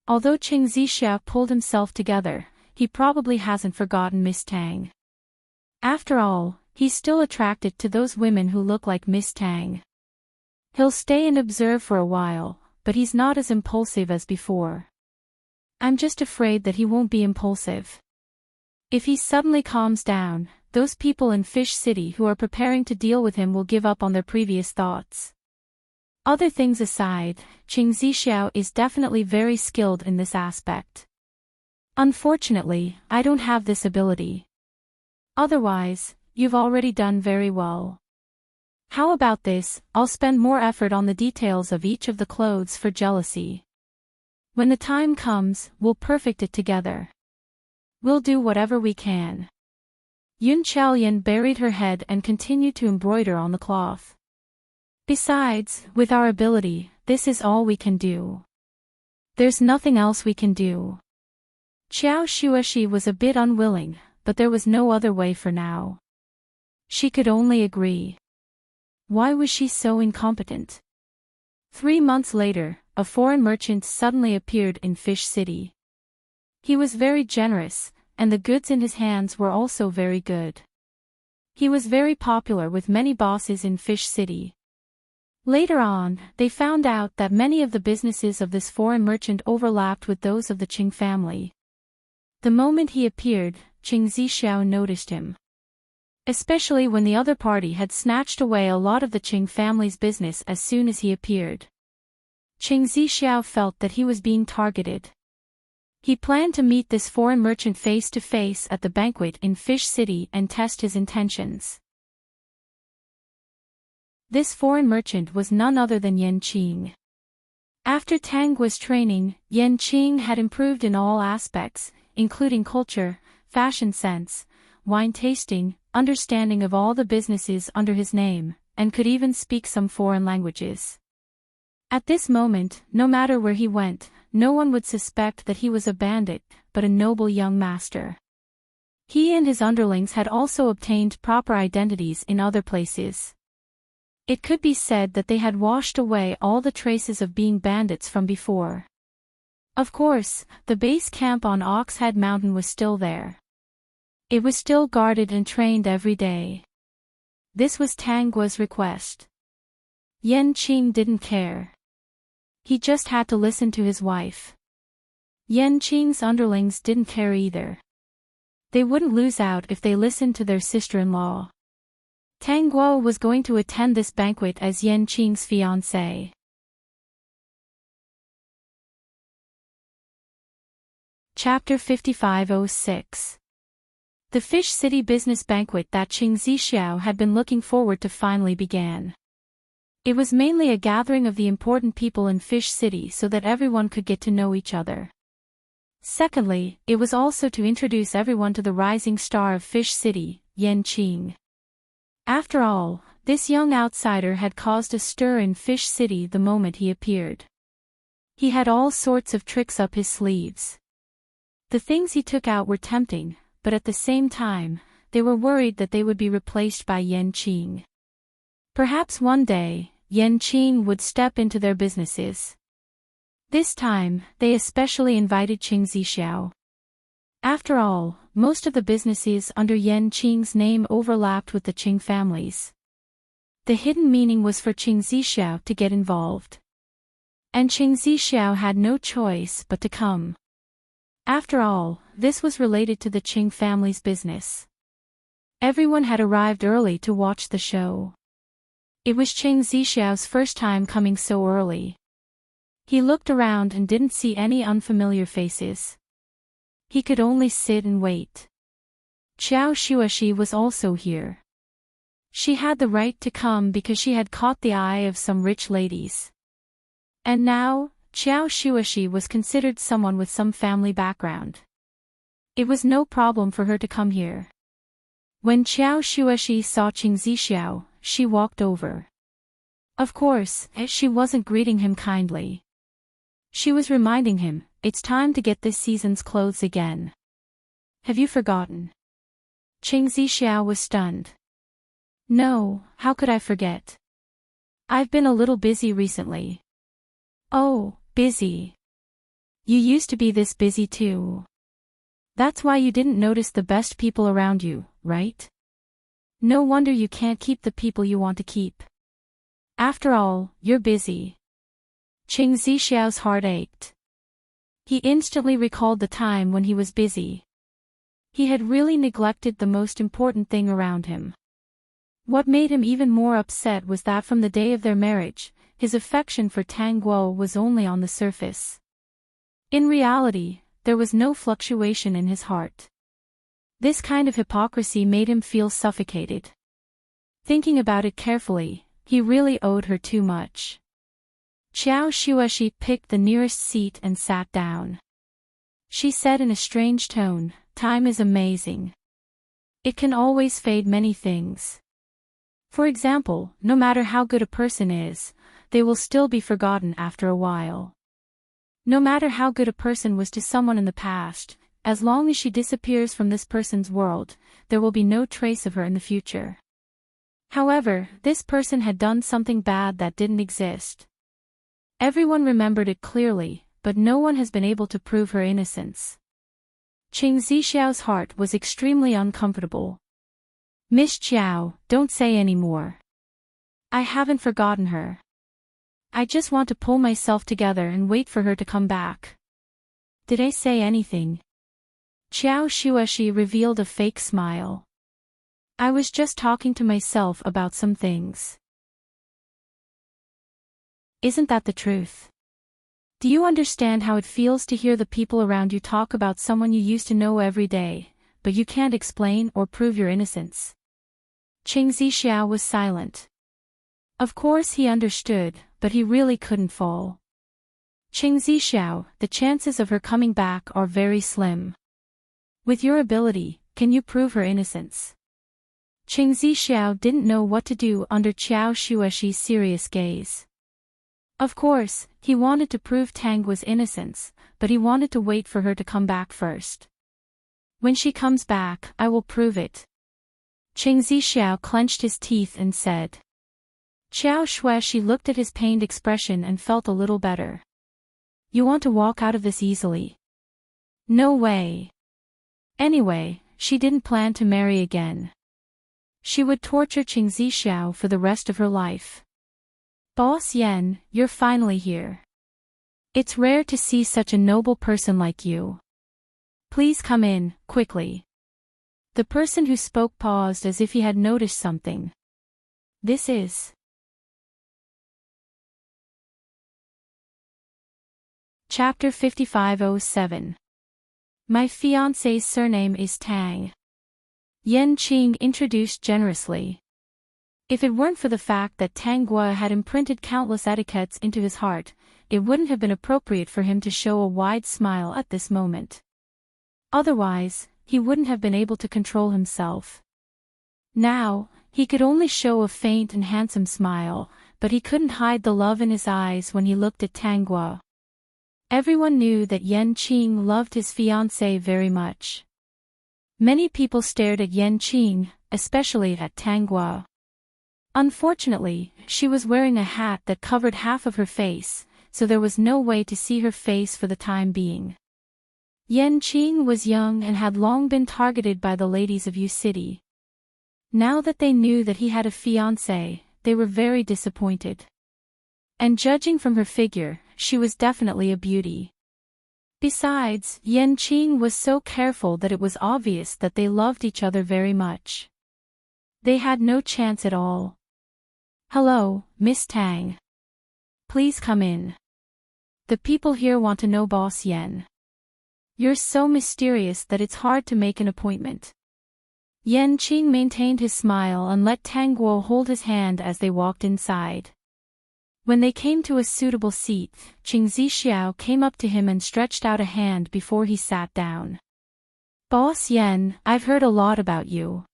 Speaker 1: Although Qing Zixiao pulled himself together, he probably hasn't forgotten Miss Tang. After all, he's still attracted to those women who look like Miss Tang. He'll stay and observe for a while, but he's not as impulsive as before. I'm just afraid that he won't be impulsive. If he suddenly calms down, those people in Fish City who are preparing to deal with him will give up on their previous thoughts. Other things aside, Qing Zixiao is definitely very skilled in this aspect. Unfortunately, I don't have this ability. Otherwise, you've already done very well. How about this? I'll spend more effort on the details of each of the clothes for jealousy. When the time comes, we'll perfect it together. We'll do whatever we can. Yun Chaolian buried her head and continued to embroider on the cloth. Besides, with our ability, this is all we can do. There's nothing else we can do. Qiao Shueshi was a bit unwilling, but there was no other way for now. She could only agree. Why was she so incompetent? 3 months later, a foreign merchant suddenly appeared in Fish City. He was very generous, and the goods in his hands were also very good. He was very popular with many bosses in Fish City. Later on, they found out that many of the businesses of this foreign merchant overlapped with those of the Qing family. The moment he appeared, Qing Zixiao noticed him. Especially when the other party had snatched away a lot of the Qing family's business as soon as he appeared. Qing Zixiao felt that he was being targeted. He planned to meet this foreign merchant face to face at the banquet in Fish City and test his intentions. This foreign merchant was none other than Yan Qing. After Tang Guo's training, Yan Qing had improved in all aspects, including culture, fashion sense, wine tasting, understanding of all the businesses under his name, and could even speak some foreign languages. At this moment, no matter where he went, no one would suspect that he was a bandit, but a noble young master. He and his underlings had also obtained proper identities in other places. It could be said that they had washed away all the traces of being bandits from before. Of course, the base camp on Oxhead Mountain was still there. It was still guarded and trained every day. This was Tang Guo's request. Yan Qing didn't care. He just had to listen to his wife. Yan Qing's underlings didn't care either. They wouldn't lose out if they listened to their sister-in-law. Tang Guo was going to attend this banquet as Yan Qing's fiancé. Chapter 5506. The Fish City business banquet that Qing Zixiao had been looking forward to finally began. It was mainly a gathering of the important people in Fish City so that everyone could get to know each other. Secondly, it was also to introduce everyone to the rising star of Fish City, Yan Qing. After all, this young outsider had caused a stir in Fish City the moment he appeared. He had all sorts of tricks up his sleeves. The things he took out were tempting, but at the same time, they were worried that they would be replaced by Yan Qing. Perhaps one day, Yan Qing would step into their businesses. This time, they especially invited Qing Zixiao. After all, most of the businesses under Yan Qing's name overlapped with the Qing families. The hidden meaning was for Qing Zixiao to get involved. And Qing Zixiao had no choice but to come. After all, this was related to the Qing family's business. Everyone had arrived early to watch the show. It was Qing Zixiao's first time coming so early. He looked around and didn't see any unfamiliar faces. He could only sit and wait. Qiao Shueshi was also here. She had the right to come because she had caught the eye of some rich ladies. And now, Qiao Shueshi was considered someone with some family background. It was no problem for her to come here. When Qiao Shueshi saw Qing Zixiao, she walked over. Of course, she wasn't greeting him kindly. She was reminding him, it's time to get this season's clothes again. Have you forgotten? Qing Zixiao was stunned. No, how could I forget? I've been a little busy recently. Oh, busy. You used to be this busy too. That's why you didn't notice the best people around you, right? No wonder you can't keep the people you want to keep. After all, you're busy. Qing Zixiao's heart ached. He instantly recalled the time when he was busy. He had really neglected the most important thing around him. What made him even more upset was that from the day of their marriage, his affection for Tang Guo was only on the surface. In reality, there was no fluctuation in his heart. This kind of hypocrisy made him feel suffocated. Thinking about it carefully, he really owed her too much. Qiao Xueshi picked the nearest seat and sat down. She said in a strange tone, "Time is amazing. It can always fade many things. For example, no matter how good a person is, they will still be forgotten after a while. No matter how good a person was to someone in the past, as long as she disappears from this person's world, there will be no trace of her in the future. However, this person had done something bad that didn't exist. Everyone remembered it clearly, but no one has been able to prove her innocence." Qing Zixiao's heart was extremely uncomfortable. "Miss Qiao, don't say any more. I haven't forgotten her. I just want to pull myself together and wait for her to come back." "Did I say anything?" Qiao Xueshi revealed a fake smile. "I was just talking to myself about some things." "Isn't that the truth? Do you understand how it feels to hear the people around you talk about someone you used to know every day, but you can't explain or prove your innocence?" Qing Zixiao was silent. Of course he understood, but he really couldn't fall. "Qing Zixiao, the chances of her coming back are very slim. With your ability, can you prove her innocence?" Qing Zixiao didn't know what to do under Qiao Xueshi's serious gaze. Of course, he wanted to prove Tang was innocence, but he wanted to wait for her to come back first. "When she comes back, I will prove it." Qing Zixiao clenched his teeth and said. Qiao Xueshi looked at his pained expression and felt a little better. "You want to walk out of this easily?" "No way." Anyway, she didn't plan to marry again. She would torture Qing Zixiao for the rest of her life. "Boss Yan, you're finally here. It's rare to see such a noble person like you. Please come in, quickly." The person who spoke paused as if he had noticed something. "This is..." Chapter 5507. My fiancé's surname is Tang. Yan Qing introduced generously. If it weren't for the fact that Tang Guo had imprinted countless etiquettes into his heart, it wouldn't have been appropriate for him to show a wide smile at this moment. Otherwise, he wouldn't have been able to control himself. Now, he could only show a faint and handsome smile, but he couldn't hide the love in his eyes when he looked at Tang Guo. Everyone knew that Yan Qing loved his fiancée very much. Many people stared at Yan Qing, especially at Tang Guo. Unfortunately, she was wearing a hat that covered half of her face, so there was no way to see her face for the time being. Yan Qing was young and had long been targeted by the ladies of Yu City. Now that they knew that he had a fiancée, they were very disappointed. And judging from her figure, she was definitely a beauty. Besides, Yan Qing was so careful that it was obvious that they loved each other very much. They had no chance at all. "Hello, Miss Tang. Please come in. The people here want to know Boss Yan. You're so mysterious that it's hard to make an appointment." Yan Qing maintained his smile and let Tang Guo hold his hand as they walked inside. When they came to a suitable seat, Qing Zixiao came up to him and stretched out a hand before he sat down. "Boss Yan, I've heard a lot about you.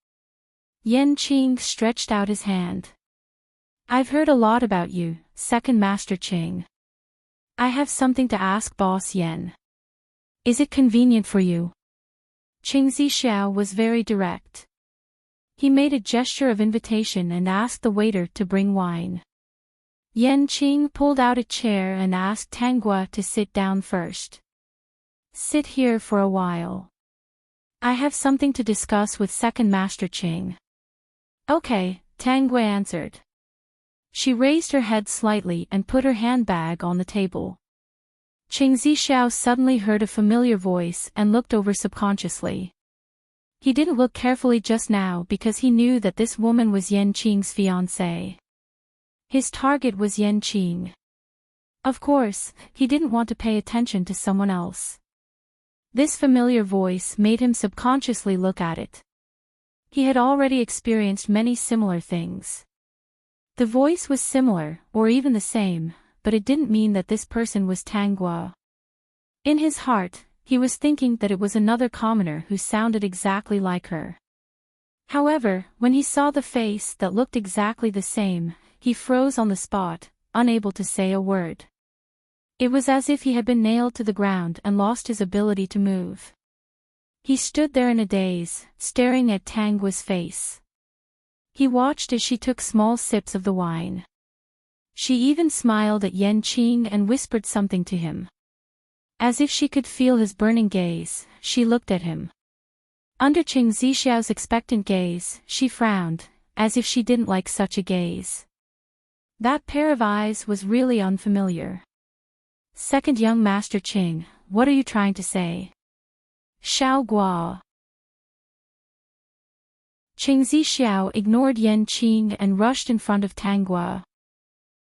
Speaker 1: Yan Qing stretched out his hand. I've heard a lot about you, Second Master Qing. I have something to ask Boss Yan. Is it convenient for you? Qing Zixiao was very direct. He made a gesture of invitation and asked the waiter to bring wine. Yan Qing pulled out a chair and asked Tanggua to sit down first. Sit here for a while. I have something to discuss with Second Master Qing. Okay, Tanggua answered. She raised her head slightly and put her handbag on the table. Qing Zixiao suddenly heard a familiar voice and looked over subconsciously. He didn't look carefully just now because he knew that this woman was Yan Qing's fiancée. His target was Yan Qing. Of course, he didn't want to pay attention to someone else. This familiar voice made him subconsciously look at it. He had already experienced many similar things. The voice was similar, or even the same, but it didn't mean that this person was Tanggua. In his heart, he was thinking that it was another commoner who sounded exactly like her. However, when he saw the face that looked exactly the same, he froze on the spot, unable to say a word. It was as if he had been nailed to the ground and lost his ability to move. He stood there in a daze, staring at Tanggua's face. He watched as she took small sips of the wine. She even smiled at Yan Qing and whispered something to him. As if she could feel his burning gaze, she looked at him. Under Qing Zixiao's expectant gaze, she frowned, as if she didn't like such a gaze. That pair of eyes was really unfamiliar. Second young Master Qing, what are you trying to say? Xiao Gua. Qing Zixiao ignored Yan Qing and rushed in front of Tanggua.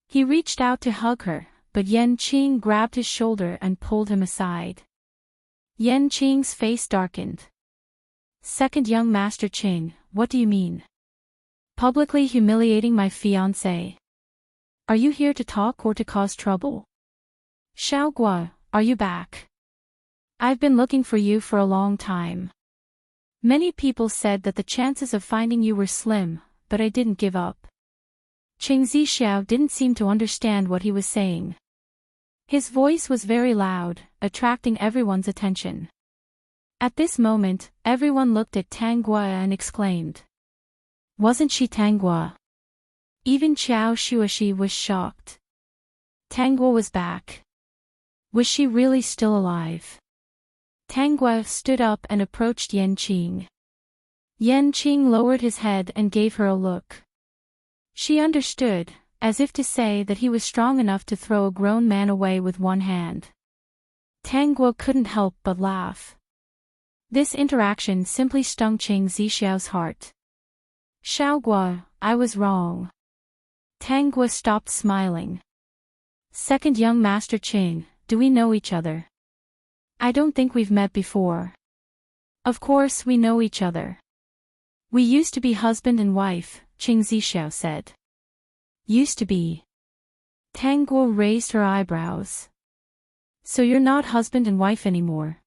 Speaker 1: He reached out to hug her, but Yan Qing grabbed his shoulder and pulled him aside. Yan Qing's face darkened. Second young Master Qing, what do you mean? Publicly humiliating my fiancé. Are you here to talk or to cause trouble? Xiao Gua, are you back? I've been looking for you for a long time. Many people said that the chances of finding you were slim, but I didn't give up. Qing Zixiao didn't seem to understand what he was saying. His voice was very loud, attracting everyone's attention. At this moment, everyone looked at Tanggua and exclaimed. Wasn't she Tanggua? Even Qiao Shuashi was shocked. Tanggua was back. Was she really still alive? Tanggua stood up and approached Yan Qing. Yan Qing lowered his head and gave her a look. She understood, as if to say that he was strong enough to throw a grown man away with one hand. Tanggua couldn't help but laugh. This interaction simply stung Qing Zixiao's heart. Xiao Gua, I was wrong. Tanggua stopped smiling. Second young Master Qing, do we know each other? I don't think we've met before. Of course we know each other. We used to be husband and wife, Qing Zixiao said. Used to be. Tanggua raised her eyebrows. So you're not husband and wife anymore?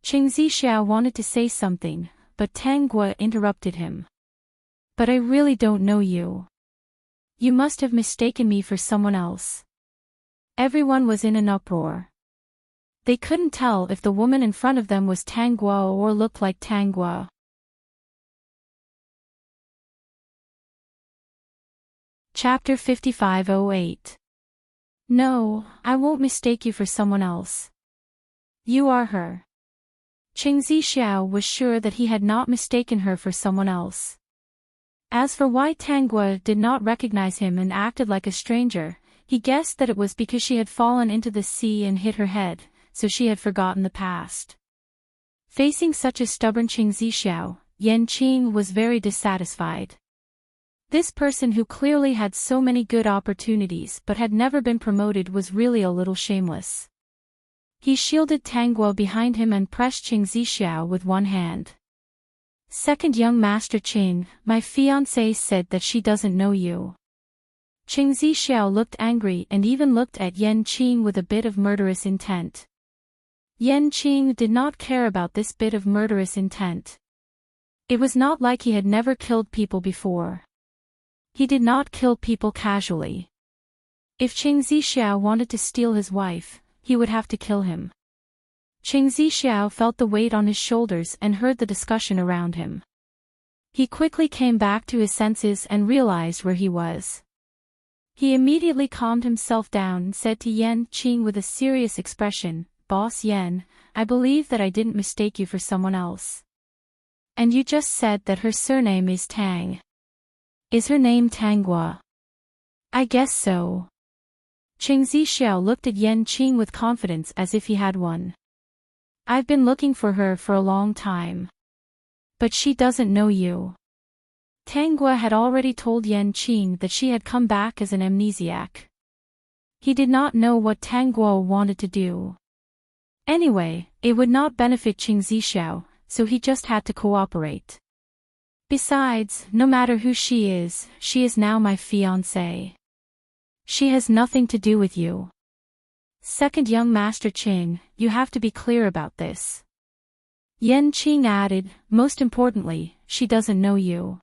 Speaker 1: Qing Zixiao wanted to say something, but Tanggua interrupted him. But I really don't know you. You must have mistaken me for someone else. Everyone was in an uproar. They couldn't tell if the woman in front of them was Tanggua or looked like Tanggua. Chapter 5508. No, I won't mistake you for someone else. You are her. Qing Zixiao was sure that he had not mistaken her for someone else. As for why Tanggua did not recognize him and acted like a stranger, he guessed that it was because she had fallen into the sea and hit her head, so she had forgotten the past. Facing such a stubborn Qing Zixiao, Yan Qing was very dissatisfied. This person who clearly had so many good opportunities but had never been promoted was really a little shameless. He shielded Tanggua behind him and pressed Qing Zixiao with one hand. Second young Master Qing, my fiancée said that she doesn't know you. Qing Zixiao looked angry and even looked at Yan Qing with a bit of murderous intent. Yan Qing did not care about this bit of murderous intent. It was not like he had never killed people before. He did not kill people casually. If Qing Zixiao wanted to steal his wife, he would have to kill him. Qing Zixiao felt the weight on his shoulders and heard the discussion around him. He quickly came back to his senses and realized where he was. He immediately calmed himself down and said to Yan Qing with a serious expression, "Boss Yan, I believe that I didn't mistake you for someone else. And you just said that her surname is Tang. Is her name Tanghua?" "I guess so." Qing Zixiao looked at Yan Qing with confidence as if he had one. "I've been looking for her for a long time. But she doesn't know you." Tanghua had already told Yan Qing that she had come back as an amnesiac. He did not know what Tanghua wanted to do. Anyway, it would not benefit Qing Zixiao, so he just had to cooperate. "Besides, no matter who she is now my fiancée. She has nothing to do with you. Second young Master Qing, you have to be clear about this." Yan Qing added, "Most importantly, she doesn't know you.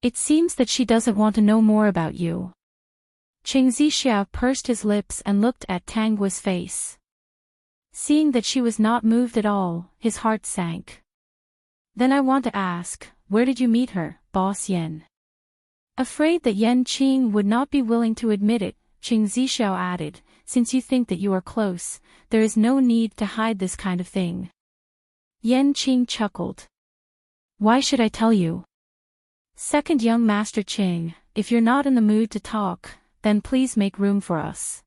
Speaker 1: It seems that she doesn't want to know more about you." Qing Zixiao pursed his lips and looked at Tanghua's face. Seeing that she was not moved at all, his heart sank. "Then I want to ask, where did you meet her, Boss Yan?" Afraid that Yan Qing would not be willing to admit it, Qing Zixiao added, "Since you think that you are close, there is no need to hide this kind of thing." Yan Qing chuckled. "Why should I tell you?" "Second young Master Qing, if you're not in the mood to talk, then please make room for us."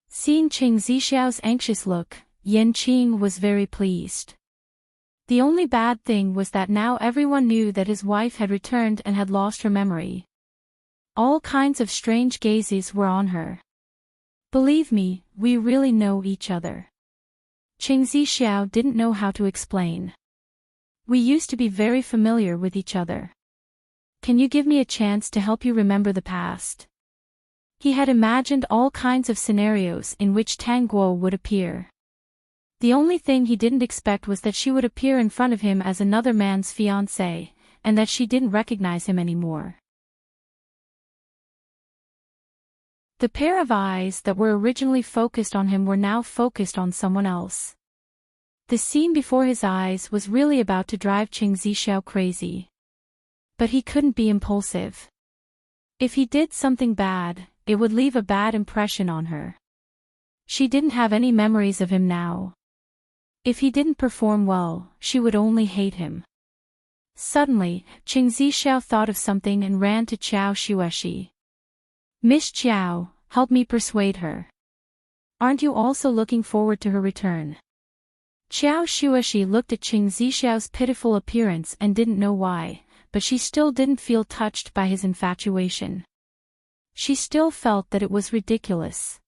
Speaker 1: Seeing Qing Zixiao's anxious look, Yan Qing was very pleased. The only bad thing was that now everyone knew that his wife had returned and had lost her memory. All kinds of strange gazes were on her. "Believe me, we really know each other." Qing Zixiao didn't know how to explain. "We used to be very familiar with each other. Can you give me a chance to help you remember the past?" He had imagined all kinds of scenarios in which Tanghua would appear. The only thing he didn't expect was that she would appear in front of him as another man's fiancée, and that she didn't recognize him anymore. The pair of eyes that were originally focused on him were now focused on someone else. The scene before his eyes was really about to drive Qing Zixiao crazy. But he couldn't be impulsive. If he did something bad, it would leave a bad impression on her. She didn't have any memories of him now. If he didn't perform well, she would only hate him. Suddenly, Qing Zixiao thought of something and ran to Qiao Xueshi. "Miss Qiao, help me persuade her. Aren't you also looking forward to her return?" Qiao Xueshi looked at Qing Zixiao's pitiful appearance and didn't know why, but she still didn't feel touched by his infatuation. She still felt that it was ridiculous.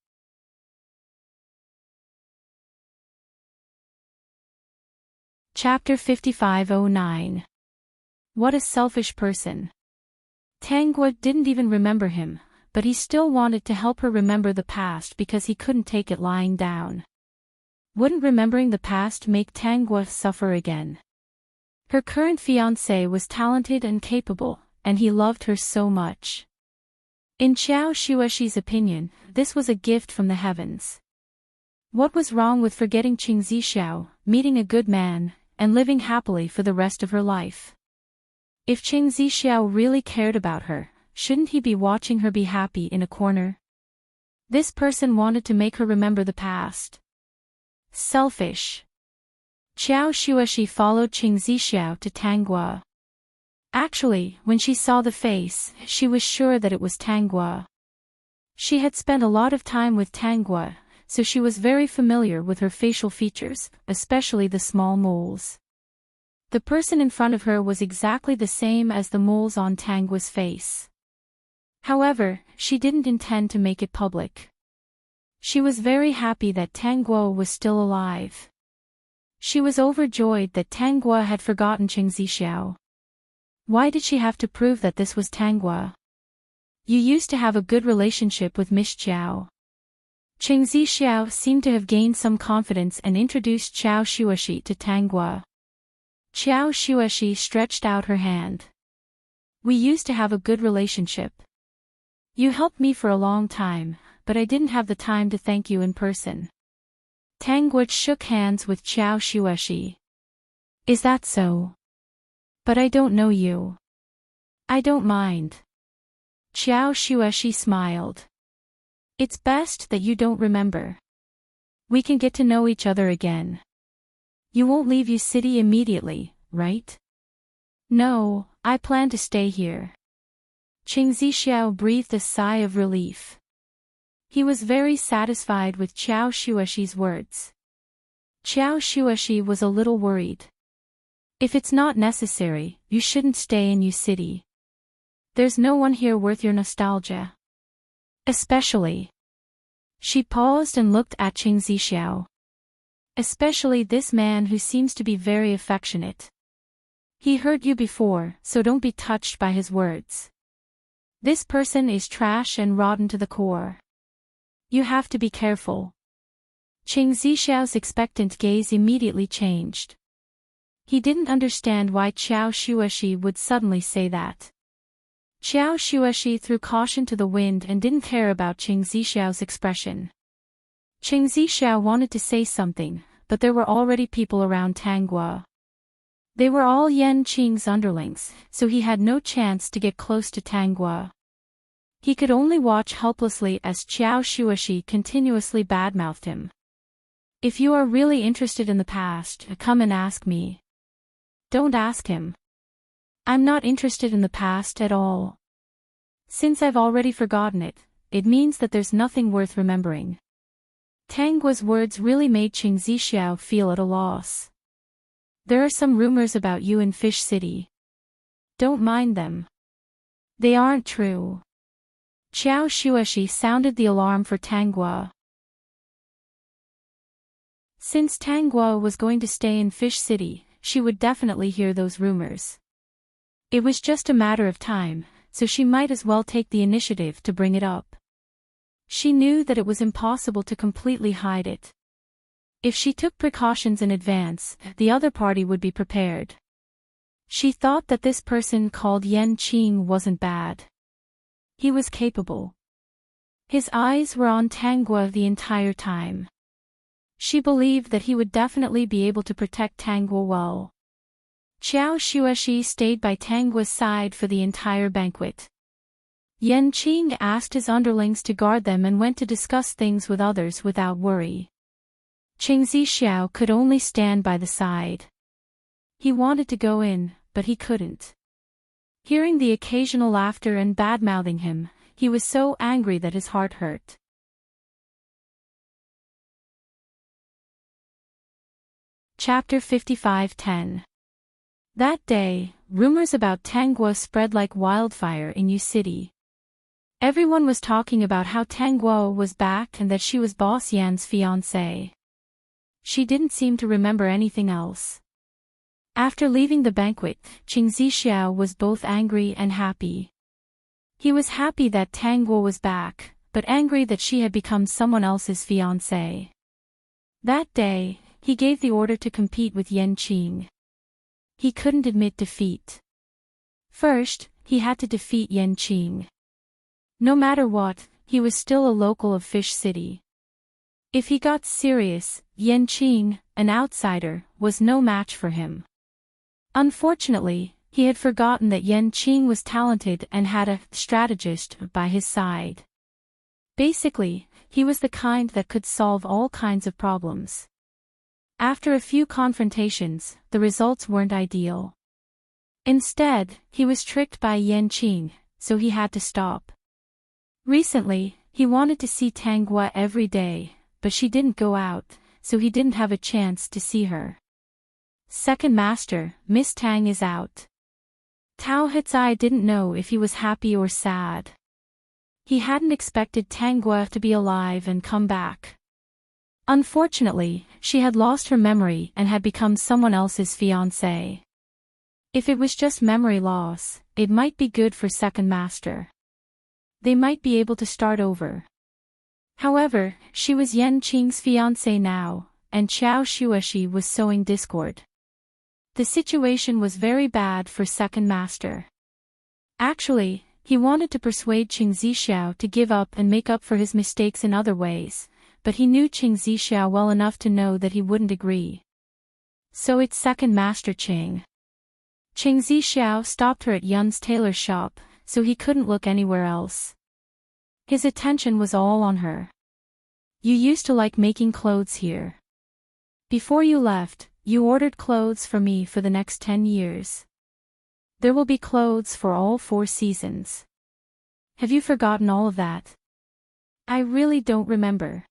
Speaker 1: Chapter 5509. What a selfish person. Tanghua didn't even remember him, but he still wanted to help her remember the past because he couldn't take it lying down. Wouldn't remembering the past make Tanghua suffer again? Her current fiancé was talented and capable, and he loved her so much. In Qiao Xueshi's opinion, this was a gift from the heavens. What was wrong with forgetting Qing Zixiao, meeting a good man, and living happily for the rest of her life? If Qing Zixiao really cared about her, shouldn't he be watching her be happy in a corner? This person wanted to make her remember the past. Selfish. Qiao Xueshi followed Qing Zixiao to Tanghua. Actually, when she saw the face, she was sure that it was Tanghua. She had spent a lot of time with Tanghua, so she was very familiar with her facial features, especially the small moles. The person in front of her was exactly the same as the moles on Tanghua's face. However, she didn't intend to make it public. She was very happy that Tanghua was still alive. She was overjoyed that Tanghua had forgotten Qing Zixiao. Why did she have to prove that this was Tanghua? You used to have a good relationship with Miss Qiao. Qing Zixiao seemed to have gained some confidence and introduced Qiao Xueshi to Tanghua. Qiao Shueshi stretched out her hand. We used to have a good relationship. You helped me for a long time, but I didn't have the time to thank you in person. Tang Guo shook hands with Qiao Shueshi. Is that so? But I don't know you. I don't mind. Qiao Shueshi smiled. It's best that you don't remember. We can get to know each other again. You won't leave Yu City immediately, right? No, I plan to stay here. Qing Zixiao breathed a sigh of relief. He was very satisfied with Qiao Shueshi's words. Qiao Shueshi was a little worried. If it's not necessary, you shouldn't stay in Yu City. There's no one here worth your nostalgia. Especially. She paused and looked at Qing Zixiao. Especially this man who seems to be very affectionate. He hurt you before, so don't be touched by his words. This person is trash and rotten to the core. You have to be careful. Qing Zixiao's expectant gaze immediately changed. He didn't understand why Qiao Shueshi would suddenly say that. Qiao Shueshi threw caution to the wind and didn't care about Qing Zixiao's expression. Qing Zixiao wanted to say something, but there were already people around Tang Guo. They were all Yan Qing's underlings, so he had no chance to get close to Tang Guo. He could only watch helplessly as Qiao Shueshi continuously badmouthed him. If you are really interested in the past, come and ask me. Don't ask him. I'm not interested in the past at all. Since I've already forgotten it, it means that there's nothing worth remembering. Tang Guo's words really made Qing Zixiao feel at a loss. There are some rumors about you in Fish City. Don't mind them. They aren't true. Qiao Shueshi sounded the alarm for Tang Guo. Since Tang Guo was going to stay in Fish City, she would definitely hear those rumors. It was just a matter of time, so she might as well take the initiative to bring it up. She knew that it was impossible to completely hide it. If she took precautions in advance, the other party would be prepared. She thought that this person called Yan Qing wasn't bad. He was capable. His eyes were on Tang Guo the entire time. She believed that he would definitely be able to protect Tang Guo well. Qiao Shueshi stayed by Tang Guo's side for the entire banquet. Yan Qing asked his underlings to guard them and went to discuss things with others without worry. Qing Zixiao could only stand by the side. He wanted to go in, but he couldn't. Hearing the occasional laughter and badmouthing him, he was so angry that his heart hurt. Chapter 55:10. That day, rumors about Tang Guo spread like wildfire in Yu City. Everyone was talking about how Tang Guo was back and that she was Boss Yan's fiancée. She didn't seem to remember anything else. After leaving the banquet, Qing Zixiao was both angry and happy. He was happy that Tang Guo was back, but angry that she had become someone else's fiancée. That day, he gave the order to compete with Yan Qing. He couldn't admit defeat. First, he had to defeat Yan Qing. No matter what, he was still a local of Fish City. If he got serious, Yan Qing, an outsider, was no match for him. Unfortunately, he had forgotten that Yan Qing was talented and had a strategist by his side. Basically, he was the kind that could solve all kinds of problems. After a few confrontations, the results weren't ideal. Instead, he was tricked by Yan Qing, so he had to stop. Recently, he wanted to see Tang Guo every day, but she didn't go out, so he didn't have a chance to see her. Second Master, Miss Tang is out. Tao Hitsai didn't know if he was happy or sad. He hadn't expected Tang Guo to be alive and come back. Unfortunately, she had lost her memory and had become someone else's fiancée. If it was just memory loss, it might be good for Second Master. They might be able to start over. However, she was Yan Qing's fiancée now, and Qiao Shueshi was sowing discord. The situation was very bad for second master. Actually, he wanted to persuade Qing Zixiao to give up and make up for his mistakes in other ways, but he knew Qing Zixiao well enough to know that he wouldn't agree. So it's second master Qing. Qing Zixiao stopped her at Yun's tailor shop, so he couldn't look anywhere else. His attention was all on her. You used to like making clothes here. Before you left, you ordered clothes for me for the next 10 years. There will be clothes for all 4 seasons. Have you forgotten all of that? I really don't remember.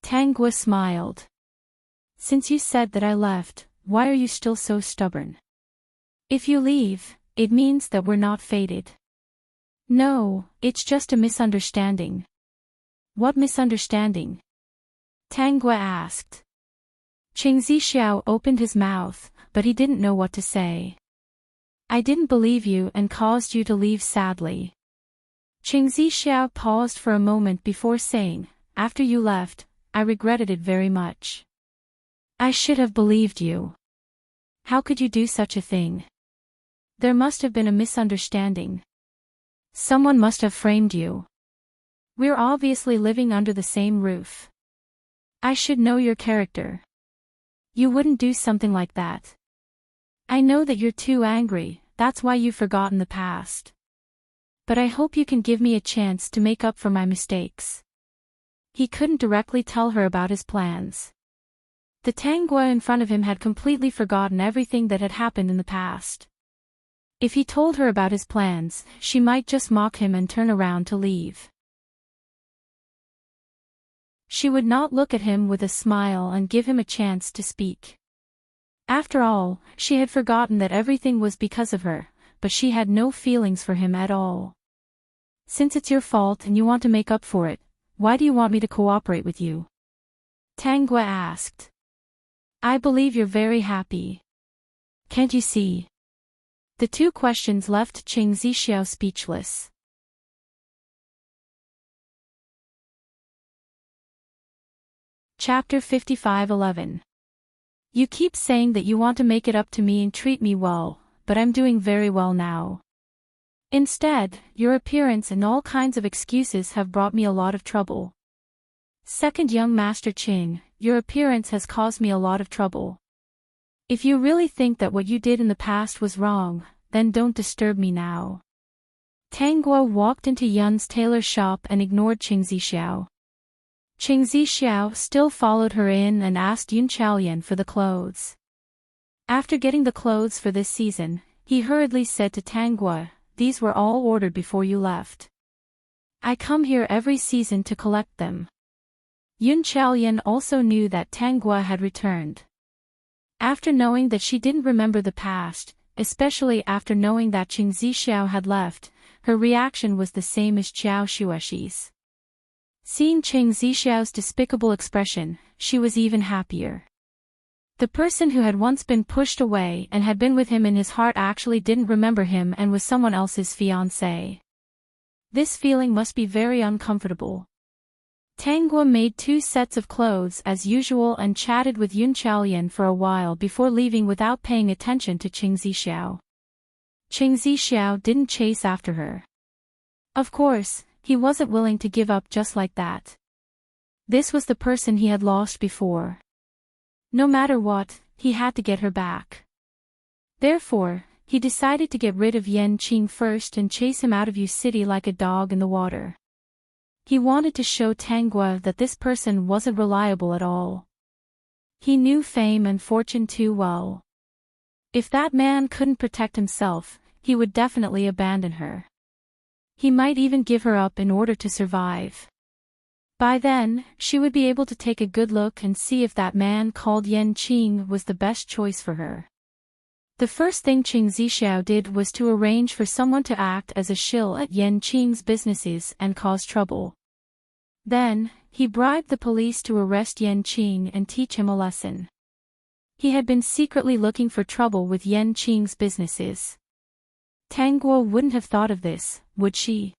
Speaker 1: Tang Gua smiled. Since you said that I left, why are you still so stubborn? If you leave, it means that we're not fated. No, it's just a misunderstanding. What misunderstanding? Tang Gua asked. Qing Zixiao opened his mouth, but he didn't know what to say. I didn't believe you and caused you to leave sadly. Qing Zixiao paused for a moment before saying, after you left, I regretted it very much. I should have believed you. How could you do such a thing? There must have been a misunderstanding. Someone must have framed you. We're obviously living under the same roof. I should know your character. You wouldn't do something like that. I know that you're too angry, that's why you've forgotten the past. But I hope you can give me a chance to make up for my mistakes. He couldn't directly tell her about his plans. The Tang Gua in front of him had completely forgotten everything that had happened in the past. If he told her about his plans, she might just mock him and turn around to leave. She would not look at him with a smile and give him a chance to speak. After all, she had forgotten that everything was because of her, but she had no feelings for him at all. Since it's your fault and you want to make up for it, why do you want me to cooperate with you? Tang Gua asked. I believe you're very happy. Can't you see? The 2 questions left Qing Zixiao speechless. Chapter 55:11. You keep saying that you want to make it up to me and treat me well, but I'm doing very well now. Instead, your appearance and all kinds of excuses have brought me a lot of trouble. Second young Master Qing, your appearance has caused me a lot of trouble. If you really think that what you did in the past was wrong, then don't disturb me now. Tang Gua walked into Yun's tailor shop and ignored Qing Zixiao. Qing Zixiao still followed her in and asked Yun Chaolian for the clothes. After getting the clothes for this season, he hurriedly said to Tang Gua, these were all ordered before you left. I come here every season to collect them. Yun Chaolian also knew that Tang Gua had returned. After knowing that she didn't remember the past, especially after knowing that Qing Zixiao had left, her reaction was the same as Qiao Shuexi's. Seeing Qing Zixiao's despicable expression, she was even happier. The person who had once been pushed away and had been with him in his heart actually didn't remember him and was someone else's fiancé. This feeling must be very uncomfortable. Tang Gua made 2 sets of clothes as usual and chatted with Yun Chaolian for a while before leaving without paying attention to Qing Zixiao. Qing Zixiao didn't chase after her. Of course, he wasn't willing to give up just like that. This was the person he had lost before. No matter what, he had to get her back. Therefore, he decided to get rid of Yan Qing first and chase him out of Yu City like a dog in the water. He wanted to show Tang Gua that this person wasn't reliable at all. He knew fame and fortune too well. If that man couldn't protect himself, he would definitely abandon her. He might even give her up in order to survive. By then, she would be able to take a good look and see if that man called Yan Qing was the best choice for her. The first thing Qing Zixiao did was to arrange for someone to act as a shill at Yan Qing's businesses and cause trouble. Then, he bribed the police to arrest Yan Qing and teach him a lesson. He had been secretly looking for trouble with Yan Qing's businesses. Tang Gua wouldn't have thought of this, would she?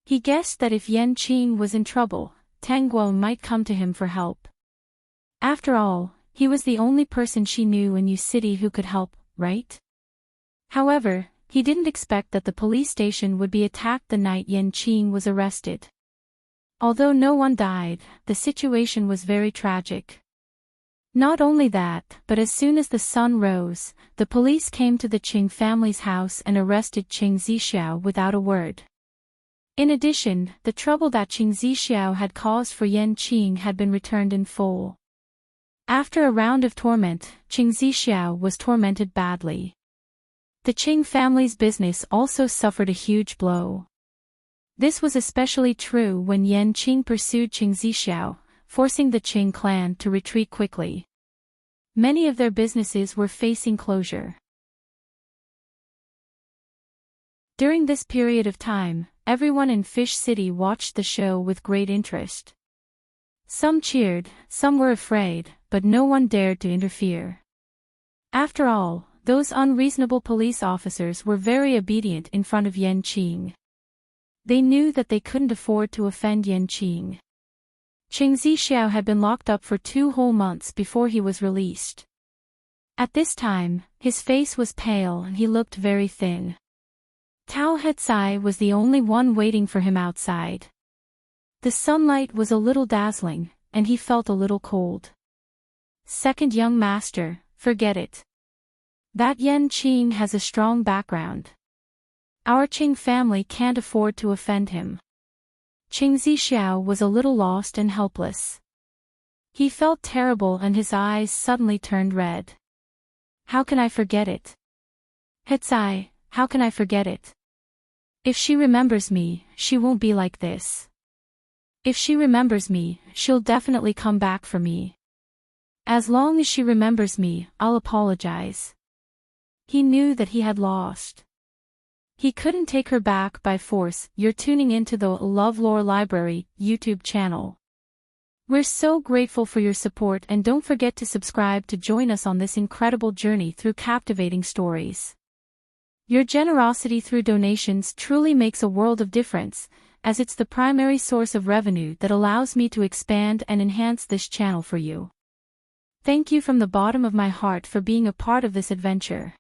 Speaker 1: He guessed that if Yan Qing was in trouble, Tang Gua might come to him for help. After all, He was the only person she knew in U City who could help, right? However, he didn't expect that the police station would be attacked the night Enchanting was arrested. Although no one died, the situation was very tragic. Not only that, but as soon as the sun rose, the police came to the Qing family's house and arrested Qing Zixiao without a word. In addition, the trouble that Qing Zixiao had caused for Enchanting had been returned in full. After a round of torment, Qing Zixiao was tormented badly. The Qing family's business also suffered a huge blow. This was especially true when Enchanting pursued Qing Zixiao, forcing the Qing clan to retreat quickly. Many of their businesses were facing closure. During this period of time, everyone in Fish City watched the show with great interest. Some cheered, some were afraid, but no one dared to interfere. After all, those unreasonable police officers were very obedient in front of Enchanting. They knew that they couldn't afford to offend Enchanting. Qing Zixiao had been locked up for 2 whole months before he was released. At this time, his face was pale and he looked very thin. Tao Hetzai was the only one waiting for him outside. The sunlight was a little dazzling, and he felt a little cold. Second young master, forget it. That Enchanting has a strong background. Our Qing family can't afford to offend him. Qing Zixiao was a little lost and helpless. He felt terrible and his eyes suddenly turned red. How can I forget it? Hetzai, how can I forget it? If she remembers me, she won't be like this. If she remembers me, she'll definitely come back for me. As long as she remembers me, I'll apologize. He knew that he had lost. He couldn't take her back by force. You're tuning into the LoveLore Library YouTube channel. We're so grateful for your support and don't forget to subscribe to join us on this incredible journey through captivating stories. Your generosity through donations truly makes a world of difference, as it's the primary source of revenue that allows me to expand and enhance this channel for you. Thank you from the bottom of my heart for being a part of this adventure.